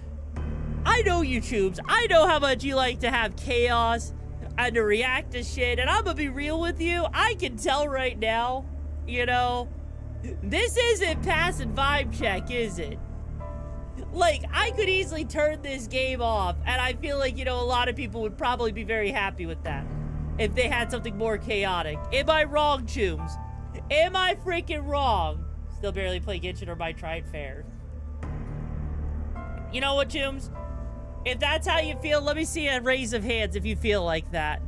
I know you, Chooms. I know how much you like to have chaos and to react to shit, and I'm gonna be real with you. I can tell right now, you know, this isn't passing vibe check, is it? Like, I could easily turn this game off, and I feel like, you know, a lot of people would probably be very happy with that if they had something more chaotic. Am I wrong, Chooms? Am I freaking wrong? Still barely play Genshin or might try it fair. You know what, Chooms? If that's how you feel, let me see a raise of hands if you feel like that.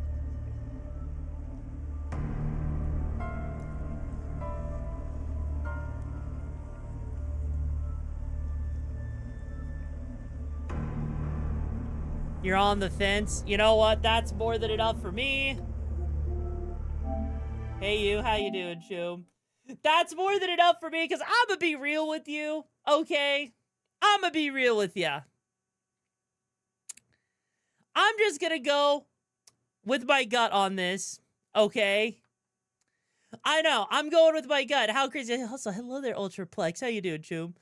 You're on the fence. You know what? That's more than enough for me. Hey, you. How you doing, Choom? That's more than enough for me, because I'm gonna be real with you, okay? I'm gonna be real with you. I'm just gonna go with my gut on this, okay? I know, I'm going with my gut. How crazy. Also, hello there, Ultraplex. How you doing, Choom?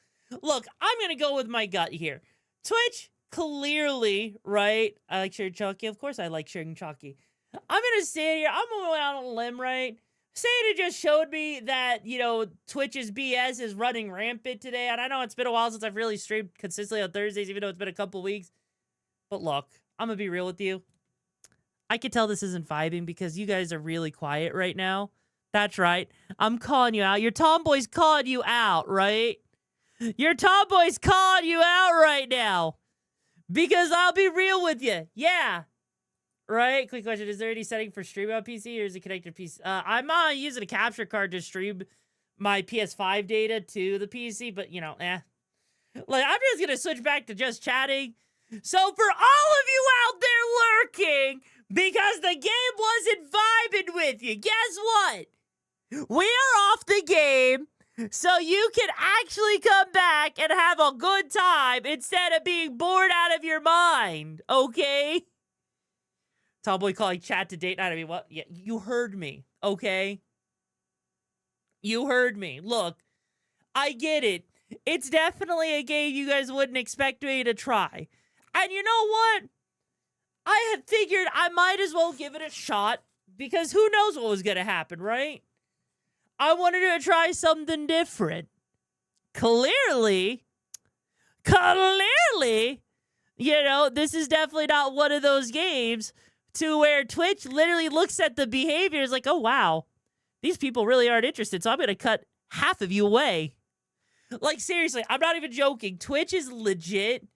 Look, I'm gonna go with my gut here. Twitch, clearly, right? I like sharing Chalky. Of course I like sharing Chalky. I'm gonna stay here. I'm going out on a limb, right? Santa just showed me that, you know, Twitch's BS is running rampant today. And I know it's been a while since I've really streamed consistently on Thursdays, even though it's been a couple weeks. But look, I'm going to be real with you. I can tell this isn't vibing because you guys are really quiet right now. That's right. I'm calling you out. Your tomboy's calling you out, right? Your tomboy's calling you out right now. Because I'll be real with you. Yeah. Right? Quick question. Is there any setting for stream on PC or is it connected to PC? I'm using a capture card to stream my PS5 data to the PC, but, you know, Like, I'm just going to switch back to just chatting. So for all of you out there lurking, because the game wasn't vibing with you, guess what? We are off the game, so you can actually come back and have a good time instead of being bored out of your mind, okay? Tomboy calling chat to date night. I mean, what? Yeah, you heard me, okay? You heard me. Look, I get it. It's definitely a game you guys wouldn't expect me to try. And you know what? I had figured I might as well give it a shot because who knows what was going to happen, right? I wanted to try something different. Clearly, clearly, you know, this is definitely not one of those games to where Twitch literally looks at the behaviors like, oh, wow, these people really aren't interested, so I'm going to cut half of you away. Like, seriously, I'm not even joking. Twitch is legit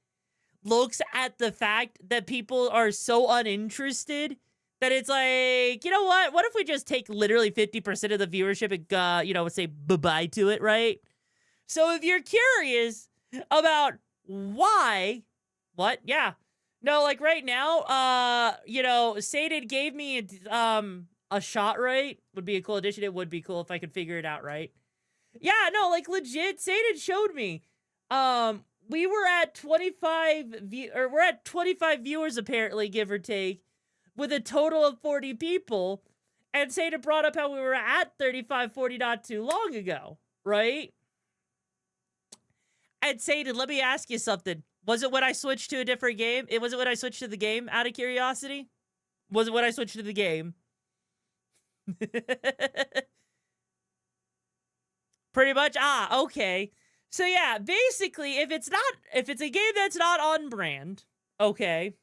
looks at the fact that people are so uninterested that it's like, you know what? What if we just take literally 50% of the viewership and, you know, say bye-bye to it, right? So if you're curious about why, what? Yeah. No, like right now, you know, Satan gave me a shot, right? Would be a cool addition. It would be cool if I could figure it out, right? Yeah, no, like legit, Satan showed me. We were at 25 we're at 25 viewers apparently, give or take, with a total of 40 people. And Satan brought up how we were at 35, 40 not too long ago, right? And Satan, let me ask you something. Was it when I switched to a different game? Was it when I switched to the game, out of curiosity? Was it when I switched to the game? Pretty much? Ah, okay. So yeah, basically, if it's a game that's not on brand, okay.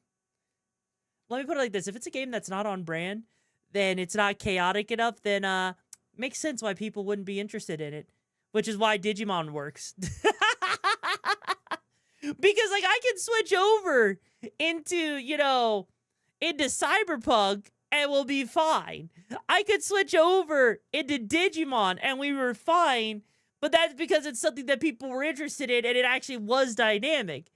Let me put it like this. If it's a game that's not on brand, then it's not chaotic enough, then makes sense why people wouldn't be interested in it. Which is why Digimon works. Because, like, I can switch over into, you know, into Cyberpunk and we'll be fine. I could switch over into Digimon and we were fine, but that's because it's something that people were interested in and it actually was dynamic.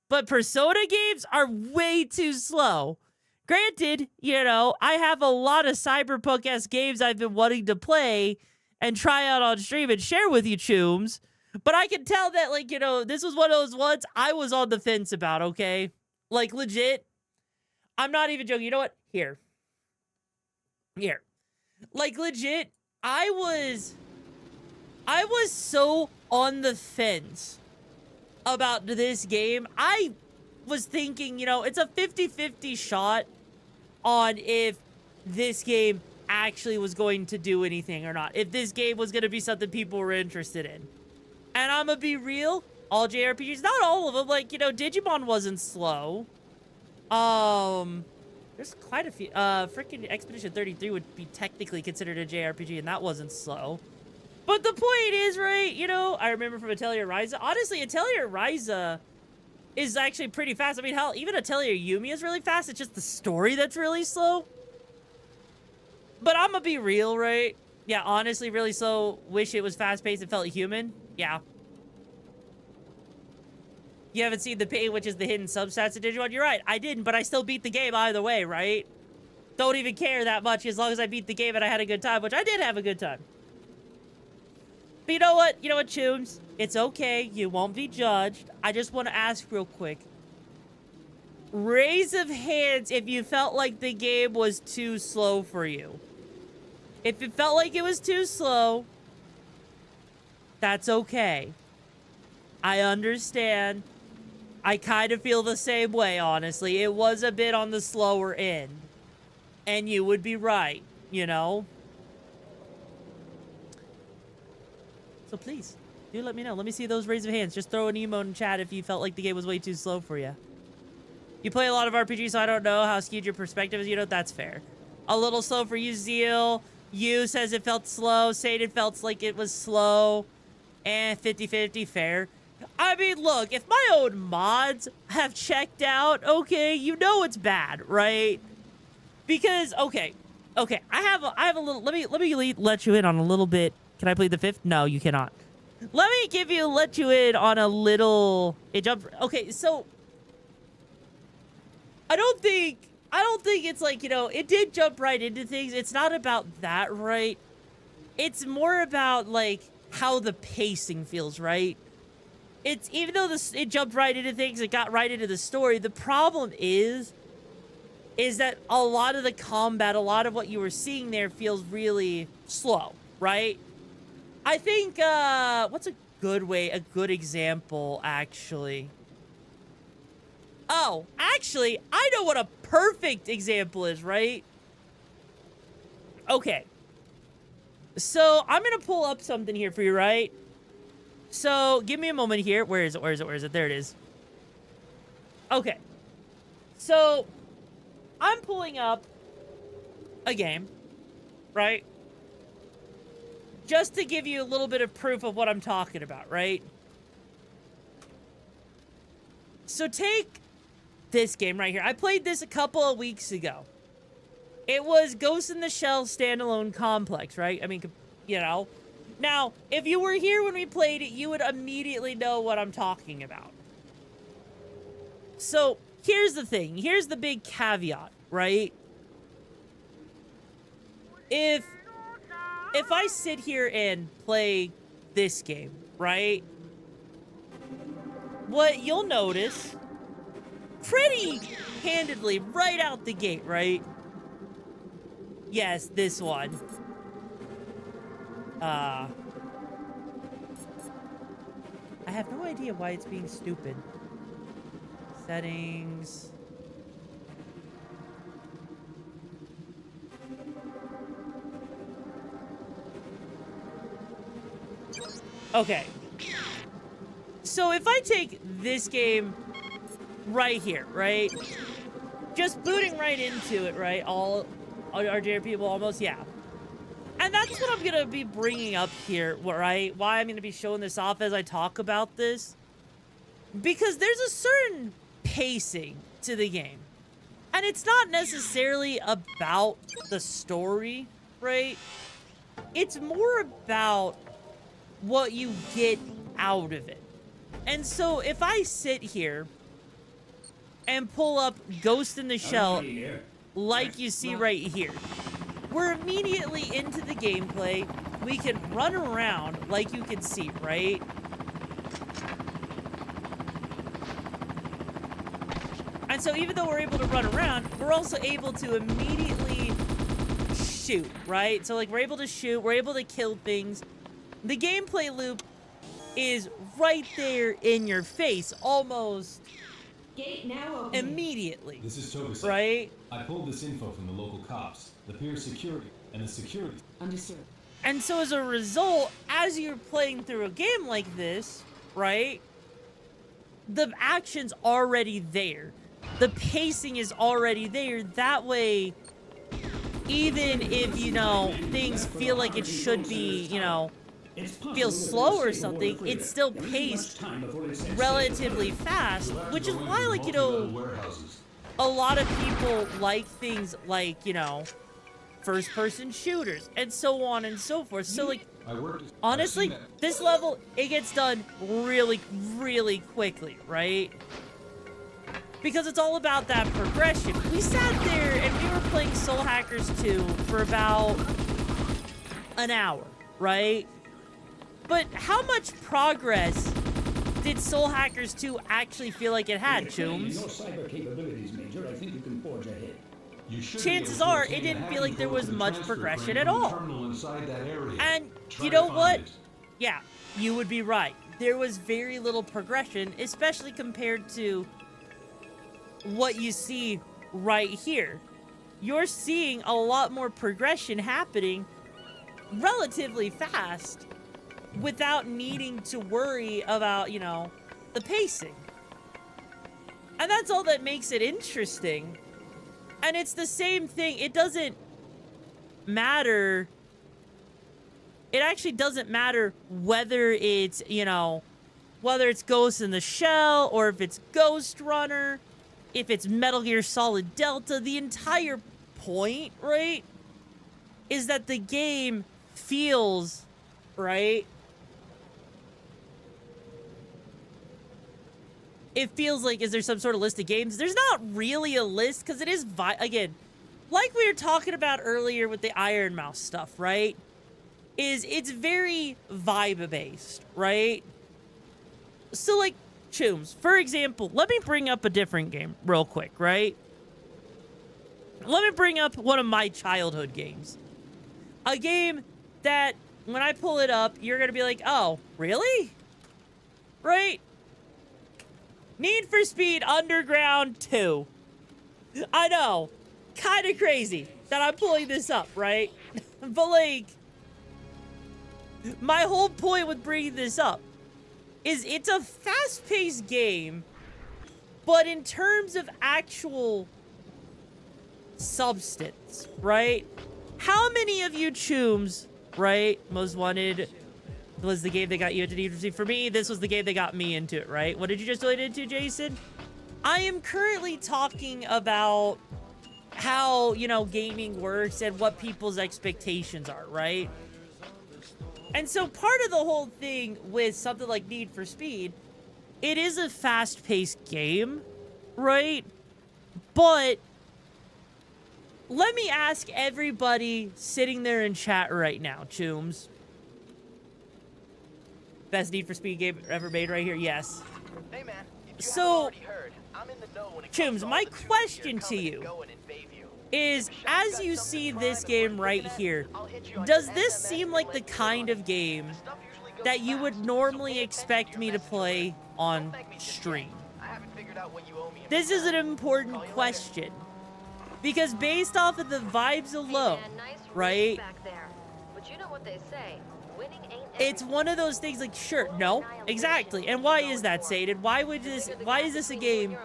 But Persona games are way too slow. Granted, you know, I have a lot of Cyberpunk-esque games I've been wanting to play and try out on stream and share with you, chooms. But I can tell that, like, you know, this was one of those ones I was on the fence about, okay? Like, legit. I'm not even joking. You know what? Here. Like, legit, I was so on the fence about this game. I was thinking, you know, it's a 50-50 shot on if this game actually was going to do anything or not. If this game was going to be something people were interested in. And I'm gonna be real, all JRPGs, not all of them, like, you know, Digimon wasn't slow. There's quite a few, freaking Expedition 33 would be technically considered a JRPG, and that wasn't slow. But the point is, right, you know, I remember from Atelier Ryza, honestly, Atelier Ryza is actually pretty fast. I mean, hell, even Atelier Yumi is really fast, it's just the story that's really slow. But I'm gonna be real, right? Yeah, honestly, really slow. Wish it was fast-paced and felt human. Yeah. You haven't seen the pain, which is the hidden substats of Digimon? You're right, I didn't, but I still beat the game either way, right? Don't even care that much as long as I beat the game and I had a good time, which I did have a good time. But you know what? You know what, Chooms? It's okay. You won't be judged. I just want to ask real quick. Raise of hands if you felt like the game was too slow for you. If it felt like it was too slow, that's okay. I understand. I kind of feel the same way, honestly. It was a bit on the slower end. And you would be right, you know? So please, do let me know. Let me see those raise of hands. Just throw an emote in chat if you felt like the game was way too slow for you. You play a lot of RPGs, so I don't know how skewed your perspective is. You know, that's fair. A little slow for you, Zeal. You says it felt slow. Satan felt like it was slow. 50-50, fair. I mean, look, if my own mods have checked out, okay, you know it's bad, right? Because, okay, I have a little, let me let you in on a little bit. Can I plead the fifth? No, you cannot. Let me let you in on a little, okay, so, I don't think it's like, you know, it did jump right into things. It's not about that, right? It's more about, like, how the pacing feels, right? It's, even though it jumped right into things, it got right into the story, the problem is that a lot of the combat, a lot of what you were seeing there feels really slow, right? I think, what's a good example, actually? Oh, actually, I know what a perfect example is, right? Okay. So, I'm gonna pull up something here for you, right? So, give me a moment here. Where is it? Where is it? Where is it? There it is. Okay. So, I'm pulling up a game, right? Just to give you a little bit of proof of what I'm talking about, right? So, take this game right here. I played this a couple of weeks ago. It was Ghost in the Shell standalone complex, right? I mean, you know. Now, if you were here when we played it, you would immediately know what I'm talking about. So, here's the thing. Here's the big caveat, right? If I sit here and play this game, right? What you'll notice pretty handedly right out the gate, right? Yes, this one. I have no idea why it's being stupid. Settings. Okay. So if I take this game right here, right? Just booting right into it, right? All our dear people almost, yeah. And that's what I'm going to be bringing up here, right? Why I'm going to be showing this off as I talk about this. Because there's a certain pacing to the game. And it's not necessarily about the story, right? It's more about what you get out of it. And so if I sit here and pull up Ghost in the Shell like you see right here, we're immediately into the gameplay. We can run around like you can see, right? And so even though we're able to run around, we're also able to immediately shoot, right? So like we're able to shoot, we're able to kill things. The gameplay loop is right there in your face, almost Gate now open. Immediately. This is Togus. Right? I pulled this info from the local cops, the peer security, and the security. Understood. And so as a result, as you're playing through a game like this, right, the action's already there. The pacing is already there. That way, even if, you know, things feel like it should be, you know, feel slow or something, it's still paced relatively fast, which is why, like, you know, a lot of people like things like, you know, first-person shooters and so on and so forth. So, like, honestly, this level, it gets done really, really quickly, right? Because it's all about that progression. We sat there and we were playing Soul Hackers 2 for about an hour, right? But how much progress did Soul Hackers 2 actually feel like it had, Chooms? Chances are, it didn't feel like there was much progression at all. And you know what? Yeah, you would be right. There was very little progression, especially compared to what you see right here. You're seeing a lot more progression happening relatively fast without needing to worry about, you know, the pacing. And that's all that makes it interesting. And it's the same thing. It doesn't matter. It actually doesn't matter whether it's, you know, whether it's Ghost in the Shell or if it's Ghost Runner, if it's Metal Gear Solid Delta. The entire point, right, is that the game feels, right? It feels like, is there some sort of list of games? There's not really a list, because it is, again, like we were talking about earlier with the Iron Mouse stuff, right? It's very vibe-based, right? So, like, Chooms, for example, let me bring up a different game real quick, right? Let me bring up one of my childhood games. A game that, when I pull it up, you're going to be like, oh, really? Right? Need for Speed Underground 2. I know. Kind of crazy that I'm pulling this up, right? But, like, my whole point with bringing this up is it's a fast-paced game, but in terms of actual substance, right? How many of you chooms, right? Most Wanted was the game that got you into Need for Speed. For me, this was the game that got me into it, right? What did you just relate it to, Jason? I am currently talking about how, you know, gaming works and what people's expectations are, right? And so part of the whole thing with something like Need for Speed, it is a fast-paced game, right? But let me ask everybody sitting there in chat right now, chooms. Best Need for Speed game ever made right here, yes. Hey man, so, chooms, my question to you is, as you see this game right here, does this seem like the kind of game that you would normally expect me to play on stream? This is an important question, because based off of the vibes alone, right, it's one of those things like, sure, no, exactly. And why is that, Saded? Why is this a game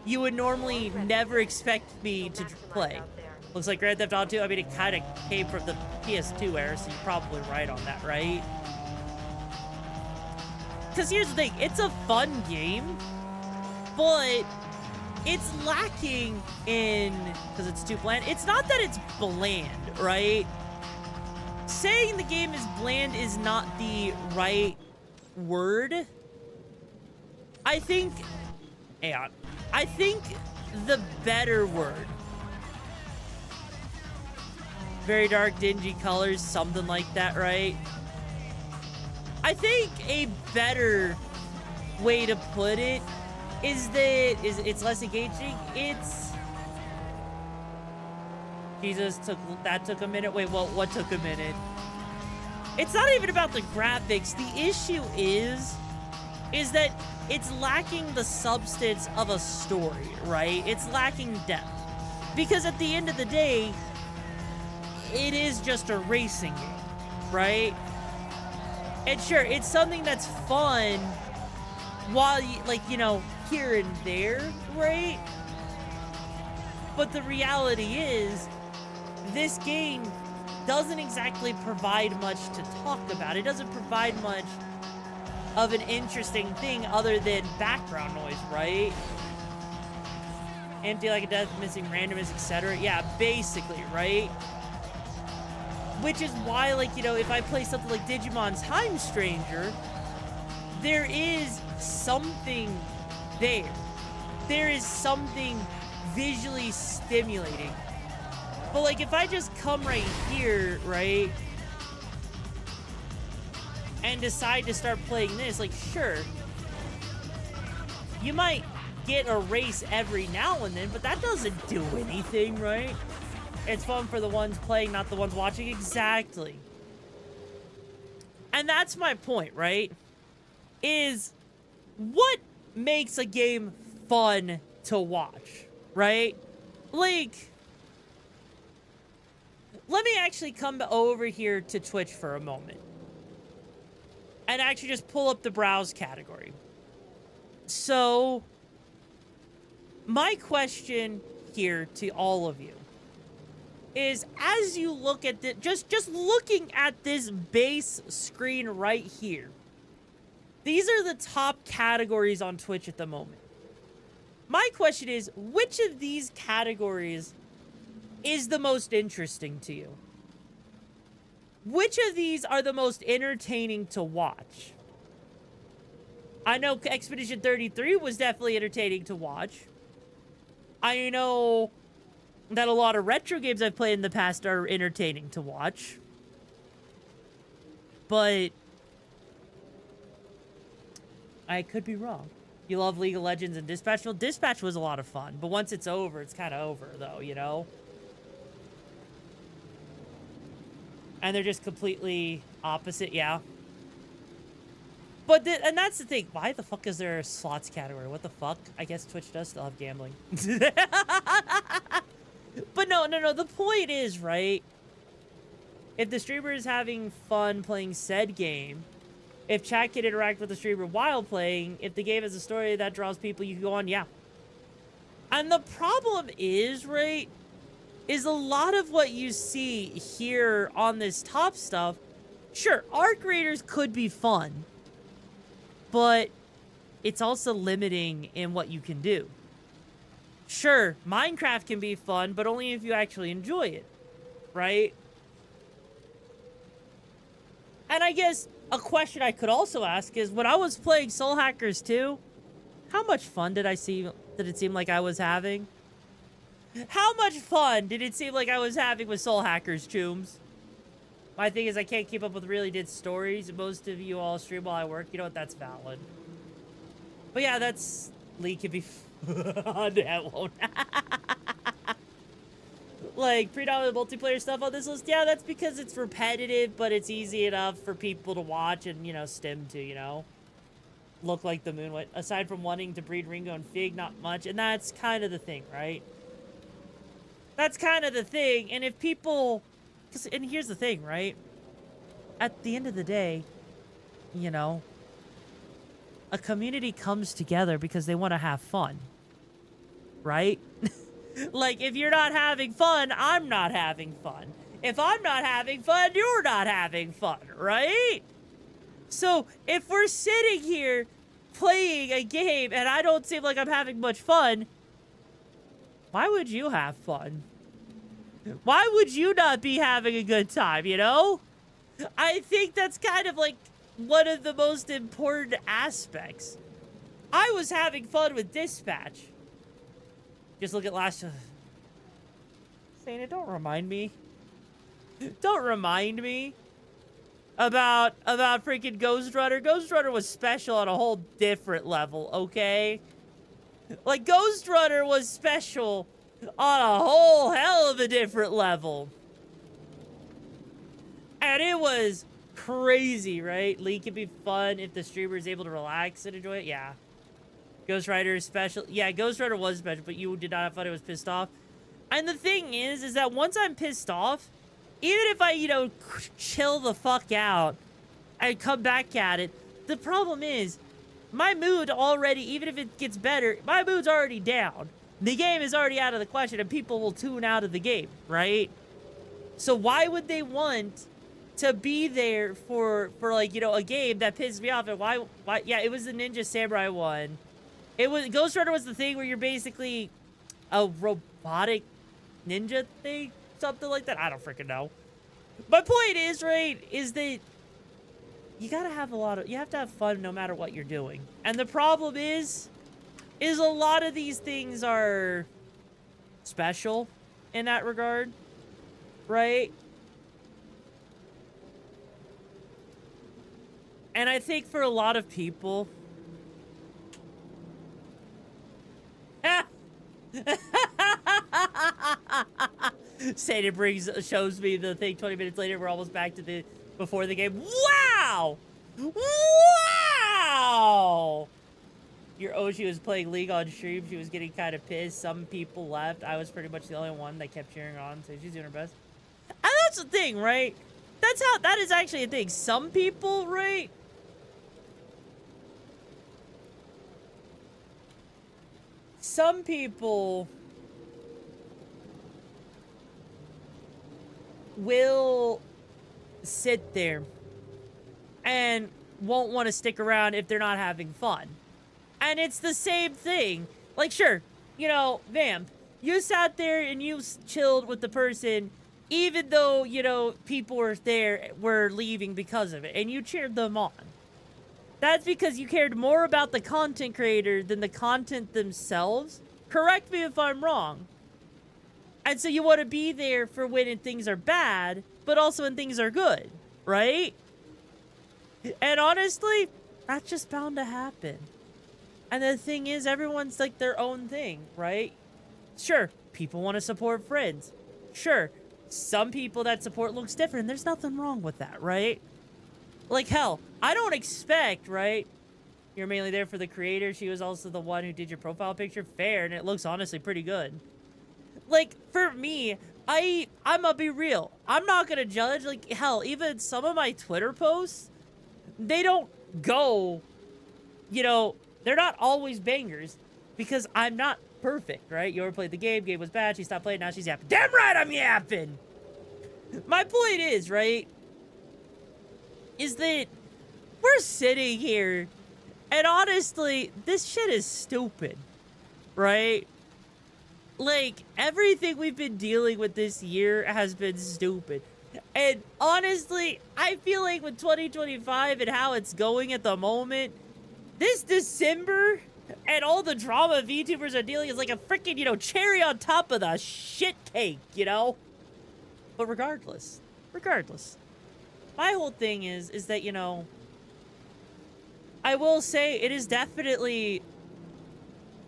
you would normally never expect me to play? Looks like Grand Theft Auto 2. I mean, it kind of came from the PS2 era, so you're probably right on that, right? Because here's the thing, it's a fun game, but it's lacking in, because it's too bland. It's not that it's bland, right? Saying the game is bland is not the right word. I think the better word, very dark, dingy colors, something like that, right? I think a better way to put it is that it's less engaging. It's Jesus, that took a minute. Wait, what took a minute? It's not even about the graphics. The issue is that it's lacking the substance of a story, right? It's lacking depth. Because at the end of the day, it is just a racing game, right? And sure, it's something that's fun while you, like, you know, here and there, right? But the reality is, this game doesn't exactly provide much to talk about. It doesn't provide much of an interesting thing other than background noise, right? Empty like a death, missing randomness, etc. Yeah, basically, right? Which is why, like, you know, if I play something like Digimon Time Stranger, there is something there. There is something visually stimulating. But, like, if I just come right here, right, and decide to start playing this, like, sure, you might get a race every now and then, but that doesn't do anything, right? It's fun for the ones playing, not the ones watching. Exactly. And that's my point, right? Is what makes a game fun to watch, right? Like, let me actually come over here to Twitch for a moment and actually just pull up the browse category. So, my question here to all of you is, as you look at the, just looking at this base screen right here, these are the top categories on Twitch at the moment. My question is, which of these categories is the most interesting to you? Which of these are the most entertaining to watch? I know Expedition 33 was definitely entertaining to watch. I know that a lot of retro games I've played in the past are entertaining to watch. But I could be wrong. You love League of Legends and Dispatch? Well, Dispatch was a lot of fun, but once it's over, it's kind of over, though, you know? And they're just completely opposite, yeah. But, and that's the thing. Why the fuck is there a slots category? What the fuck? I guess Twitch does still have gambling. But no. The point is, right? If the streamer is having fun playing said game, If chat can interact with the streamer while playing, if the game has a story that draws people, you can go on, yeah. And the problem is, right, is a lot of what you see here on this top stuff, sure, art creators could be fun, but it's also limiting in what you can do. Sure, Minecraft can be fun, but only if you actually enjoy it, right? And I guess a question I could also ask is, when I was playing Soul Hackers 2, how much fun did it seem like I was having? How much fun did it seem like I was having with Soul Hackers, Chooms? My thing is, I can't keep up with really good stories. Most of you all stream while I work. You know what? That's valid. But yeah, that's... Lee could be... that won't... Like, predominant multiplayer stuff on this list, yeah, that's because it's repetitive, but it's easy enough for people to watch and, you know, stim to, you know, look like the moon. Aside from wanting to breed Ringo and Fig, not much, and that's kind of the thing, right? That's kind of the thing, and if people... and here's the thing, right? At the end of the day, you know, a community comes together because they want to have fun, right? Like, if you're not having fun, I'm not having fun. If I'm not having fun, you're not having fun, right? So, if we're sitting here playing a game and I don't seem like I'm having much fun, why would you have fun? Why would you not be having a good time, you know? I think that's kind of like one of the most important aspects. I was having fun with Dispatch. Just look at last... Saying it, don't remind me. Don't remind me about freaking Ghost Runner. Ghost Runner was special on a whole different level, okay? Like, Ghost Runner was special on a whole hell of a different level. And it was crazy, right? League can be fun if the streamer is able to relax and enjoy it. Yeah. Ghost Rider is special. Yeah, Ghost Rider was special, but you did not have fun. It was pissed off. And the thing is that once I'm pissed off, even if I, you know, chill the fuck out and come back at it, the problem is my mood already, even if it gets better, my mood's already down. The game is already out of the question and people will tune out of the game, right? So why would they want to be there for like, you know, a game that pisses me off? And why, yeah, it was the Ninja Samurai one. It was, Ghost Runner was the thing where you're basically a robotic ninja thing, something like that. I don't freaking know. My point is, right, is that you gotta have you have to have fun no matter what you're doing. And the problem is a lot of these things are special in that regard, right? And I think for a lot of people... Satan shows me the thing 20 minutes later. We're almost back to the before the game. Wow! Wow! Your Oshi was playing League on stream. She was getting kind of pissed. Some people left. I was pretty much the only one that kept cheering on, so she's doing her best. And that's the thing, right? That is actually a thing. Some people, right? Some people will sit there and won't want to stick around if they're not having fun. And it's the same thing. Like, sure, you know, Vamp, you sat there and you chilled with the person even though, you know, people were leaving because of it, and you cheered them on. That's because you cared more about the content creator than the content themselves. Correct me if I'm wrong. And so you want to be there for when things are bad, but also when things are good, right? And honestly, that's just bound to happen. And the thing is, everyone's like their own thing, right? Sure, people want to support friends. Sure, some people that support looks different. There's nothing wrong with that, right? Like, hell, I don't expect, right? You're mainly there for the creator. She was also the one who did your profile picture. Fair, and it looks honestly pretty good. Like, for me, I'm gonna be real. I'm not gonna judge. Like, hell, even some of my Twitter posts, they don't go, you know, they're not always bangers because I'm not perfect, right? You ever played the game was bad, she stopped playing, now she's yapping. Damn right I'm yapping! My point is, right, is that we're sitting here, and honestly, this shit is stupid, right? Like, everything we've been dealing with this year has been stupid. And honestly, I feel like with 2025 and how it's going at the moment, this December and all the drama VTubers are dealing is like a freaking, you know, cherry on top of the shit cake, you know? But regardless, my whole thing is that, you know, I will say it is definitely,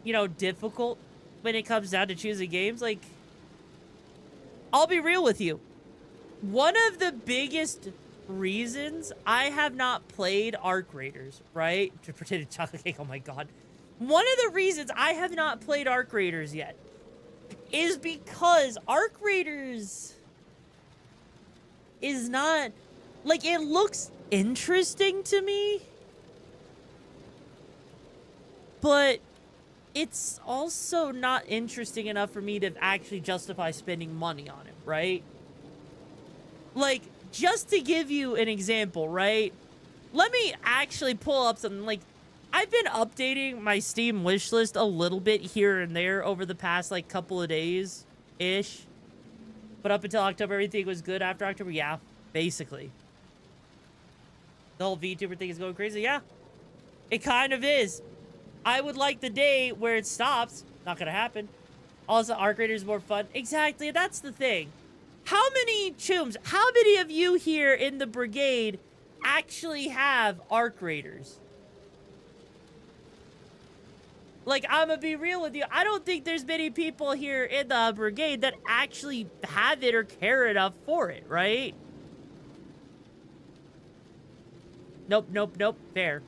you know, difficult when it comes down to choosing games. Like, I'll be real with you. One of the biggest reasons I have not played Arc Raiders, right? To pretend chocolate cake, oh my god. One of the reasons I have not played Arc Raiders yet is because Arc Raiders is not, like, it looks interesting to me, but it's also not interesting enough for me to actually justify spending money on it, right? Like, just to give you an example, right? Let me actually pull up something. Like, I've been updating my Steam wishlist a little bit here and there over the past, like, couple of days-ish. But up until October, everything was good. After October, yeah, basically. The whole VTuber thing is going crazy. Yeah, it kind of is. I would like the day where it stops. Not gonna happen. Also, Arc Raiders is more fun. Exactly, that's the thing. How many Chooms, how many of you here in the brigade actually have Arc Raiders? Like, I'm gonna be real with you. I don't think there's many people here in the brigade that actually have it or care enough for it, right? Nope, nope, nope. Fair.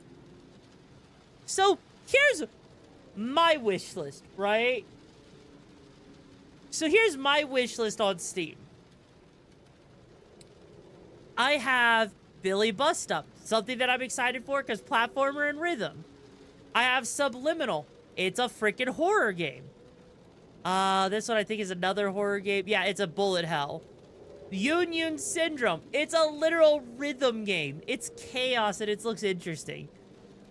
So, here's my wish list, right? So here's my wish list on Steam. I have Billy Bust Up, something that I'm excited for because platformer and rhythm. I have Subliminal. It's a freaking horror game. This one I think is another horror game. Yeah, it's a bullet hell. Union Syndrome. It's a literal rhythm game. It's chaos and it looks interesting.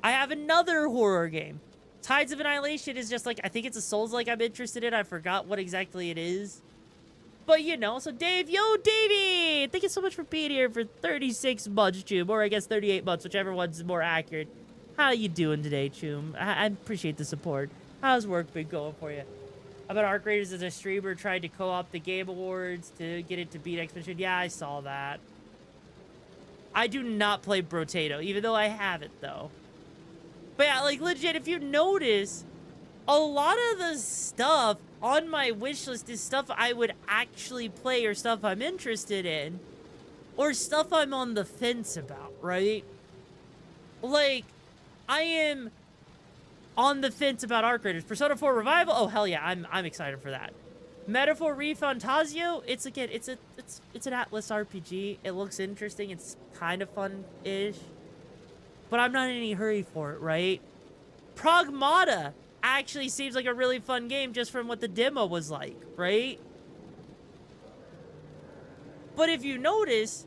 I have another horror game. Tides of Annihilation is just like, I think it's a Souls-like I'm interested in. I forgot what exactly it is. But, you know, so Dave, yo, Davey! Thank you so much for being here for 36 months, Choom. Or I guess 38 months, whichever one's more accurate. How you doing today, Choom? I appreciate the support. How's work been going for you? How about Arc Raiders as a streamer tried to co-op the Game Awards to get it to beat Expedition? Yeah, I saw that. I do not play Brotato, even though I have it, though. But yeah, like, legit, if you notice, a lot of the stuff on my wish list is stuff I would actually play or stuff I'm interested in. Or stuff I'm on the fence about, right? Like, I am on the fence about Arc Raiders. Persona 4 Revival? Oh, hell yeah, I'm excited for that. Metaphor ReFantasio? It's, again, it's an Atlas RPG. It looks interesting. It's kind of fun-ish. But I'm not in any hurry for it, right? Pragmata actually seems like a really fun game just from what the demo was like, right? But if you notice,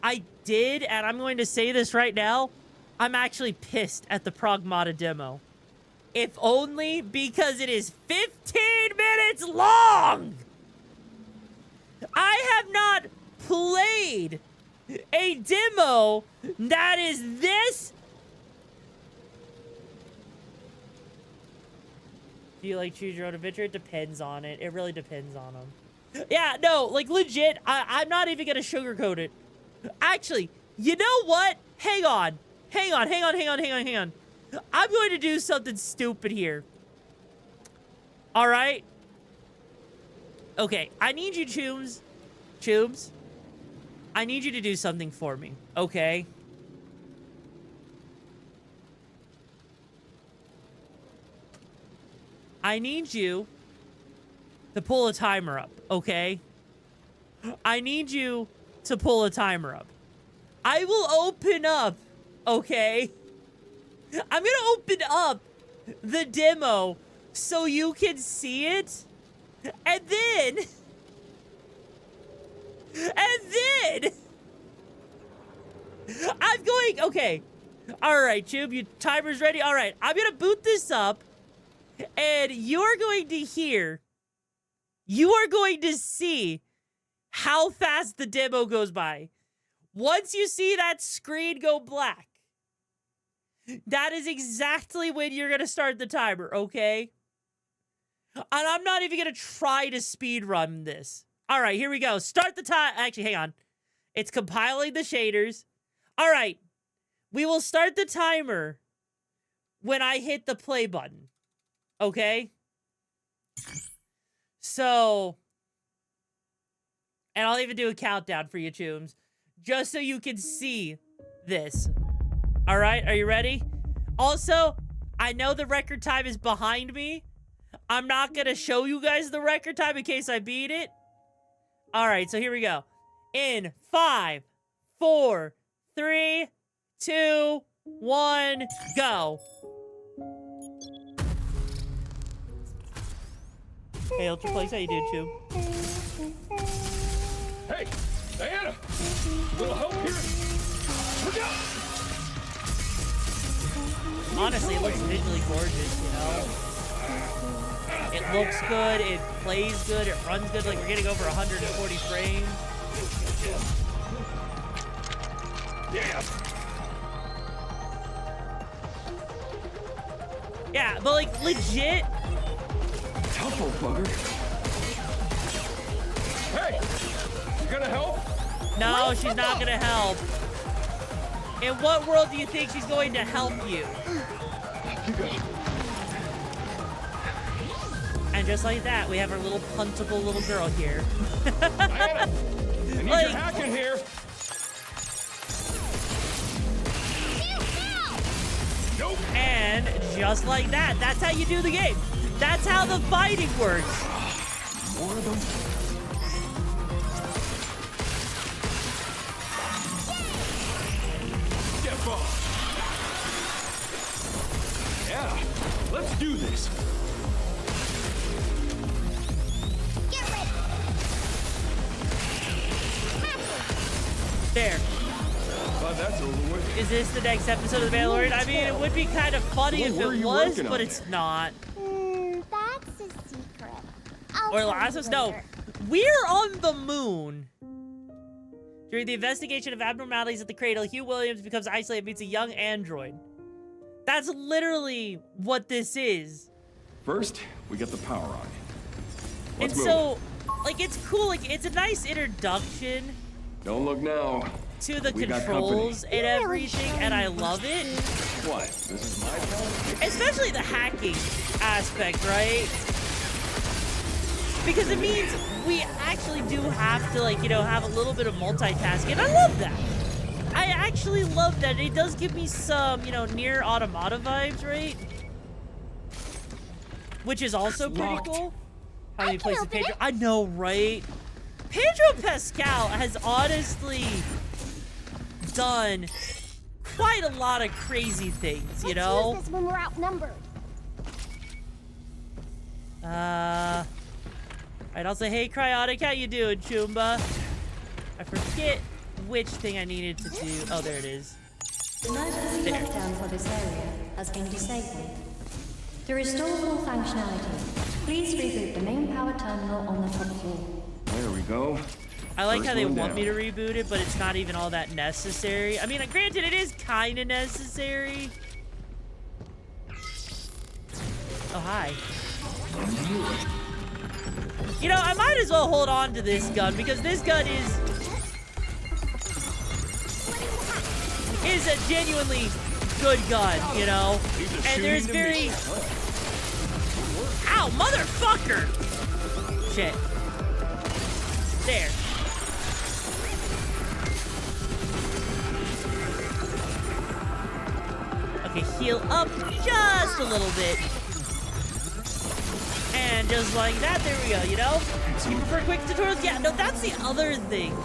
I did, and I'm going to say this right now, I'm actually pissed at the Pragmata demo. If only because it is 15 minutes long! I have not played a demo that is this. Do you like choose your own adventure? It depends on it. It really depends on them. Yeah, no, like legit, I'm not even gonna sugarcoat it. Actually, you know what? Hang on. I'm going to do something stupid here. All right? Okay, I need you, Chooms. I need you to do something for me, okay? I need you to pull a timer up, okay? I need you to pull a timer up. I will open up, okay? I'm gonna open up the demo so you can see it. And then... I'm going... Okay. Alright, Tube, your timer's ready. Alright, I'm gonna boot this up. And you're going to hear... You are going to see how fast the demo goes by. Once you see that screen go black, that is exactly when you're going to start the timer, okay? And I'm not even going to try to speed run this. All right, here we go. Start the time. Actually, hang on. It's compiling the shaders. All right. We will start the timer when I hit the play button. Okay? So, and I'll even do a countdown for you, Chooms, just so you can see this. All right, are you ready? Also, I know the record time is behind me. I'm not going to show you guys the record time in case I beat it. All right, so here we go. In 5, 4, 3, 2, 1, go. Hey, Ultra Place, how you doing, Tube? Hey, Diana! A little help here? Look out! Honestly, it looks visually gorgeous, you know? It looks good, it plays good, it runs good, like we're getting over 140 frames. Yeah! Yeah, but like, legit... Tough old bugger. Hey! You gonna help? No, she's not gonna help. In what world do you think she's going to help you? You go. And just like that, we have our little puntable little girl here. Diana, I need like, your hack in here. Nope. And just like that, that's how you do the game. That's how the fighting works. More of them. Step up. Yeah, let's do this. Get ready. There. Glad that's over with. Is this the next episode of The Mandalorian? I mean, it would be kind of funny if it was, but it's not. That's a secret. Or Last of Us? No. We're on the moon. During the investigation of abnormalities at the cradle, Hugh Williams becomes isolated and meets a young android. That's literally what this is. First, we get the power on. And so, like, it's cool. Like, it's a nice introduction. Don't look now. To the We got controls company. and everything, and I love it. What? This is my fault? Especially the hacking aspect, right? Because it means we actually do have to, like, you know, have a little bit of multitasking. And I love that. I actually love that. It does give me some, you know, Nier Automata vibes, right? Which is also pretty cool. How many places Pedro? I know, right? Pedro Pascal has honestly done quite a lot of crazy things, you know? Let's use this when we're outnumbered. Alright, I'll say, hey, Cryotic, how you doing, Choomba? I forget which thing I needed to do. Oh, there it is. Emergency lockdown for this area has been disabled. To restore full functionality, please reboot the main power terminal on the top floor. There we go. I like First how they one want down. me to reboot it, but it's not even all that necessary. I mean, granted, it is kind of necessary. Oh, hi. You know, I might as well hold on to this gun, because this gun is a genuinely good gun, you know? And there's very... Ow, motherfucker! Shit. There. Okay, heal up just a little bit. And just like that, there we go, you know? You prefer quick tutorials? Yeah, no, that's the other thing.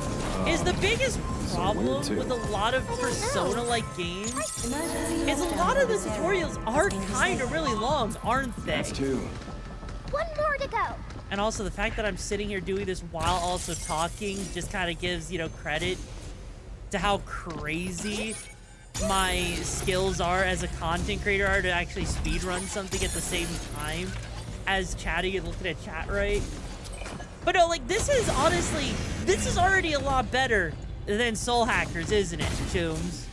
is the biggest problem with a lot of Persona-like games is a lot of the tutorials are kind of really long, aren't they? That's two. One more to go. And also the fact that I'm sitting here doing this while also talking just kind of gives, you know, credit to how crazy my skills are as a content creator are to actually speedrun something at the same time as chatting and looking at chat, right? But no, like, this is honestly, this is already a lot better than Soul Hackers, isn't it, Chooms?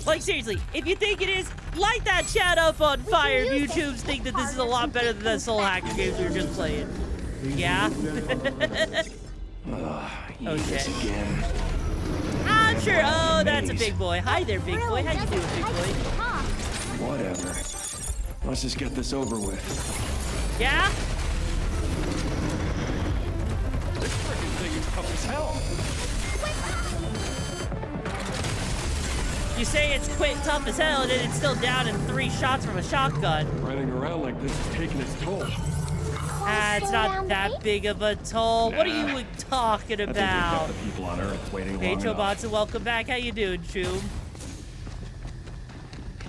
Like, seriously, if you think it is, light that chat up on fire if you Chooms think that this is a lot better than the Soul Hacker games we were just playing. Yeah? Oh, shit. Again. I'm sure. Oh, that's a big boy. Hi there, big boy. How you doing, big boy? Whatever. Let's just get this over with. Yeah? This freaking thing is tough as hell. You say it's quit tough as hell, and then it's still down in 3 shots from a shotgun. Riding around like this is taking its toll. Ah, it's not that big of a toll. What are you talking about? I think we've got the people on Earth waiting long Hey, enough. Chobotsu, welcome back. How you doing, Choom?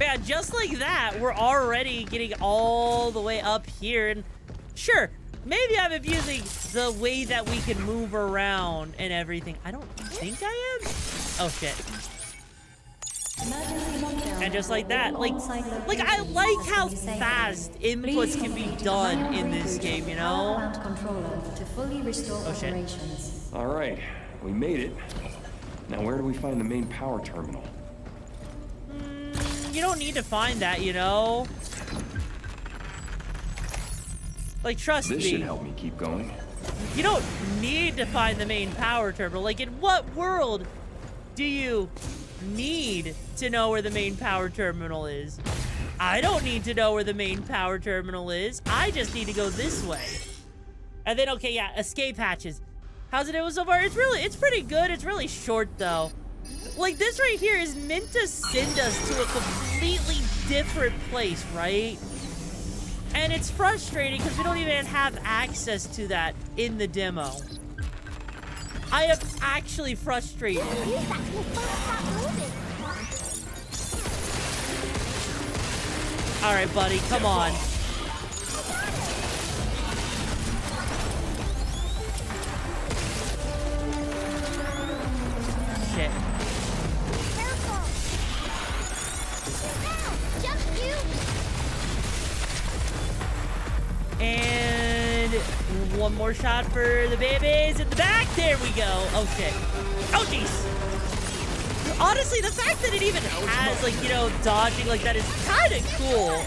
Yeah, just like that, we're already getting all the way up here. And sure, maybe I'm abusing the way that we can move around and everything. I don't think I am. Oh, shit. And just like that, like I like how fast inputs can be done in this game, you know? Oh shit. All right, we made it. Now where do we find the main power terminal? You don't need to find that, you know? Like, trust me. This should help me keep going. You don't need to find the main power terminal. Like, in what world do you need to know where the main power terminal is? I don't need to know where the main power terminal is. I just need to go this way. And then, okay, yeah, escape hatches. How's it doing so far? It's pretty good. It's really short, though. Like, this right here is meant to send us to a completely different place, right? And it's frustrating because we don't even have access to that in the demo. I am actually frustrated. All right, buddy, come on. Shit. And one more shot for the babies in the back. There we go. Oh, shit. Oh, jeez. Honestly, the fact that it even has, like, you know, dodging like that is kind of cool.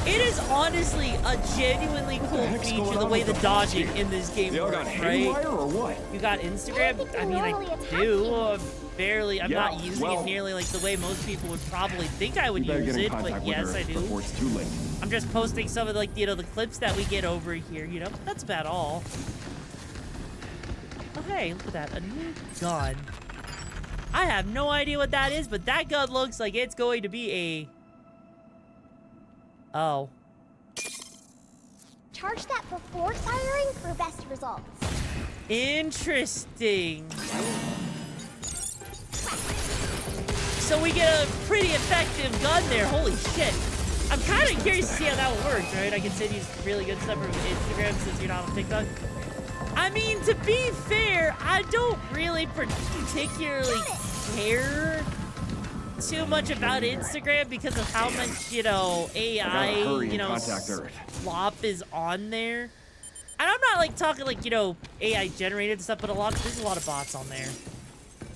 It is honestly a genuinely cool feature, the way the dodging in this game works, right? Or what? You got Instagram? I mean, I do. Barely. I'm not using it nearly like the way most people would probably think I would use it, but yes, I do. It's too late. I'm just posting some of the, like, you know, the clips that we get over here, you know? That's about all. Oh, hey, look at that. A new gun. I have no idea what that is, but that gun looks like it's going to be a... Oh. Charge that before firing for best results. Interesting. So we get a pretty effective gun there. Holy shit. I'm kind of curious to see how that works, right? I can send you really good stuff from Instagram since you're not on TikTok. I mean, to be fair, I don't really particularly care too much about Instagram because of how much, you know, AI, you know, slop is on there. And I'm not, like, talking, like, you know, AI generated stuff, but there's a lot of bots on there.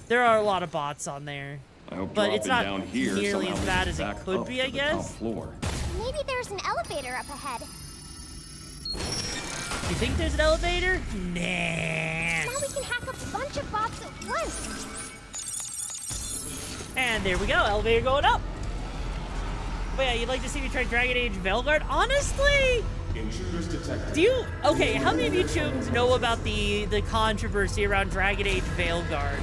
There are a lot of bots on there. But it's not nearly as bad as it could be, I guess. Maybe there's an elevator up ahead. You think there's an elevator? Nah. Now we can hack a bunch of bots at once. And there we go, elevator going up. But yeah, you'd like to see me try Dragon Age Veilguard? Honestly, Intruders detected. do you, okay, how many of you Chooms know about the controversy around Dragon Age Veilguard?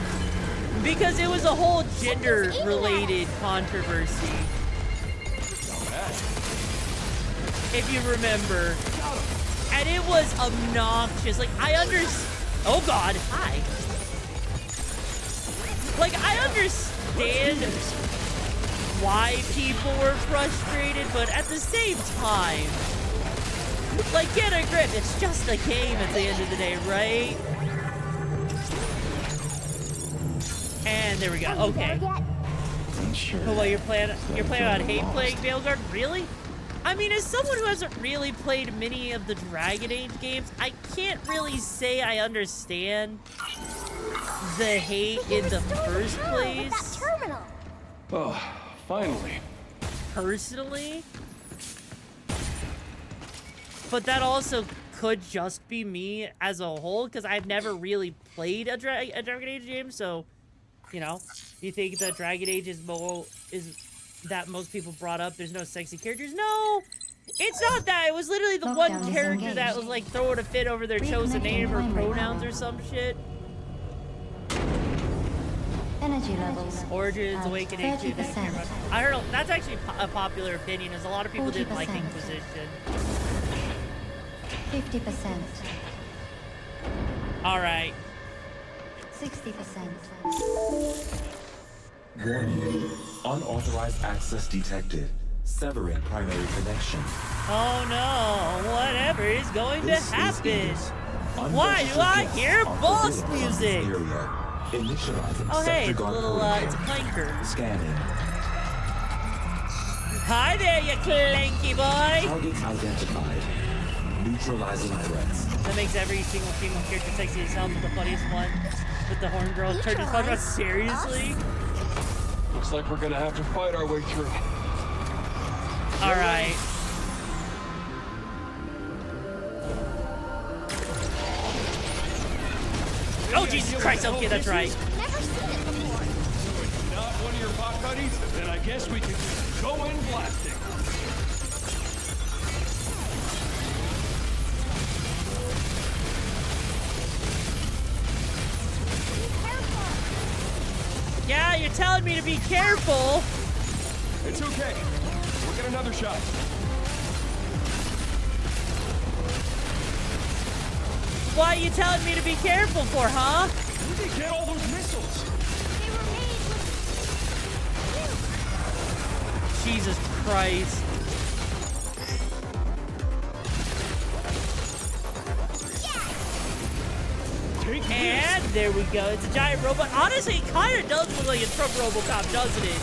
Because it was a whole gender-related controversy. If you remember. And it was obnoxious. Like, I Oh god, hi. Like, I understand why people were frustrated, but at the same time, like, get a grip. It's just a game at the end of the day, right? And there we go. Okay. Sure. Oh, well, you're planning on hate playing Veilguard? Really? I mean, as someone who hasn't really played many of the Dragon Age games, I can't really say I understand the hate in the first place. Oh, finally. Personally. But that also could just be me as a whole, because I've never really played a Dragon Age game, so, you know, you think that Dragon Age is that most people brought up there's no sexy characters? No! It's not that. It was literally the one character that was like throwing a fit over their chosen name or pronouns or some shit. Energy levels. Origins, Awakening, 30%. I heard that's actually a popular opinion, as a lot of people didn't like the Inquisition. 50%. Alright. 60%. Warning. Unauthorized access detected. Severing primary connection. Oh no, whatever is going to happen. Why do I hear boss music? Oh hey, it's a little, it's a clanker. Scanning. Hi there, you clanky boy. Targets identified. Neutralizing threats. That makes every single female character sexy as hell, but the funniest one with the horn girl. Turn this about seriously? Looks like we're gonna have to fight our way through. Alright. Oh, Jesus Christ, okay, that's right. Never seen it before. Not one of your pot buddies? Then I guess we can just go in blasting. Yeah, you're telling me to be careful. It's okay. We'll get another shot. Why are you telling me to be careful for, huh? Where did you get all those missiles? They were made with... Jesus Christ. And there we go. It's a giant robot. Honestly, it kind of does look like it's from RoboCop, doesn't it?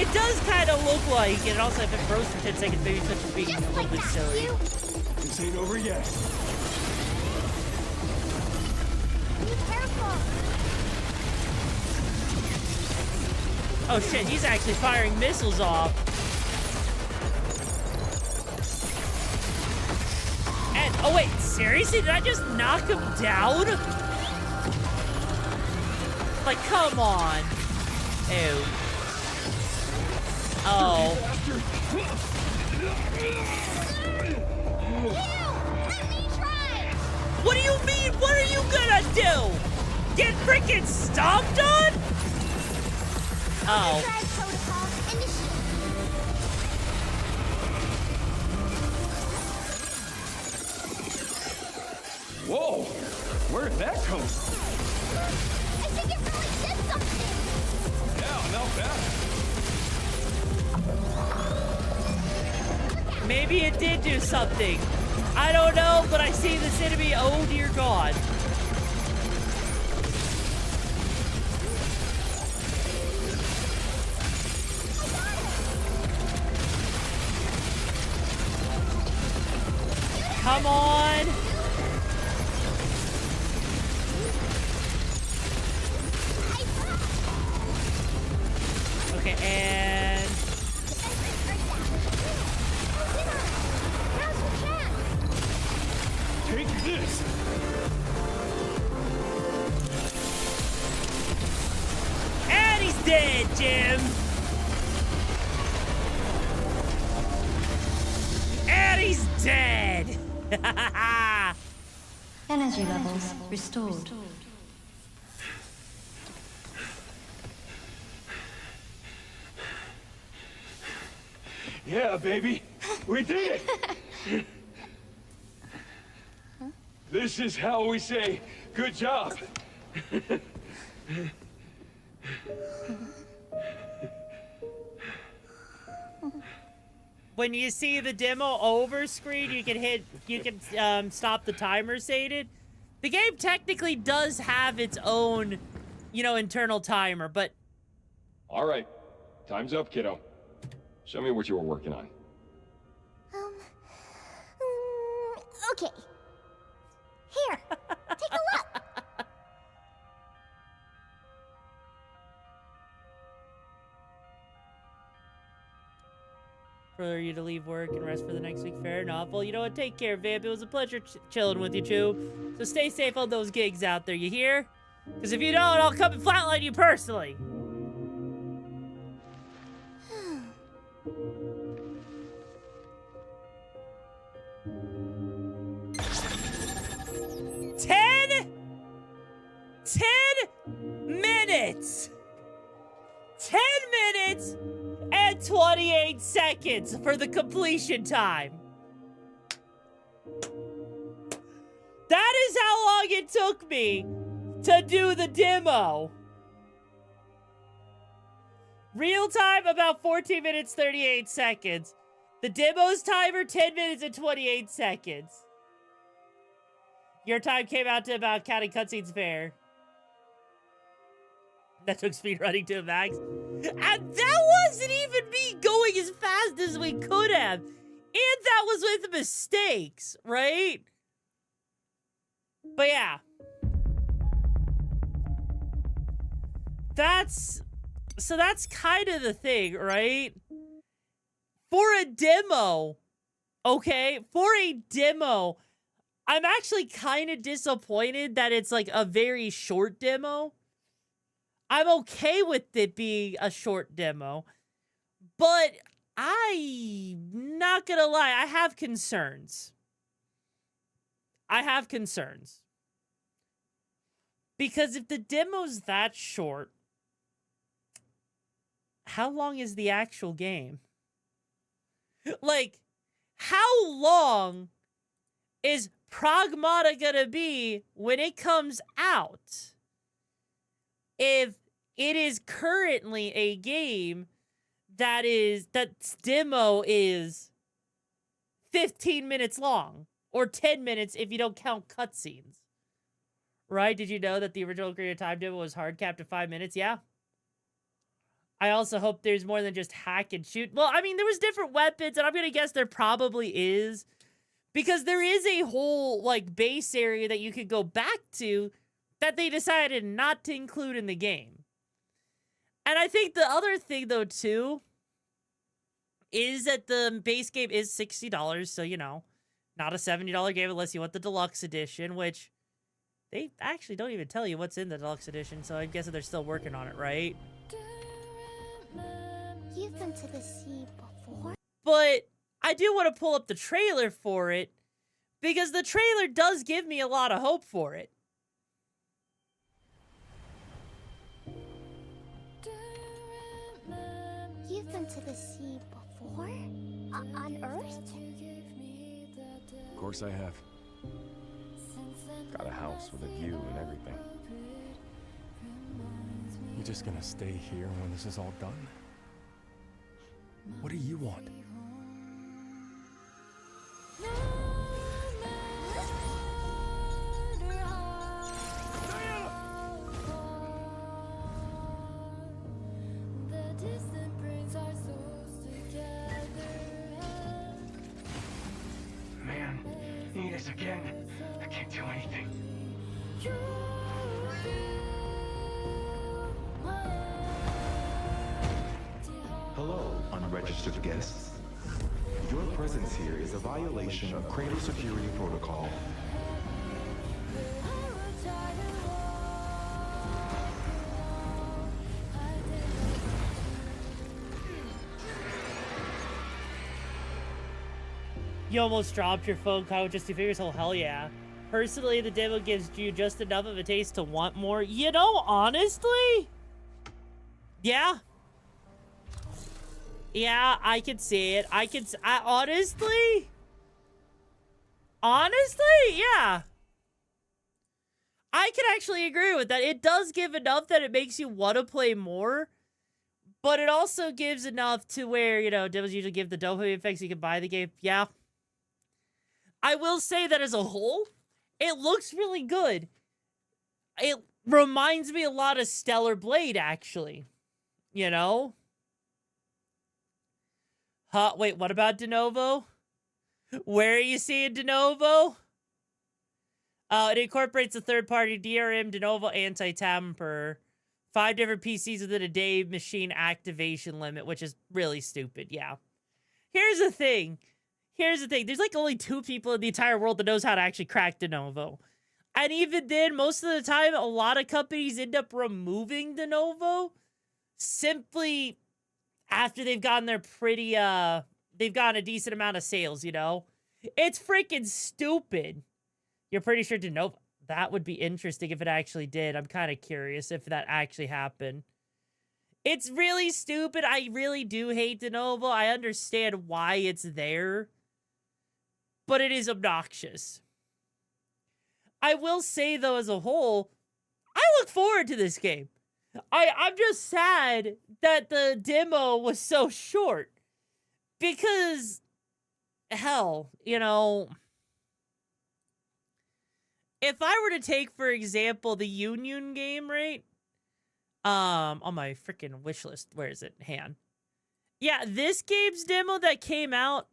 It does kind of look like it. Also, if it froze for 10 seconds, maybe such as being a little bit silly. This ain't over yet. Be careful. Oh shit, he's actually firing missiles off. And, oh wait, seriously? Did I just knock him down? Like, come on. Ew. Oh. What do you mean? What are you gonna do? Get freaking stomped on? Oh. Whoa! Where'd that come from? I think it really did something. Yeah, not bad. Maybe it did do something. I don't know, but I see this enemy. Oh dear God. Come on. Okay, and... Take this! And he's dead, Jim! And he's dead! Energy levels restored. Yeah, baby! We did it! This is how we say good job. When you see the demo over screen, you can stop the timer sated. The game technically does have its own, you know, internal timer, but... All right. Time's up, kiddo. Show me what you were working on. Okay. Here, take a look. For you to leave work and rest for the next week, fair enough. Well, you know what? Take care, Vamp. It was a pleasure chilling with you, Chew. So stay safe on those gigs out there, you hear? Because if you don't, I'll come and flatline you personally. Ten minutes! 10 minutes and 28 seconds for the completion time. That is how long it took me to do the demo. Real time, about 14 minutes, 38 seconds. The demo's timer, 10 minutes and 28 seconds. Your time came out to about counting cutscenes fair. That took speedrunning to a max. And that wasn't even me going as fast as we could have. And that was with mistakes, right? But yeah. That's kind of the thing, right? For a demo, okay? For a demo, I'm actually kind of disappointed that it's like a very short demo. I'm okay with it being a short demo, but I'm not gonna lie, I have concerns. Because if the demo's that short, how long is the actual game? Like, how long is Pragmata gonna be when it comes out? If it is currently a game that's demo is 15 minutes long, or 10 minutes if you don't count cutscenes. Right? Did you know that the original Ocarina of Time demo was hard capped to 5 minutes? Yeah. I also hope there's more than just hack and shoot. Well, I mean, there was different weapons, and I'm gonna guess there probably is. Because there is a whole, like, base area that you could go back to that they decided not to include in the game. And I think the other thing, though, too, is that the base game is $60, so, you know, not a $70 game unless you want the deluxe edition, which they actually don't even tell you what's in the deluxe edition, so I guess they're still working on it, right? You've been to the sea before? But I do want to pull up the trailer for it, because the trailer does give me a lot of hope for it. You've been to the sea before? On Earth? Of course I have. Got a house with a view and everything. You just gonna stay here when this is all done? What do you want? Man, Enos again. I can't do anything. Hello, unregistered guests. Your presence here is a violation of Cradle Security Protocol. You almost dropped your phone call with just 2 fingers. Oh, hell yeah. Personally, the demo gives you just enough of a taste to want more. You know, honestly? Yeah. Yeah, I can see it. Honestly, yeah. I can actually agree with that. It does give enough that it makes you want to play more, but it also gives enough to where, you know, demos usually give the dopamine effects so you can buy the game. Yeah. I will say that as a whole, it looks really good. It reminds me a lot of Stellar Blade, actually. You know? Huh, wait, what about De Novo? Where are you seeing De Novo? It incorporates a third-party DRM De Novo anti-tamper. 5 different PCs within a day machine activation limit, which is really stupid, yeah. Here's the thing. There's like only 2 people in the entire world that knows how to actually crack De Novo. And even then, most of the time, a lot of companies end up removing De Novo simply after they've gotten their they've gotten a decent amount of sales, you know? It's freaking stupid. You're pretty sure De Novo... That would be interesting if it actually did. I'm kind of curious if that actually happened. It's really stupid. I really do hate De Novo. I understand why it's there, but it is obnoxious. I will say, though, as a whole, I look forward to this game. I'm just sad that the demo was so short. Because, hell, you know... If I were to take, for example, the Union game, right? On my freaking wish list. Where is it? Han. Yeah, this game's demo that came out.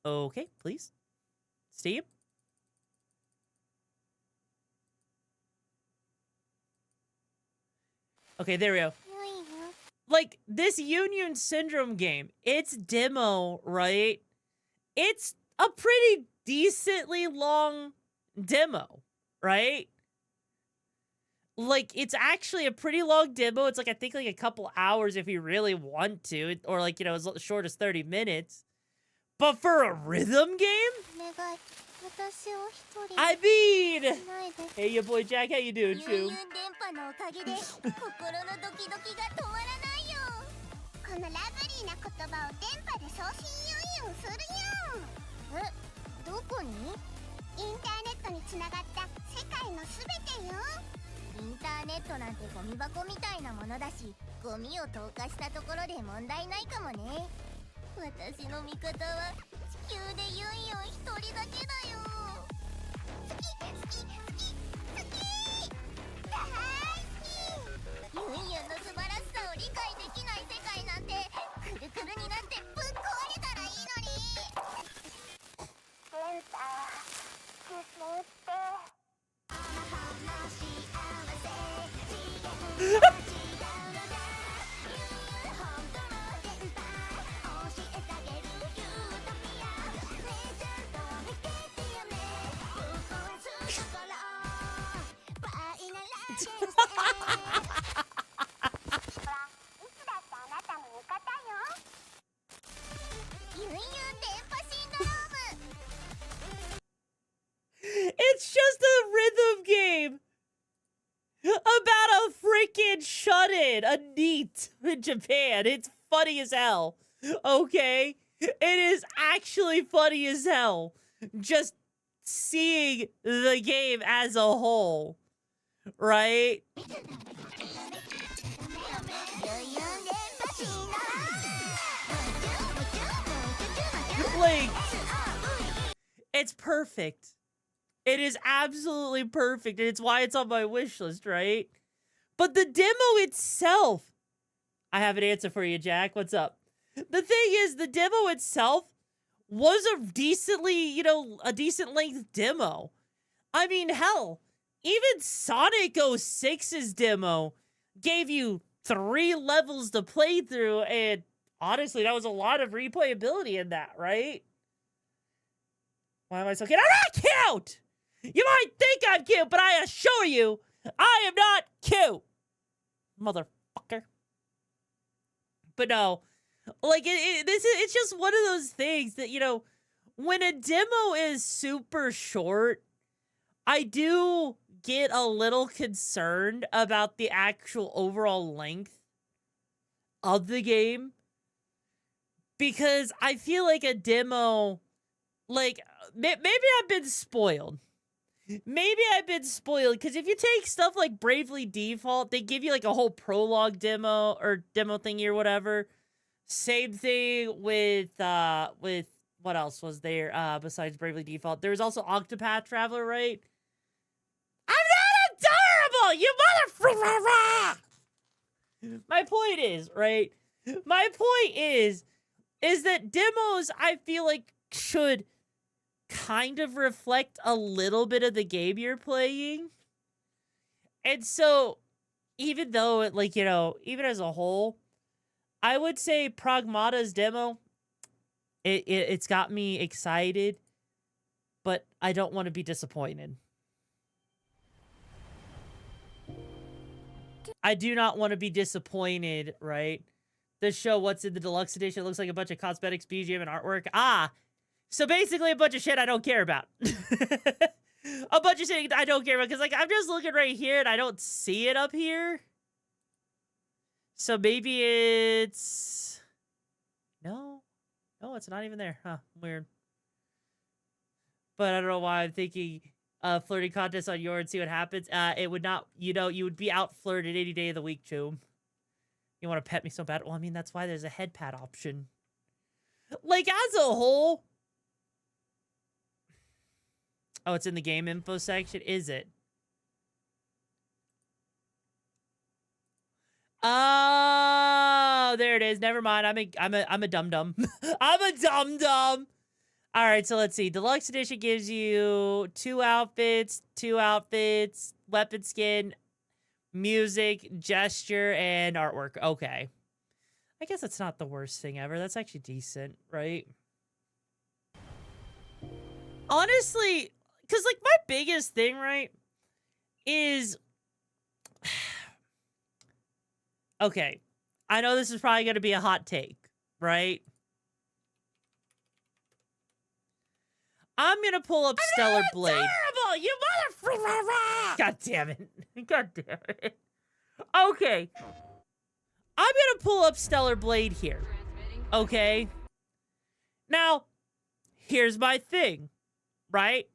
Okay, please. Steam. Okay, there we go. Like, this Union Syndrome game, its demo, right? It's a pretty decently long demo, right? Like, it's actually a pretty long demo. It's like, I think like a couple hours if you really want to, or like, you know, as short as 30 minutes. But for a rhythm game? I mean, hey, your boy Jack, how you doing, Chew? It's just a rhythm game about a freaking shut-in, a NEET in Japan. It's funny as hell, okay? It is actually funny as hell just seeing the game as a whole, right? Like, it's perfect. It is absolutely perfect, and it's why it's on my wish list, right? But the demo itself... I have an answer for you, Jack. What's up? The thing is, the demo itself was a decently, you know, a decent length demo. I mean, hell, even Sonic 06's demo gave you 3 levels to play through, and honestly, that was a lot of replayability in that, right? Why am I so cute? I'm not cute! You might think I'm cute, but I assure you, I am not cute. Motherfucker. But no, like, it's just one of those things that, you know, when a demo is super short, I do get a little concerned about the actual overall length of the game. Because I feel like a demo, like, maybe I've been spoiled. maybe I've been spoiled, because if you take stuff like Bravely Default, they give you like a whole prologue demo or demo thingy or whatever. Same thing with what else was there besides Bravely Default? There was also Octopath Traveler, right? I'm not adorable, you mother. My point is, right? My point is that demos, I feel like, should kind of reflect a little bit of the game you're playing. And so, even though it, like, you know, even as a whole, I would say Pragmata's demo, it's got me excited, but I don't want to be disappointed. I do not want to be disappointed, right? This show, what's in the deluxe edition, looks like a bunch of cosmetics, BGM, and artwork. So basically a bunch of shit I don't care about. A bunch of shit I don't care about, because, like, I'm just looking right here, and I don't see it up here. So maybe it's... No, it's not even there. Huh, weird. But I don't know why I'm thinking flirting contest on Yor and see what happens. It would not, you know, you would be out flirted any day of the week, Choom. You want to pet me so bad? Well, I mean, that's why there's a head pat option. Like, as a whole... Oh, it's in the game info section? Is it? Oh, there it is. Never mind. I'm a dum-dum. I'm a dum-dum. All right, so let's see. Deluxe edition gives you two outfits, weapon skin, music, gesture, and artwork. Okay. I guess that's not the worst thing ever. That's actually decent, right? Honestly, because, like, my biggest thing, right, is... Okay, I know this is probably going to be a hot take, right? I'm going to pull up Stellar Blade. Terrible, you mother... God damn it. God damn it. Okay. I'm going to pull up Stellar Blade here. Okay? Now, here's my thing, right?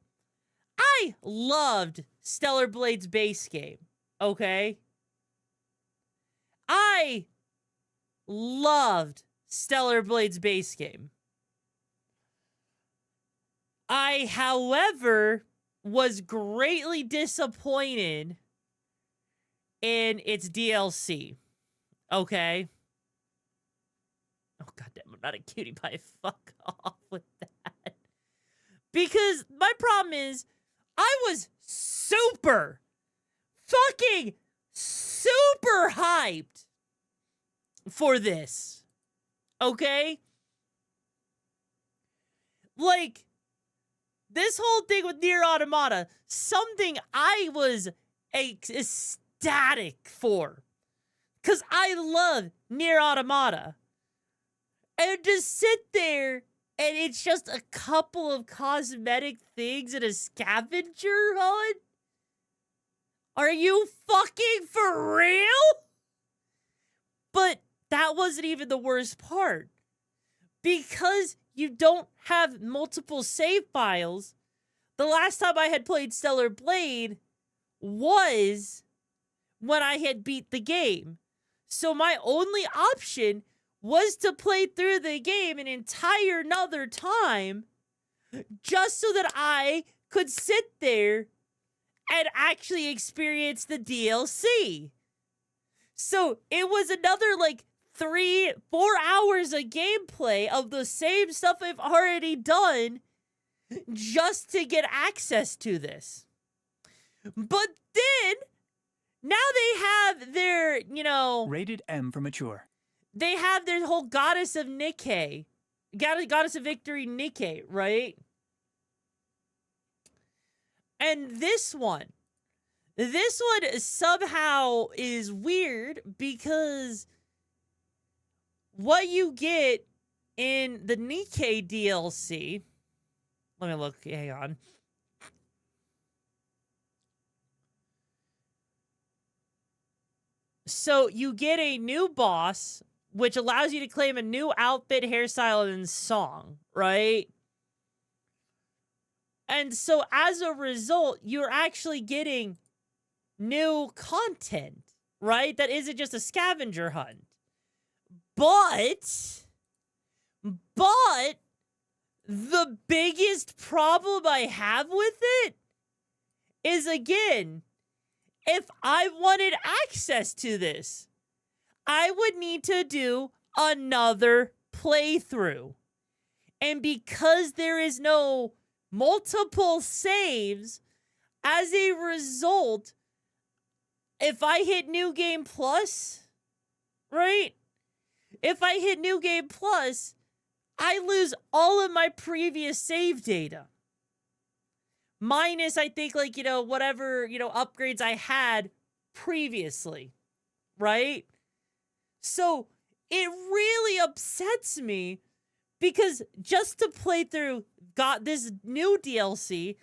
I loved Stellar Blade's base game, okay? I loved Stellar Blade's base game. I, however, was greatly disappointed in its DLC. Okay? Oh, goddamn, I'm not a cutie pie. Fuck off with that. Because my problem is, I was super hyped for this. Okay? Like, this whole thing with Nier Automata, something I was ecstatic for. Because I love Nier Automata. And to sit there and it's just a couple of cosmetic things and a scavenger hunt? Are you fucking for real? But that wasn't even the worst part. Because you don't have multiple save files, the last time I had played Stellar Blade was when I had beat the game. So my only option was to play through the game an entire another time just so that I could sit there and actually experience the DLC. So it was another, like, 3-4 hours of gameplay of the same stuff I've already done just to get access to this. But then, now they have their, you know... Rated M for mature. They have their whole Goddess of Nikkei. Goddess of Victory Nikkei, right? And this one somehow is weird because what you get in the Nikkei DLC... Let me look, hang on. So you get a new boss, which allows you to claim a new outfit, hairstyle, and song, right? And so as a result, you're actually getting new content, right? That isn't just a scavenger hunt. But the biggest problem I have with it is, again, if I wanted access to this, I would need to do another playthrough. And because there is no multiple saves, as a result, if I hit New Game Plus, right? If I hit New Game Plus, I lose all of my previous save data. Minus, I think, like, whatever, upgrades I had previously, right? So it really upsets me because just to play through got this new DLC,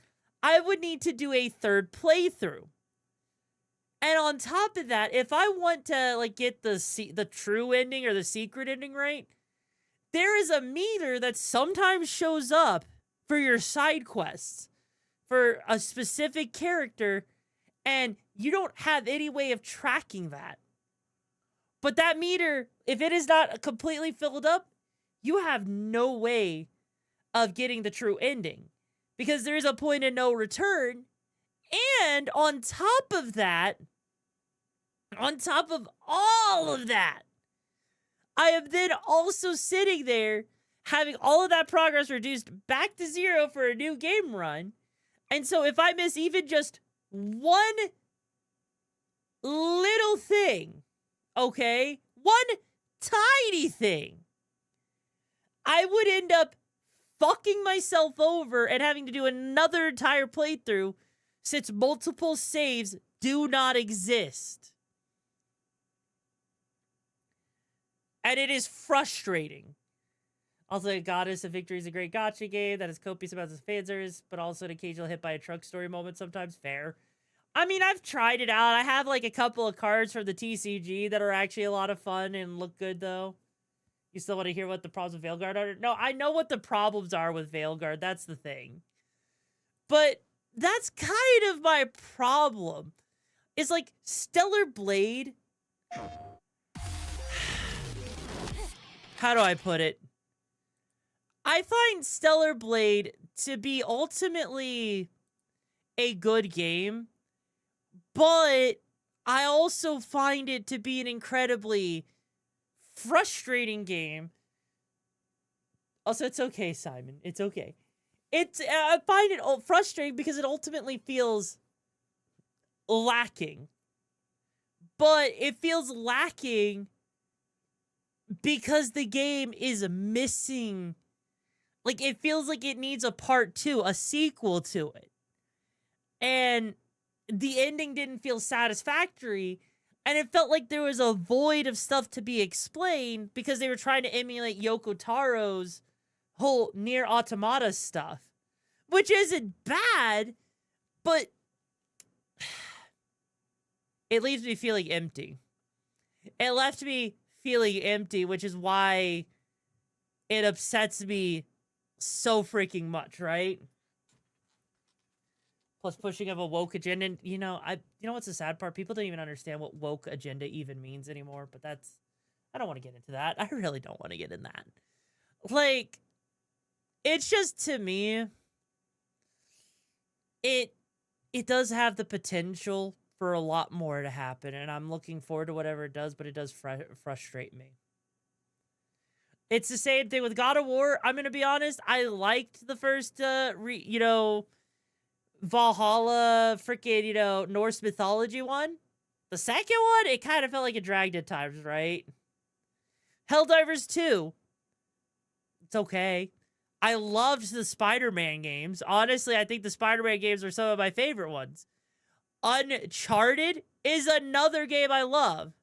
I would need to do a third playthrough. And on top of that, if I want to like get the true ending or the secret ending right, there is a meter that sometimes shows up for your side quests for a specific character, and you don't have any way of tracking that. But that meter, if it is not completely filled up, you have no way of getting the true ending because there is a point of no return. And on top of that, on top of all of that, I am then also sitting there having all of that progress reduced back to 0 for a new game run. And so if I miss even just one little thing, okay, one tiny thing, I would end up fucking myself over and having to do another entire playthrough since multiple saves do not exist. And it is frustrating. Also, Goddess of Victory is a great gacha game that is copious about its fansers, but also an occasional hit by a truck story moment sometimes. Fair. I mean, I've tried it out. I have like a couple of cards from the TCG that are actually a lot of fun and look good, though. You still want to hear what the problems with Veilguard are? No, I know what the problems are with Veilguard. That's the thing. But that's kind of my problem. It's like Stellar Blade. How do I put it? I find Stellar Blade to be ultimately a good game, but I also find it to be an incredibly frustrating game. Also, it's okay, Simon. It's okay. I find it frustrating because it ultimately feels lacking. But it feels lacking because the game is missing. Like, it feels like it needs a part 2, a sequel to it. And the ending didn't feel satisfactory. And it felt like there was a void of stuff to be explained because they were trying to emulate Yoko Taro's whole Nier Automata stuff. Which isn't bad, but it leaves me feeling empty. It left me feeling empty, which is why it upsets me so freaking much, right? Plus pushing of a woke agenda. And, you know what's the sad part? People don't even understand what woke agenda even means anymore, but I don't want to get into that. I really don't want to get in that. Like, it's just, to me, it does have the potential for a lot more to happen, and I'm looking forward to whatever it does, but it does frustrate me. It's the same thing with God of War. I'm going to be honest. I liked the first, Valhalla, freaking, Norse mythology one. The second one, it kind of felt like it dragged at times, right? Helldivers 2. It's okay. I loved the Spider-Man games. Honestly, I think the Spider-Man games are some of my favorite ones. Uncharted is another game I love.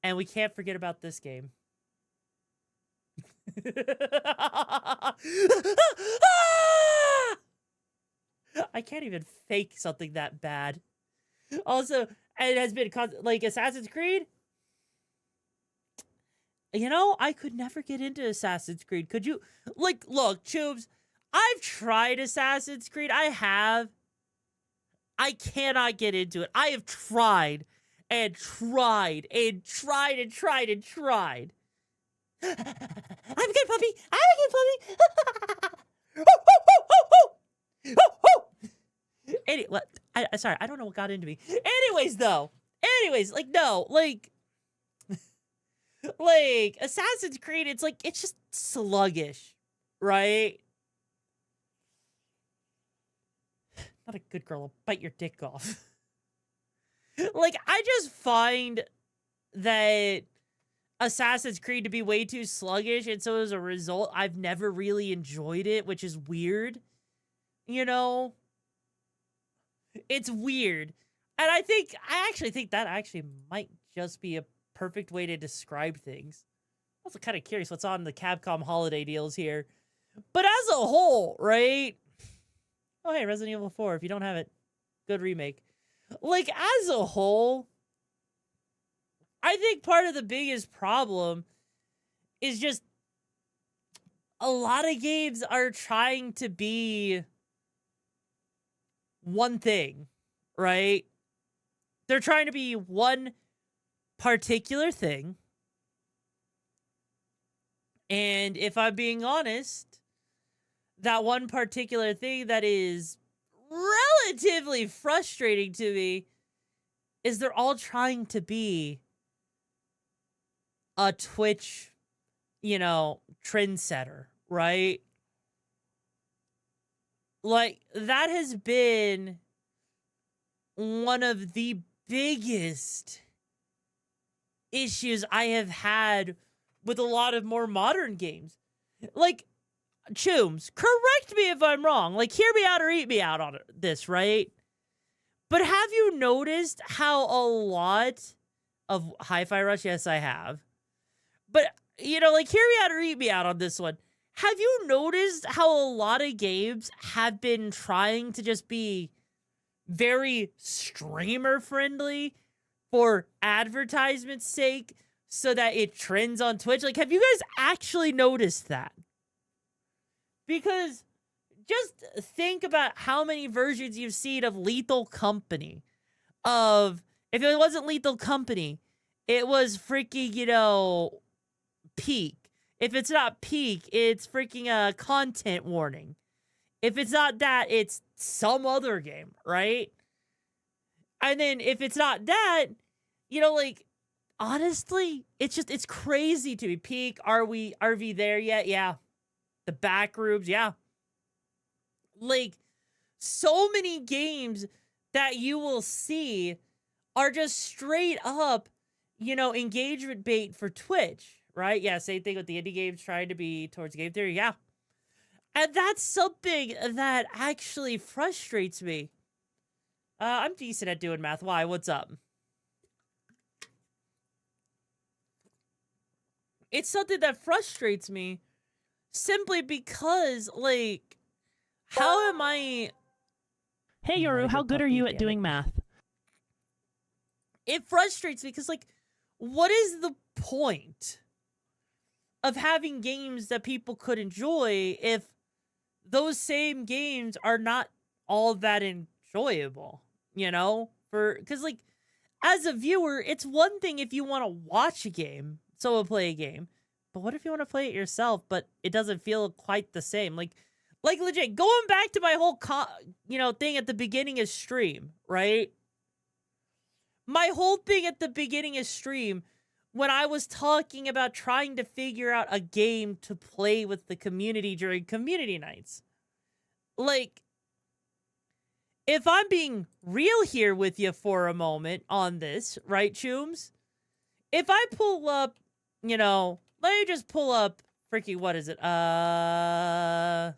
And we can't forget about this game. I can't even fake something that bad. Also, it has been like Assassin's Creed. You know, I could never get into Assassin's Creed. Could you? Like, look, Tubes, I've tried Assassin's Creed. I have. I cannot get into it. I have tried and tried and tried and tried and tried. I'm a good puppy. I'm a good puppy. Anyway, sorry, I don't know what got into me. Anyways, though. Like, no, like Assassin's Creed, it's just sluggish, right? Not a good girl. I'll bite your dick off. Like, I just find that Assassin's Creed to be way too sluggish, and so as a result, I've never really enjoyed it, which is weird. You know? It's weird. And I actually think that might just be a perfect way to describe things. I'm also kind of curious what's on the Capcom holiday deals here. But as a whole, right? Oh, hey, Resident Evil 4. If you don't have it, good remake. Like, as a whole, I think part of the biggest problem is just a lot of games are trying to be one thing, right? They're trying to be one particular thing. And if I'm being honest, that one particular thing that is relatively frustrating to me is they're all trying to be a Twitch, trendsetter, right? Like, that has been one of the biggest issues I have had with a lot of more modern games. Like, Chooms, correct me if I'm wrong. Like, hear me out or eat me out on this, right? But have you noticed how a lot of Hi-Fi Rush? Yes, I have. But, hear me out or eat me out on this one. Have you noticed how a lot of games have been trying to just be very streamer-friendly for advertisement's sake so that it trends on Twitch? Like, have you guys actually noticed that? Because just think about how many versions you've seen of Lethal Company. If it wasn't Lethal Company, it was freaking, Peak. If it's not Peak, it's freaking a content warning. If it's not that, it's some other game, right? And then if it's not that, honestly, it's crazy to me. Peak, are we there yet? Yeah. The back rooms, yeah. Like, so many games that you will see are just straight up, engagement bait for Twitch, right? Yeah, same thing with the indie games trying to be towards game theory, yeah. And that's something that actually frustrates me. I'm decent at doing math. Why? What's up? It's something that frustrates me simply because, like, how am I... Hey, Yoru, how good are you at doing math? It frustrates me because, like, what is the point of having games that people could enjoy if those same games are not all that enjoyable, because, like, as a viewer, it's one thing if you want to watch a game, so play a game, but what if you want to play it yourself, but it doesn't feel quite the same? Like legit, going back to my whole, thing at the beginning of stream, right? My whole thing at the beginning of stream, when I was talking about trying to figure out a game to play with the community during community nights. Like, if I'm being real here with you for a moment on this, right, Chooms? If I pull up, let me just pull up freaking, what is it? There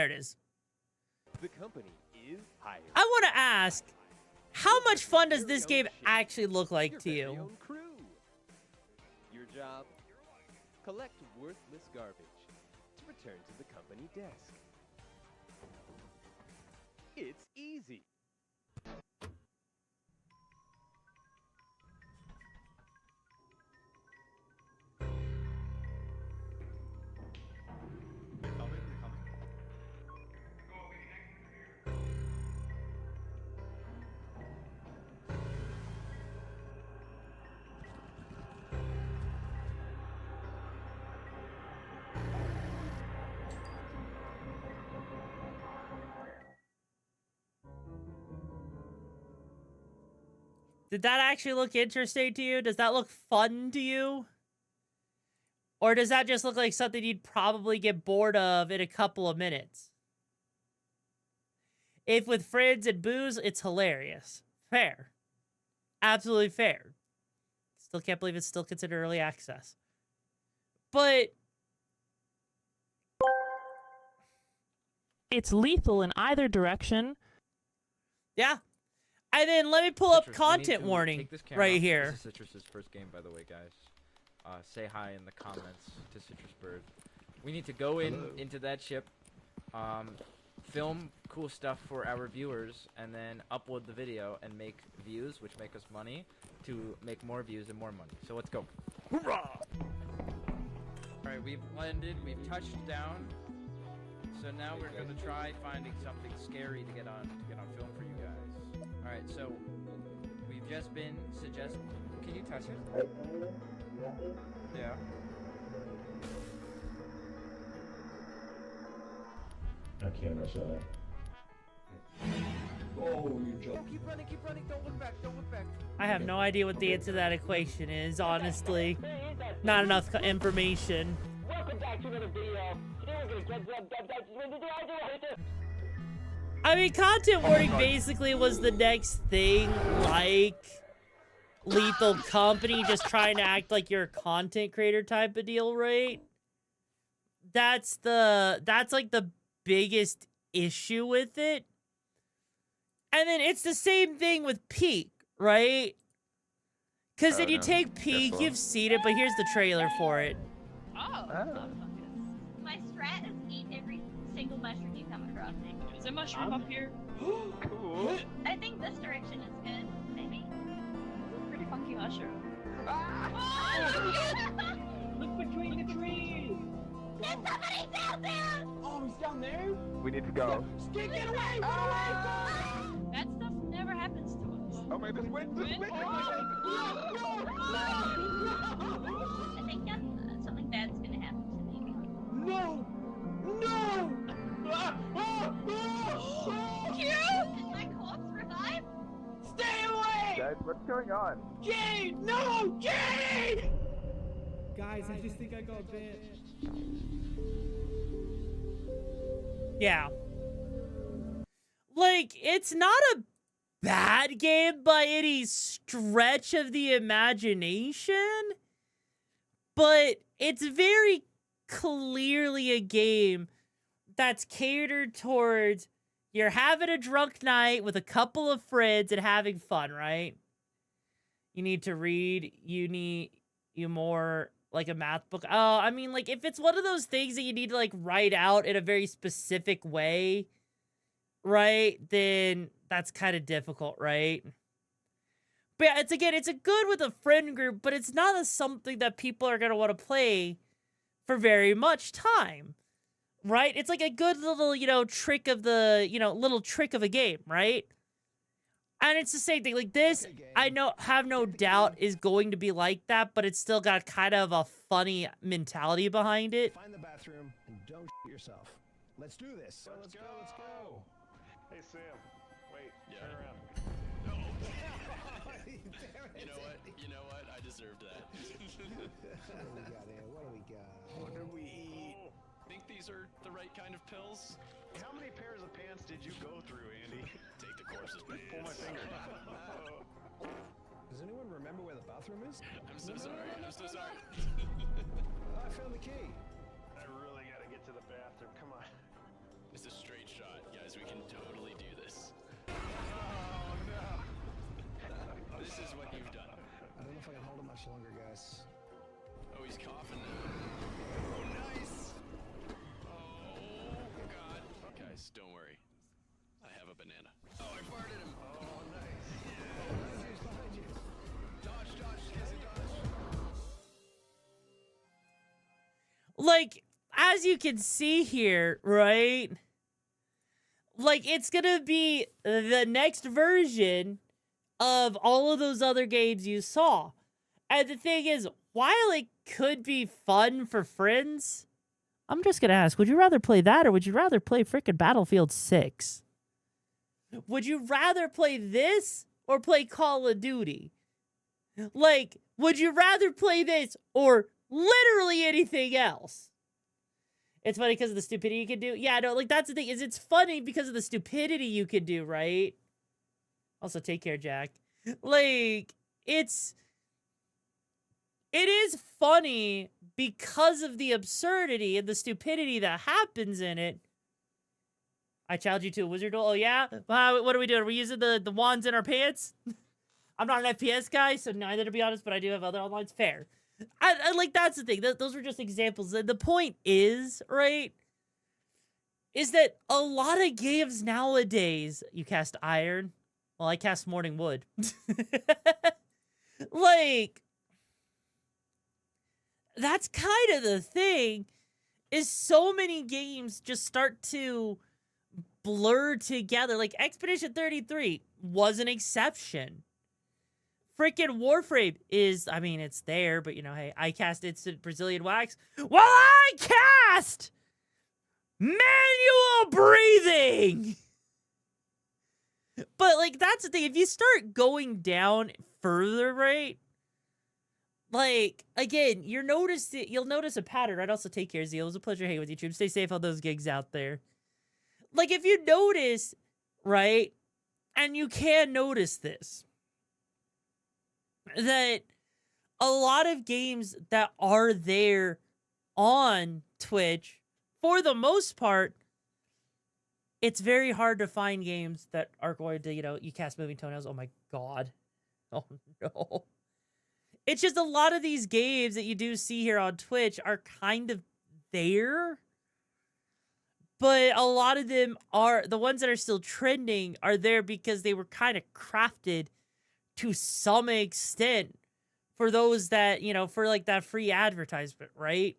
it is. The company is hired. I want to ask, how much fun does this game actually look like to you? Your job? Collect worthless garbage to return to the company desk. It's easy. Did that actually look interesting to you? Does that look fun to you? Or does that just look like something you'd probably get bored of in a couple of minutes? If with friends and booze, it's hilarious. Fair. Absolutely fair. Still can't believe it's still considered early access. But it's lethal in either direction. Yeah. And then let me pull up content warning right here. This is Citrus's first game, by the way, guys. Say hi in the comments to Citrus Bird. We need to go into that ship, film cool stuff for our viewers, and then upload the video and make views, which make us money, to make more views and more money. So let's go. Hoorah! Alright, we've landed, we've touched down. So now we're gonna try finding something scary to get on film for you guys. Alright, so we've just been suggested. Can you touch it? Yeah. I can't rush that. Oh, you jumped. Keep running, don't look back, I have no idea what the answer to that equation is, honestly. Not enough information. Welcome back to another video. Today we're gonna I mean, content warning basically was the next thing, like Lethal Company, just trying to act like you're a content creator type of deal, right? That's like the biggest issue with it. And then it's the same thing with Peak, right? Because then you take Peak, you've seen it, but here's the trailer for it. Oh. My strat is eat every single mushroom you come across. There's a mushroom up here. Cool. I think this direction is good, maybe. Pretty funky mushroom. Look between the trees. There's somebody down there! Oh, he's down there? We need to go. Get away! Get away! That stuff never happens to us. Oh man, this way! I think something bad's gonna happen to me. No! No! Q! Did my corpse revive? Stay away! Guys, what's going on? Jade! No! Jade! Guys, I just think I got bit. Yeah. Like, it's not a bad game by any stretch of the imagination, but it's very clearly a game that's catered towards you're having a drunk night with a couple of friends and having fun, right? You need to read, you more like a math book. Oh, I mean, like, if it's one of those things that you need to, like, write out in a very specific way, right, then that's kind of difficult, right? But yeah, it's a good with a friend group, but it's not something that people are going to want to play for very much time, right? It's like a good little, trick of the, little trick of a game, right? And it's the same thing. Like this, I have no doubt is going to be like that, but it's still got kind of a funny mentality behind it. Find the bathroom and don't shit yourself. Let's do this. Let's go. Hey Sam, wait. Turn around. You know what? I deserved that. What do we got? What did we eat? Think these are the right kind of pills? How many pairs of pants did you go through, Andy? Take the corpse's pants. Pull my finger. Does anyone remember where the bathroom is? I'm so sorry. I'm so sorry. I found the key. I really gotta get to the bathroom. Come on. It's a straight shot, guys. We can totally do this. Oh no. This is what you've done. I don't know if I can hold it much longer, guys. Oh, he's coughing now. Oh, nice. Oh, God. Guys, don't worry. I have a banana. Oh, I farted him. Oh, nice. Behind you. Dodge, Cassie, dodge. Like, as you can see here, right? Like, it's gonna be the next version of all of those other games you saw. And the thing is, while it could be fun for friends, I'm just gonna ask, would you rather play that or would you rather play frickin' Battlefield 6? Would you rather play this or play Call of Duty? Like, would you rather play this or literally anything else? It's funny because of the stupidity you can do. Yeah, no, like, that's the thing, is it's funny because of the stupidity you can do, right? Also, take care, Jack. Like, it is funny because of the absurdity and the stupidity that happens in it. I challenge you to a wizard duel. Oh, yeah? What are we doing? Are we using the wands in our pants? I'm not an FPS guy, so neither, to be honest, but I do have other onlines. Fair. I like, that's the thing. Those were just examples. The point is, right, is that a lot of games nowadays, you cast iron. Well, I cast morning wood. Like, that's kind of the thing, is so many games just start to blur together. Like, Expedition 33 was an exception. Freaking Warframe is, I mean, it's there, but, you know, hey, I cast instant Brazilian wax. Well, I cast manual breathing! But, like, that's the thing. If you start going down further, right? Like, again, you'll notice a pattern. I'd also take care, Zeal. It was a pleasure hanging with you, Troop. Stay safe on those gigs out there. Like, if you notice, right? And you can notice this, that a lot of games that are there on Twitch, for the most part, it's very hard to find games that are going to, you know, you cast moving toenails. Oh my god. Oh no. It's just a lot of these games that you do see here on Twitch are kind of there. But a lot of them are, the ones that are still trending are there because they were kind of crafted to some extent for those that, you know, for like that free advertisement, right?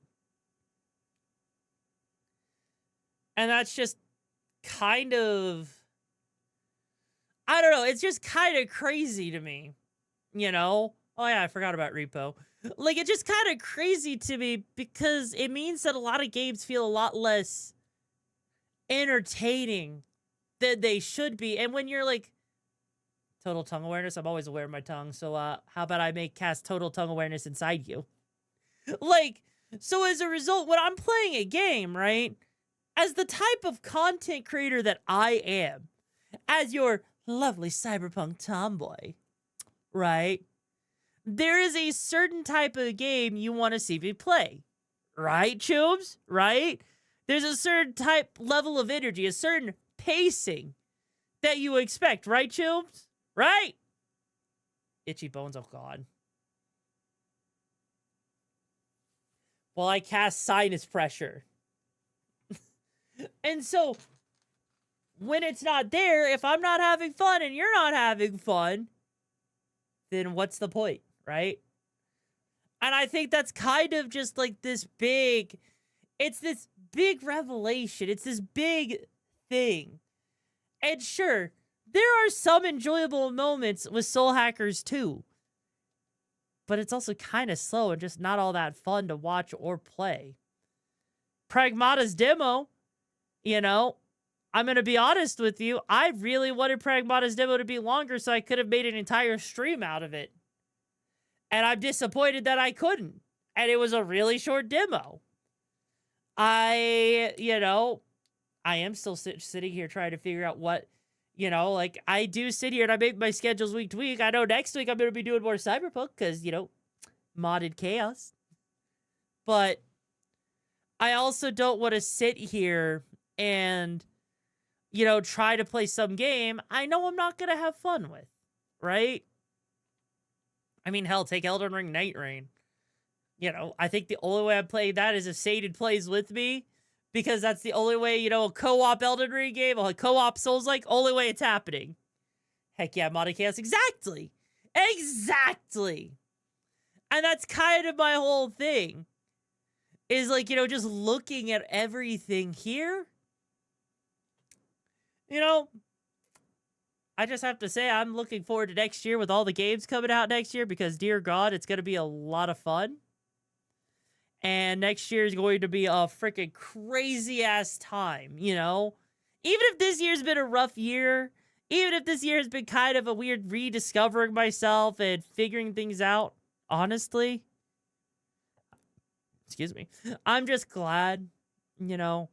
And that's just kind of, I don't know, it's just kind of crazy to me, you know? Oh yeah, I forgot about Repo. Like, it's just kind of crazy to me because it means that a lot of games feel a lot less entertaining than they should be. And when you're like, total tongue awareness, I'm always aware of my tongue, so how about I make cast total tongue awareness inside you? Like, so as a result, when I'm playing a game, right, as the type of content creator that I am, as your lovely cyberpunk tomboy, right, there is a certain type of game you want to see me play, right, Chubes? Right? There's a certain type level of energy, a certain pacing that you expect, right, Chubes? Right? Itchy bones, oh god. Well, I cast sinus pressure. And so, when it's not there, if I'm not having fun and you're not having fun, then what's the point, right? And I think that's kind of just like this big, it's this big revelation. It's this big thing. And sure, there are some enjoyable moments with Soul Hackers too. But it's also kind of slow and just not all that fun to watch or play. Pragmata's demo, you know, I'm going to be honest with you. I really wanted Pragmata's demo to be longer so I could have made an entire stream out of it. And I'm disappointed that I couldn't. And it was a really short demo. You know, I am still sitting here trying to figure out what, you know, like, I do sit here and I make my schedules week to week. I know next week I'm going to be doing more Cyberpunk because, you know, modded chaos. But I also don't want to sit here and, you know, try to play some game I know I'm not going to have fun with, right? I mean, hell, take Elden Ring Night Rain. You know, I think the only way I play that is if Saded plays with me, because that's the only way, you know, a co-op Elden Ring game, or a co-op Souls-like, only way it's happening. Heck yeah, modded chaos. Exactly. Exactly. And that's kind of my whole thing. Is like, you know, just looking at everything here. You know, I just have to say I'm looking forward to next year with all the games coming out next year because, dear God, it's going to be a lot of fun. And next year is going to be a freaking crazy-ass time, you know? Even if this year's been a rough year, even if this year has been kind of a weird rediscovering myself and figuring things out, honestly, excuse me, I'm just glad, you know,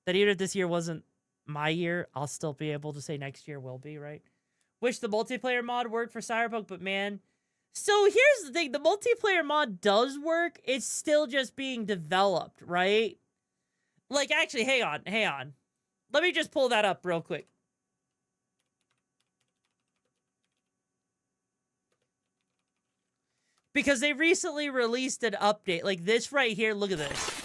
that even if this year wasn't my year, I'll still be able to say next year will be, right? Wish the multiplayer mod worked for Cyberpunk, but man. So here's the thing. The multiplayer mod does work. It's still just being developed, right? Like, actually, hang on. Let me just pull that up real quick. Because they recently released an update. Like this right here, look at this.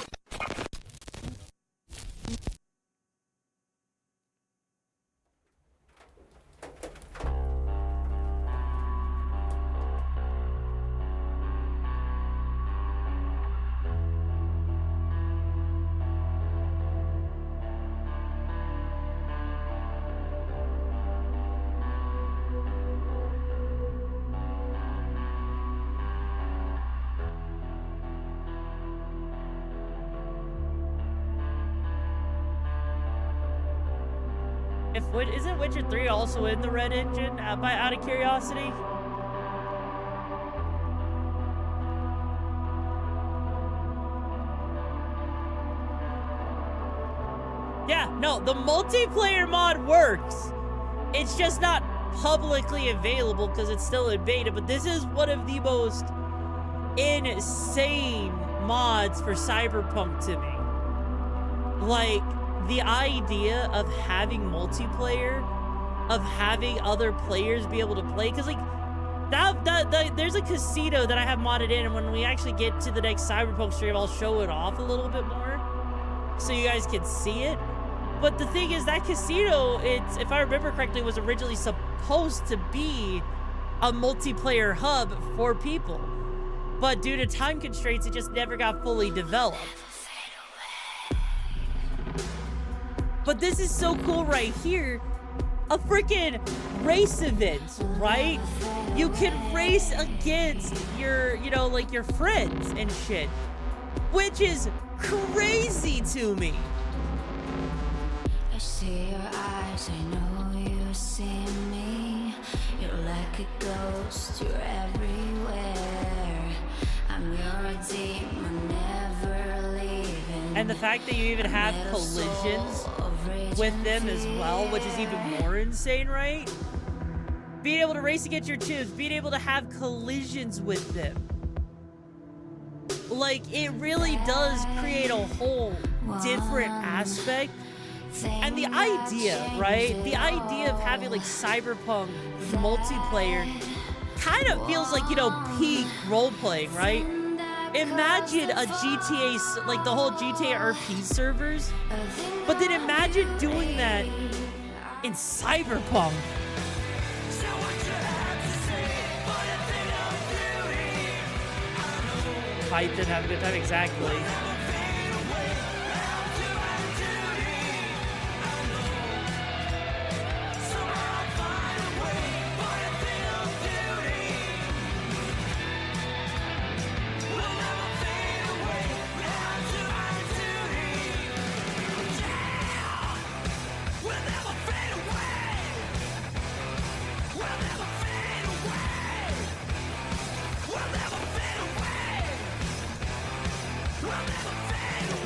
Isn't Witcher 3 also in the Red Engine, out of curiosity? Yeah, no, the multiplayer mod works. It's just not publicly available because it's still in beta, but this is one of the most insane mods for Cyberpunk to me. Like, the idea of having multiplayer, of having other players be able to play, because like there's a casino that I have modded in, and when we actually get to the next Cyberpunk stream, I'll show it off a little bit more so you guys can see it. But the thing is, that casino, it's, if I remember correctly, was originally supposed to be a multiplayer hub for people, but due to time constraints, it just never got fully developed. But this is so cool right here. A freaking race event, right? You can race against your, you know, like your friends and shit. Which is crazy to me. I see your eyes, I know you see me. You're like a ghost, you're everywhere. I'm your demon, never leaving. And the fact that you even have collisions with them as well, which is even more insane, right? Being able to race against your tubes, being able to have collisions with them. Like, it really does create a whole different aspect. And the idea, right? The idea of having, like, Cyberpunk multiplayer kind of feels like, you know, peak role-playing, right? Imagine a GTA, like the whole GTA RP servers, but then imagine doing that in Cyberpunk. Fight and have a good time, exactly.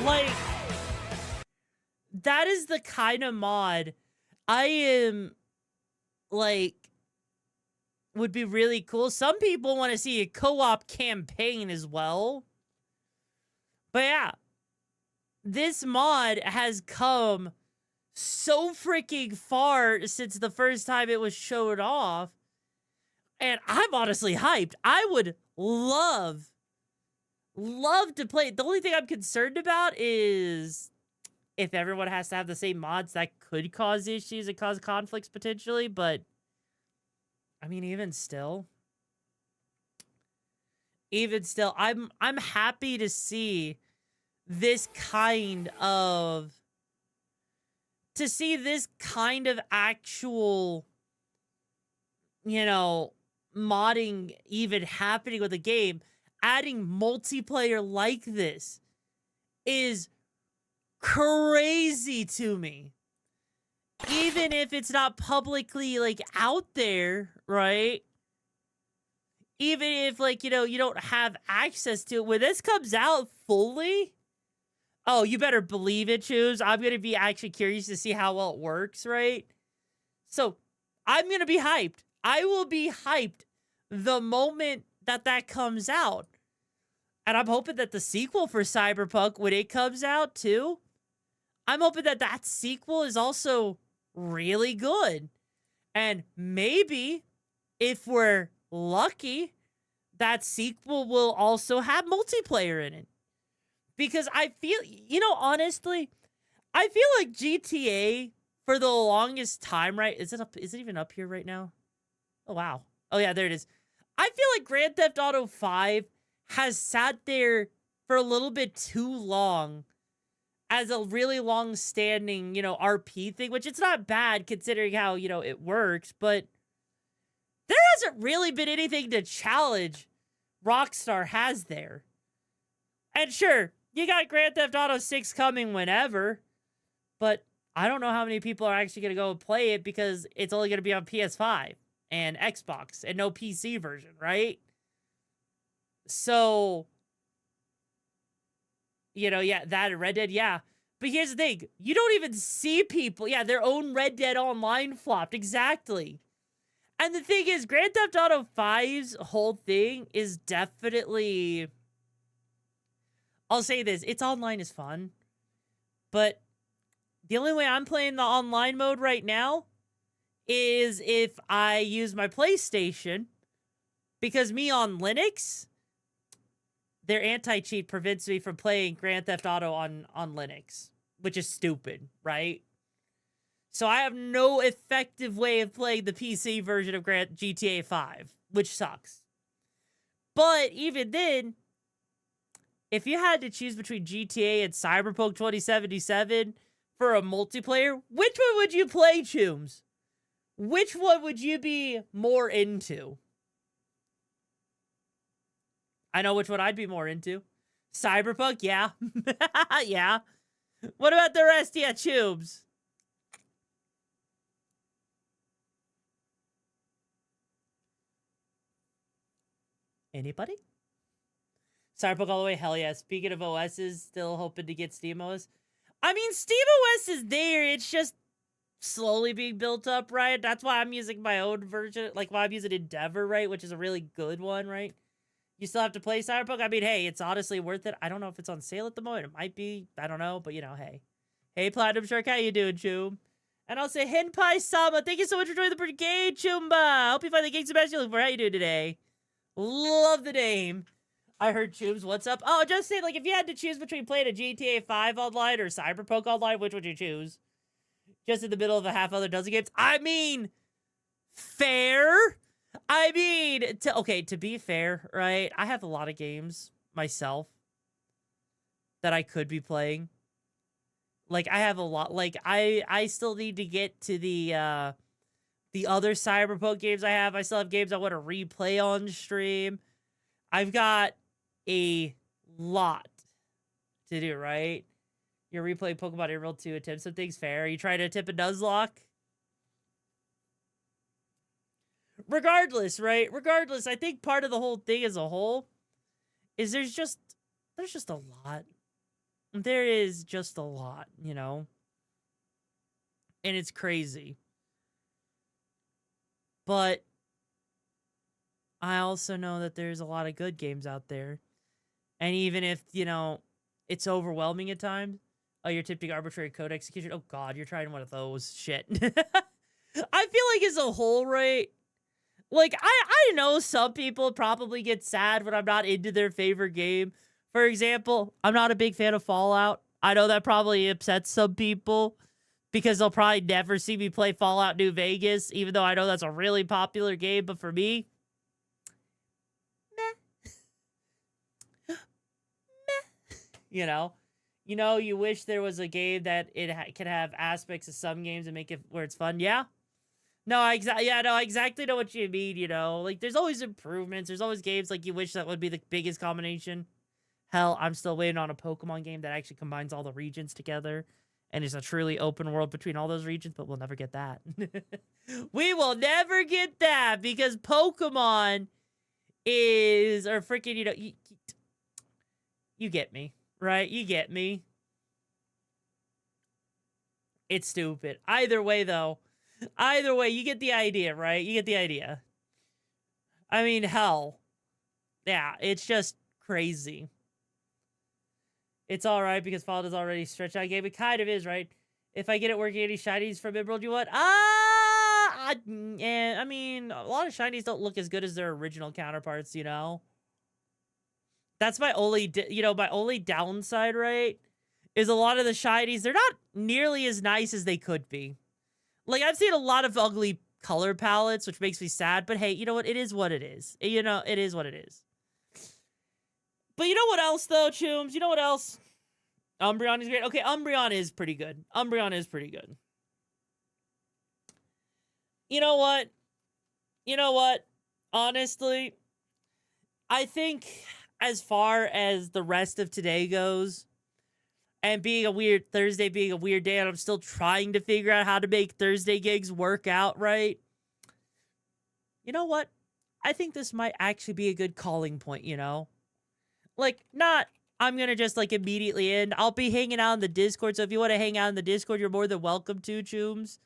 Like, that is the kind of mod I am, like, would be really cool. Some people want to see a co-op campaign as well. But yeah, this mod has come so freaking far since the first time it was showed off. And I'm honestly hyped. I would love to play it. The only thing I'm concerned about is if everyone has to have the same mods, that could cause issues and cause conflicts potentially, but I mean, even still, I'm happy to see this kind of actual, you know, modding even happening with the game. Adding multiplayer like this is crazy to me. Even even if it's not publicly, like, out there, right? Even if, like, you know, you don't have access to it, when this comes out fully, oh, you better believe it, Choose. I'm going to be actually curious to see how well it works, right? So, I'm going to be hyped. I will be hyped the moment that that comes out. And I'm hoping that the sequel for Cyberpunk, when it comes out, too, I'm hoping that that sequel is also really good. And maybe, if we're lucky, that sequel will also have multiplayer in it. Because I feel, you know, honestly, I feel like GTA, for the longest time, right? Is it even up here right now? Oh, wow. Oh, yeah, there it is. I feel like Grand Theft Auto 5 has sat there for a little bit too long as a really long-standing, you know, RP thing, which it's not bad considering how, you know, it works, but there hasn't really been anything to challenge Rockstar has there. And sure, you got Grand Theft Auto 6 coming whenever, but I don't know how many people are actually going to go play it because it's only going to be on PS5 and Xbox and no PC version, right? So, you know, yeah, that Red Dead, yeah. But here's the thing. You don't even see people. Yeah, their own Red Dead Online flopped. Exactly. And the thing is, Grand Theft Auto 5's whole thing is definitely... I'll say this. Its online is fun. But the only way I'm playing the online mode right now is if I use my PlayStation. Because me on Linux, their anti-cheat prevents me from playing Grand Theft Auto on Linux. Which is stupid, right? So I have no effective way of playing the PC version of GTA 5. Which sucks. But even then, if you had to choose between GTA and Cyberpunk 2077 for a multiplayer, which one would you play, Chooms? Which one would you be more into? I know which one I'd be more into. Cyberpunk, yeah. Yeah. What about the rest? Yeah, Chooms. Anybody? Cyberpunk all the way? Hell yeah. Speaking of OSs, still hoping to get Steam OS. I mean, Steam OS is there. It's just slowly being built up, right? That's why I'm using my own version. Like, why I'm using Endeavor, right? Which is a really good one, right? You still have to play Cyberpunk. I mean, hey, it's honestly worth it. I don't know if it's on sale at the moment. It might be. I don't know. But, you know, hey. Hey, Platinum Shark. How you doing, Choom? And I'll say, Henpai-sama. Thank you so much for joining the brigade, Choomba. Hope you find the gigs the best you're looking for. How you doing today? Love the name. I heard Choobs, what's up? Oh, just say, like, if you had to choose between playing a GTA 5 online or Cyberpunk online, which would you choose? Just in the middle of a half other dozen games? I mean, fair? I mean, to be fair, right? I have a lot of games myself that I could be playing. Like, I have a lot. Like, I still need to get to the other Cyberpunk games I have. I still have games I want to replay on stream. I've got a lot to do, right? You're replaying Pokemon Emerald 2, attempt some things fair. Are you trying to attempt a Nuzlocke? Regardless, right? Regardless, I think part of the whole thing as a whole is there's just a lot. There is just a lot, you know? And it's crazy. But I also know that there's a lot of good games out there. And even if, you know, it's overwhelming at times. Oh, you're attempting arbitrary code execution. Oh, God, you're trying one of those. Shit. I feel like as a whole, right? Like, I know some people probably get sad when I'm not into their favorite game. For example, I'm not a big fan of Fallout. I know that probably upsets some people because they'll probably never see me play Fallout New Vegas, even though I know that's a really popular game. But for me, meh. You know, you wish there was a game that it can have aspects of some games and make it where it's fun. Yeah. No, I exactly know what you mean, you know. Like, there's always improvements. There's always games like you wish that would be the biggest combination. Hell, I'm still waiting on a Pokemon game that actually combines all the regions together and it's a truly open world between all those regions, but we'll never get that. We will never get that because Pokemon is, or freaking, you know, you get me, right? You get me. It's stupid. Either way, though. Either way, you get the idea, right? You get the idea. I mean, hell. Yeah, it's just crazy. It's alright because Fall is already stretched out game. It kind of is, right? If I get it working any shinies from Emerald, you what? I mean, a lot of shinies don't look as good as their original counterparts, you know? That's my only, my only downside, right? Is a lot of the shinies, they're not nearly as nice as they could be. Like, I've seen a lot of ugly color palettes, which makes me sad, but hey, you know what? It is what it is. You know, it is what it is. But you know what else, though, Chooms? You know what else? Umbreon is great. Okay, Umbreon is pretty good. Umbreon is pretty good. You know what? You know what? Honestly, I think as far as the rest of today goes, and being a weird Thursday, being a weird day, and I'm still trying to figure out how to make Thursday gigs work out right. You know what? I think this might actually be a good calling point, you know? Like, not, I'm going to just, like, immediately end. I'll be hanging out in the Discord, so if you want to hang out in the Discord, you're more than welcome to, Chooms.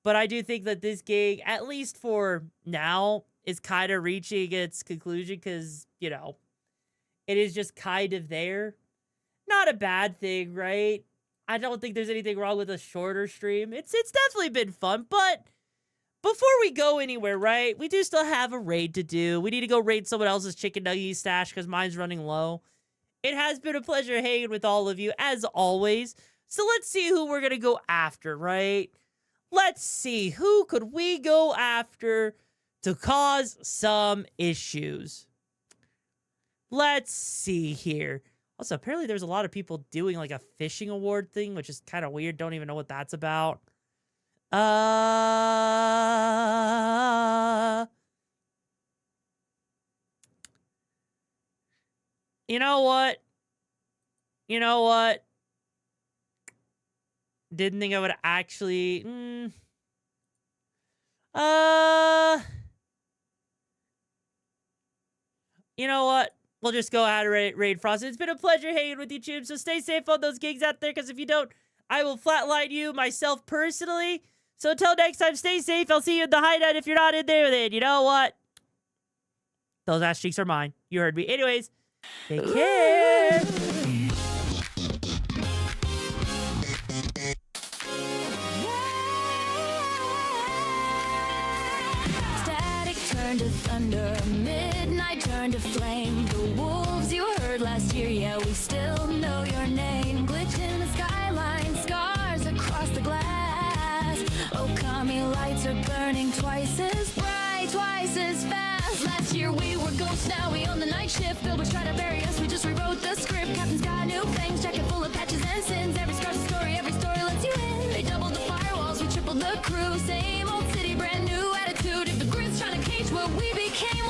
But I do think that this gig, at least for now, is kind of reaching its conclusion because, you know, it is just kind of there. Not a bad thing, right? I don't think there's anything wrong with a shorter stream. It's definitely been fun, but before we go anywhere, right, we do still have a raid to do. We need to go raid someone else's chicken nugget stash because mine's running low. It has been a pleasure hanging with all of you, as always. So let's see who we're going to go after, right? Let's see, who could we go after to cause some issues? Let's see here. Also, apparently there's a lot of people doing like a fishing award thing, which is kind of weird. Don't even know what that's about. You know what? You know what? Didn't think I would actually... You know what? We'll just go ahead and raid Frost. It's been a pleasure hanging with you, Tube. So stay safe on those gigs out there, because if you don't, I will flatline you myself personally. So until next time, stay safe. I'll see you in the hideout if you're not in there. Then you know what? Those ass cheeks are mine. You heard me. Anyways, take care. Static turned to thunder, midnight turned to flame. The wolves you heard last year, yeah, we still know your name. Glitch in the skyline, scars across the glass. Okami lights are burning twice as bright, twice as fast. Last year we were ghosts, now we on the night shift. Billboards try to bury us, we just rewrote the script. Captain's got new things, jacket full of patches and sins. Every scar's a story, every story lets you in. They doubled the firewalls, we tripled the crew. Same old city, brand new attitude. If the grid's trying to cage what we became,